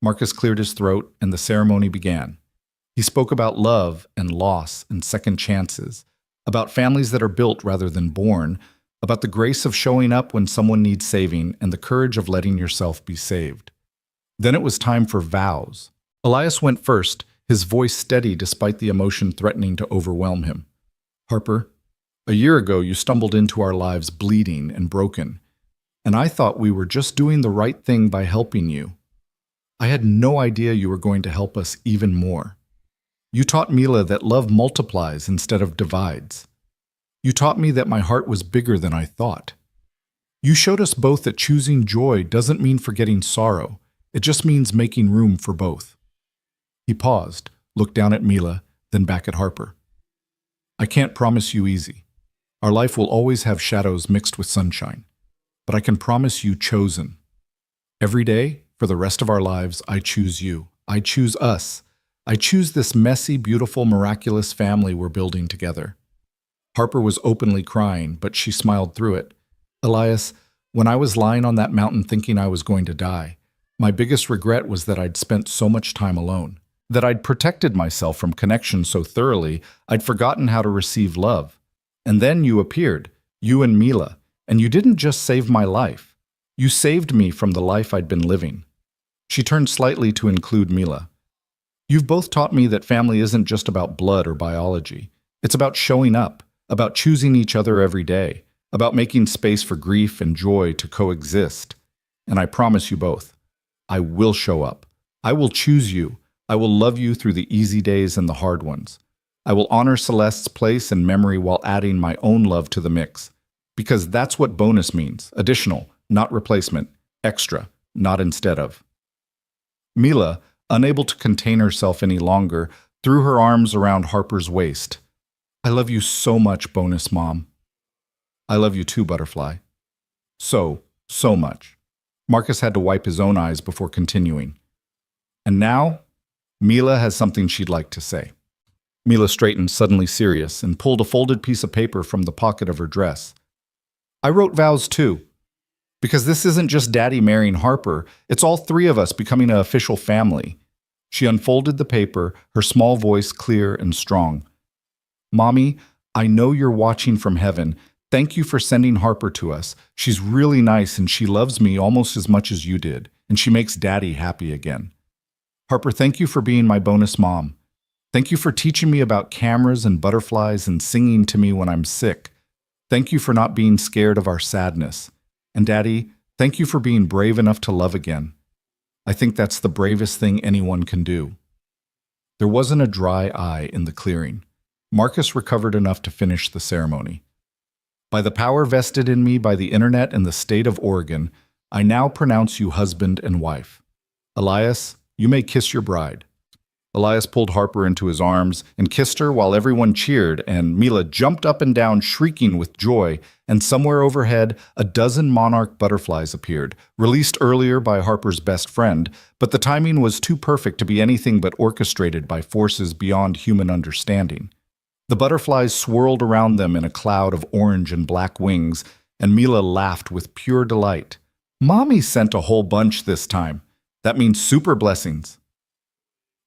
Marcus cleared his throat, and the ceremony began. He spoke about love and loss and second chances, about families that are built rather than born, about the grace of showing up when someone needs saving and the courage of letting yourself be saved. Then it was time for vows. Elias went first, his voice steady despite the emotion threatening to overwhelm him. "Harper, a year ago you stumbled into our lives bleeding and broken, and I thought we were just doing the right thing by helping you. I had no idea you were going to help us even more. You taught Mila that love multiplies instead of divides. You taught me that my heart was bigger than I thought. You showed us both that choosing joy doesn't mean forgetting sorrow. It just means making room for both." He paused, looked down at Mila, then back at Harper. "I can't promise you easy. Our life will always have shadows mixed with sunshine. But I can promise you chosen. Every day, for the rest of our lives, I choose you. I choose us. I choose this messy, beautiful, miraculous family we're building together." Harper was openly crying, but she smiled through it. "Elias, when I was lying on that mountain thinking I was going to die, my biggest regret was that I'd spent so much time alone, that I'd protected myself from connection so thoroughly I'd forgotten how to receive love. And then you appeared, you and Mila, and you didn't just save my life. You saved me from the life I'd been living." She turned slightly to include Mila. "You've both taught me that family isn't just about blood or biology. It's about showing up, about choosing each other every day, about making space for grief and joy to coexist. And I promise you both, I will show up. I will choose you. I will love you through the easy days and the hard ones. I will honor Celeste's place and memory while adding my own love to the mix. Because that's what bonus means. Additional, not replacement. Extra, not instead of." Mila, unable to contain herself any longer, threw her arms around Harper's waist. "I love you so much, bonus mom." "I love you too, butterfly. So much." Marcus had to wipe his own eyes before continuing. "And now, Mila has something she'd like to say." Mila straightened, suddenly serious, and pulled a folded piece of paper from the pocket of her dress. "I wrote vows too. Because this isn't just Daddy marrying Harper, it's all three of us becoming an official family." She unfolded the paper, her small voice clear and strong. "Mommy, I know you're watching from heaven. Thank you for sending Harper to us. She's really nice and she loves me almost as much as you did, and she makes Daddy happy again. Harper, thank you for being my bonus mom. Thank you for teaching me about cameras and butterflies and singing to me when I'm sick. Thank you for not being scared of our sadness. And Daddy, thank you for being brave enough to love again. I think that's the bravest thing anyone can do." There wasn't a dry eye in the clearing. Marcus recovered enough to finish the ceremony. "By the power vested in me by the internet and the state of Oregon, I now pronounce you husband and wife. Elias, you may kiss your bride." Elias pulled Harper into his arms and kissed her while everyone cheered, and Mila jumped up and down shrieking with joy, and somewhere overhead, a dozen monarch butterflies appeared, released earlier by Harper's best friend, but the timing was too perfect to be anything but orchestrated by forces beyond human understanding. The butterflies swirled around them in a cloud of orange and black wings, and Mila laughed with pure delight. "Mommy sent a whole bunch this time. That means super blessings."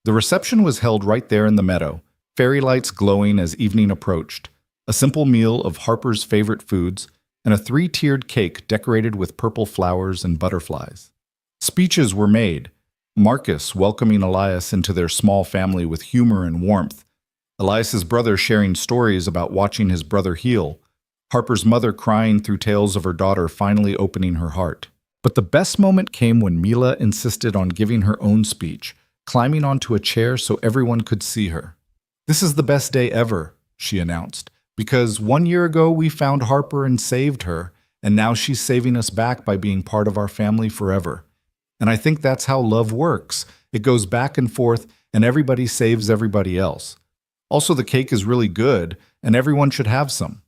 The reception was held right there in the meadow, fairy lights glowing as evening approached, a simple meal of Harper's favorite foods, and a three-tiered cake decorated with purple flowers and butterflies. Speeches were made, Marcus welcoming Elias into their small family with humor and warmth, Elias's brother sharing stories about watching his brother heal, Harper's mother crying through tales of her daughter finally opening her heart. But the best moment came when Mila insisted on giving her own speech, climbing onto a chair so everyone could see her. "This is the best day ever," she announced, "because 1 year ago we found Harper and saved her, and now she's saving us back by being part of our family forever. And I think that's how love works. It goes back and forth, and everybody saves everybody else. Also, the cake is really good, and everyone should have some."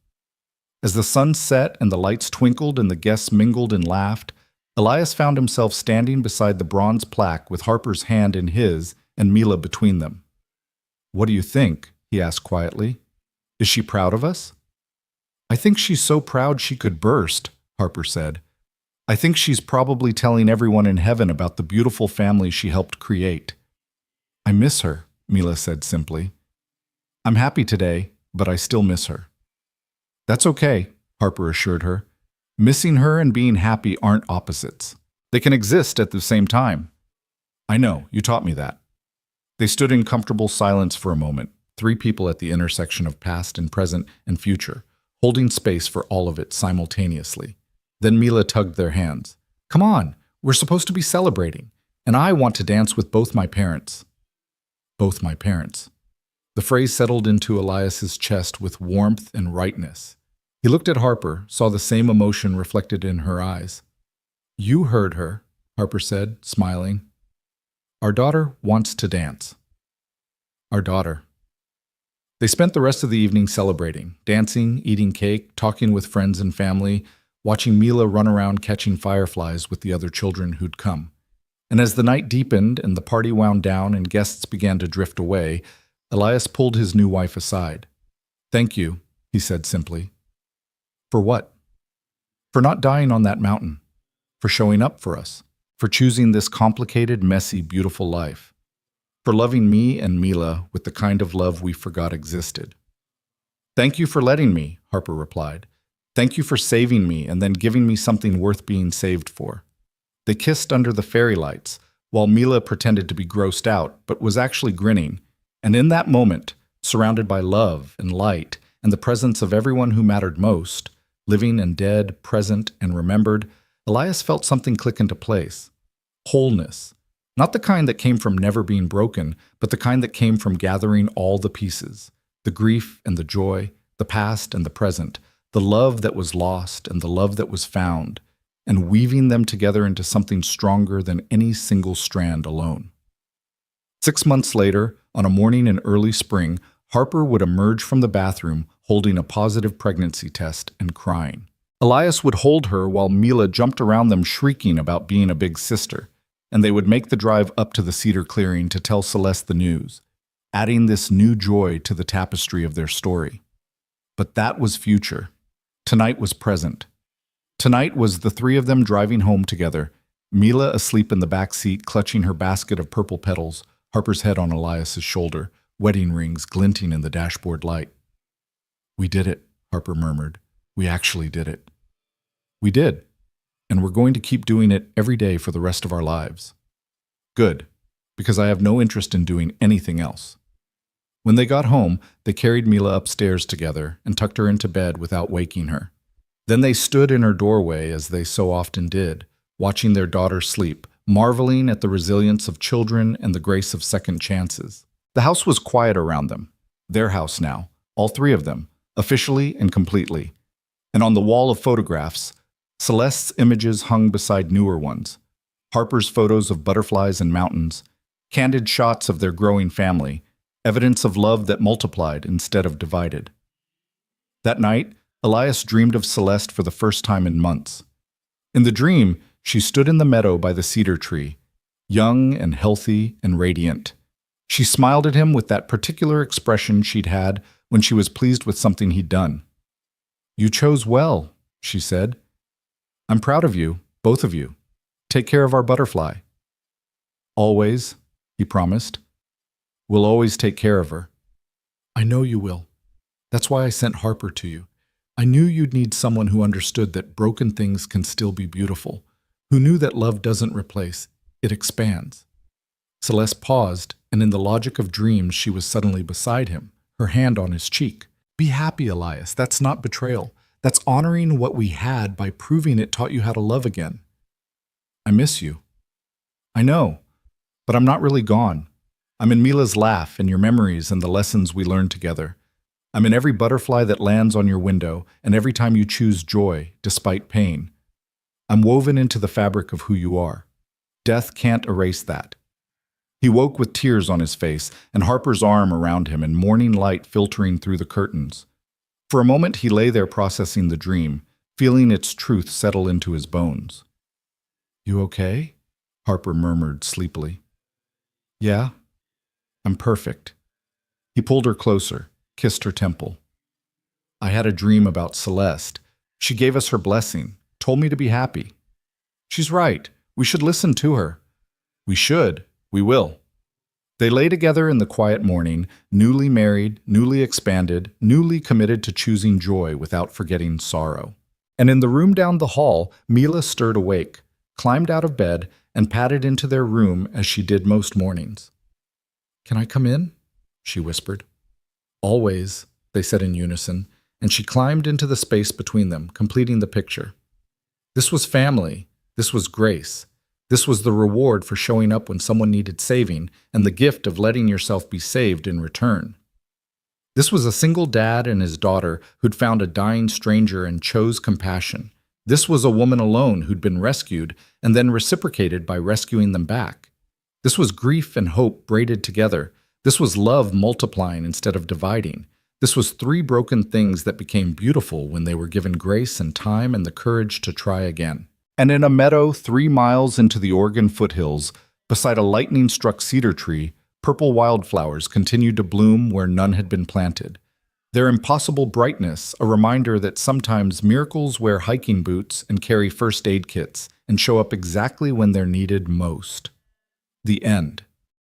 As the sun set and the lights twinkled and the guests mingled and laughed, Elias found himself standing beside the bronze plaque with Harper's hand in his and Mila between them. "What do you think?" he asked quietly. "Is she proud of us?" "I think she's so proud she could burst," Harper said. "I think she's probably telling everyone in heaven about the beautiful family she helped create." "I miss her," Mila said simply. "I'm happy today, but I still miss her." "That's okay," Harper assured her. "Missing her and being happy aren't opposites. They can exist at the same time." "I know, you taught me that." They stood in comfortable silence for a moment, three people at the intersection of past and present and future, holding space for all of it simultaneously. Then Mila tugged their hands. "Come on, we're supposed to be celebrating, and I want to dance with both my parents." Both my parents. The phrase settled into Elias's chest with warmth and rightness. He looked at Harper, saw the same emotion reflected in her eyes. "You heard her," Harper said, smiling. "Our daughter wants to dance." Our daughter. They spent the rest of the evening celebrating, dancing, eating cake, talking with friends and family, watching Mila run around catching fireflies with the other children who'd come. And as the night deepened and the party wound down and guests began to drift away, Elias pulled his new wife aside. "Thank you," he said simply. "For what?" "For not dying on that mountain. For showing up for us. For choosing this complicated, messy, beautiful life. For loving me and Mila with the kind of love we forgot existed." "Thank you for letting me," Harper replied. "Thank you for saving me and then giving me something worth being saved for." They kissed under the fairy lights, while Mila pretended to be grossed out, but was actually grinning. And in that moment, surrounded by love and light and the presence of everyone who mattered most, living and dead, present and remembered, Elias felt something click into place. Wholeness. Not the kind that came from never being broken, but the kind that came from gathering all the pieces. The grief and the joy, the past and the present, the love that was lost and the love that was found, and weaving them together into something stronger than any single strand alone. 6 months later, on a morning in early spring, Harper would emerge from the bathroom holding a positive pregnancy test and crying. Elias would hold her while Mila jumped around them shrieking about being a big sister, and they would make the drive up to the cedar clearing to tell Celeste the news, adding this new joy to the tapestry of their story. But that was future. Tonight was present. Tonight was the three of them driving home together, Mila asleep in the back seat clutching her basket of purple petals, Harper's head on Elias's shoulder, wedding rings glinting in the dashboard light. "We did it," Harper murmured. "We actually did it." "We did, and we're going to keep doing it every day for the rest of our lives." "Good, because I have no interest in doing anything else." When they got home, they carried Mila upstairs together and tucked her into bed without waking her. Then they stood in her doorway, as they so often did, watching their daughter sleep, marveling at the resilience of children and the grace of second chances. The house was quiet around them. Their house now, all three of them, officially and completely. And on the wall of photographs, Celeste's images hung beside newer ones, Harper's photos of butterflies and mountains, candid shots of their growing family, evidence of love that multiplied instead of divided. That night, Elias dreamed of Celeste for the first time in months. In the dream, she stood in the meadow by the cedar tree, young and healthy and radiant. She smiled at him with that particular expression she'd had when she was pleased with something he'd done. "You chose well," she said. "I'm proud of you, both of you. Take care of our butterfly." "Always," he promised. "We'll always take care of her." "I know you will. That's why I sent Harper to you. I knew you'd need someone who understood that broken things can still be beautiful, who knew that love doesn't replace, it expands." Celeste paused, and in the logic of dreams she was suddenly beside him, her hand on his cheek. "Be happy, Elias. That's not betrayal. That's honoring what we had by proving it taught you how to love again." I miss you. I know, but I'm not really gone. I'm in Mila's laugh and your memories and the lessons we learned together. I'm in every butterfly that lands on your window and every time you choose joy, despite pain. I'm woven into the fabric of who you are. Death can't erase that. He woke with tears on his face and Harper's arm around him and morning light filtering through the curtains. For a moment he lay there processing the dream, feeling its truth settle into his bones. You okay? Harper murmured sleepily. Yeah, I'm perfect. He pulled her closer, kissed her temple. I had a dream about Celeste. She gave us her blessing, told me to be happy. She's right. We should listen to her. We should. We will. They lay together in the quiet morning, newly married, newly expanded, newly committed to choosing joy without forgetting sorrow. And in the room down the hall, Mila stirred awake, climbed out of bed, and padded into their room as she did most mornings. Can I come in? She whispered. Always, they said in unison, and she climbed into the space between them, completing the picture. This was family. This was grace. This was the reward for showing up when someone needed saving, and the gift of letting yourself be saved in return. This was a single dad and his daughter who'd found a dying stranger and chose compassion. This was a woman alone who'd been rescued and then reciprocated by rescuing them back. This was grief and hope braided together. This was love multiplying instead of dividing. This was three broken things that became beautiful when they were given grace and time and the courage to try again. And in a meadow 3 miles into the Oregon foothills, beside a lightning-struck cedar tree, purple wildflowers continued to bloom where none had been planted. Their impossible brightness, a reminder that sometimes miracles wear hiking boots and carry first aid kits and show up exactly when they're needed most. The end.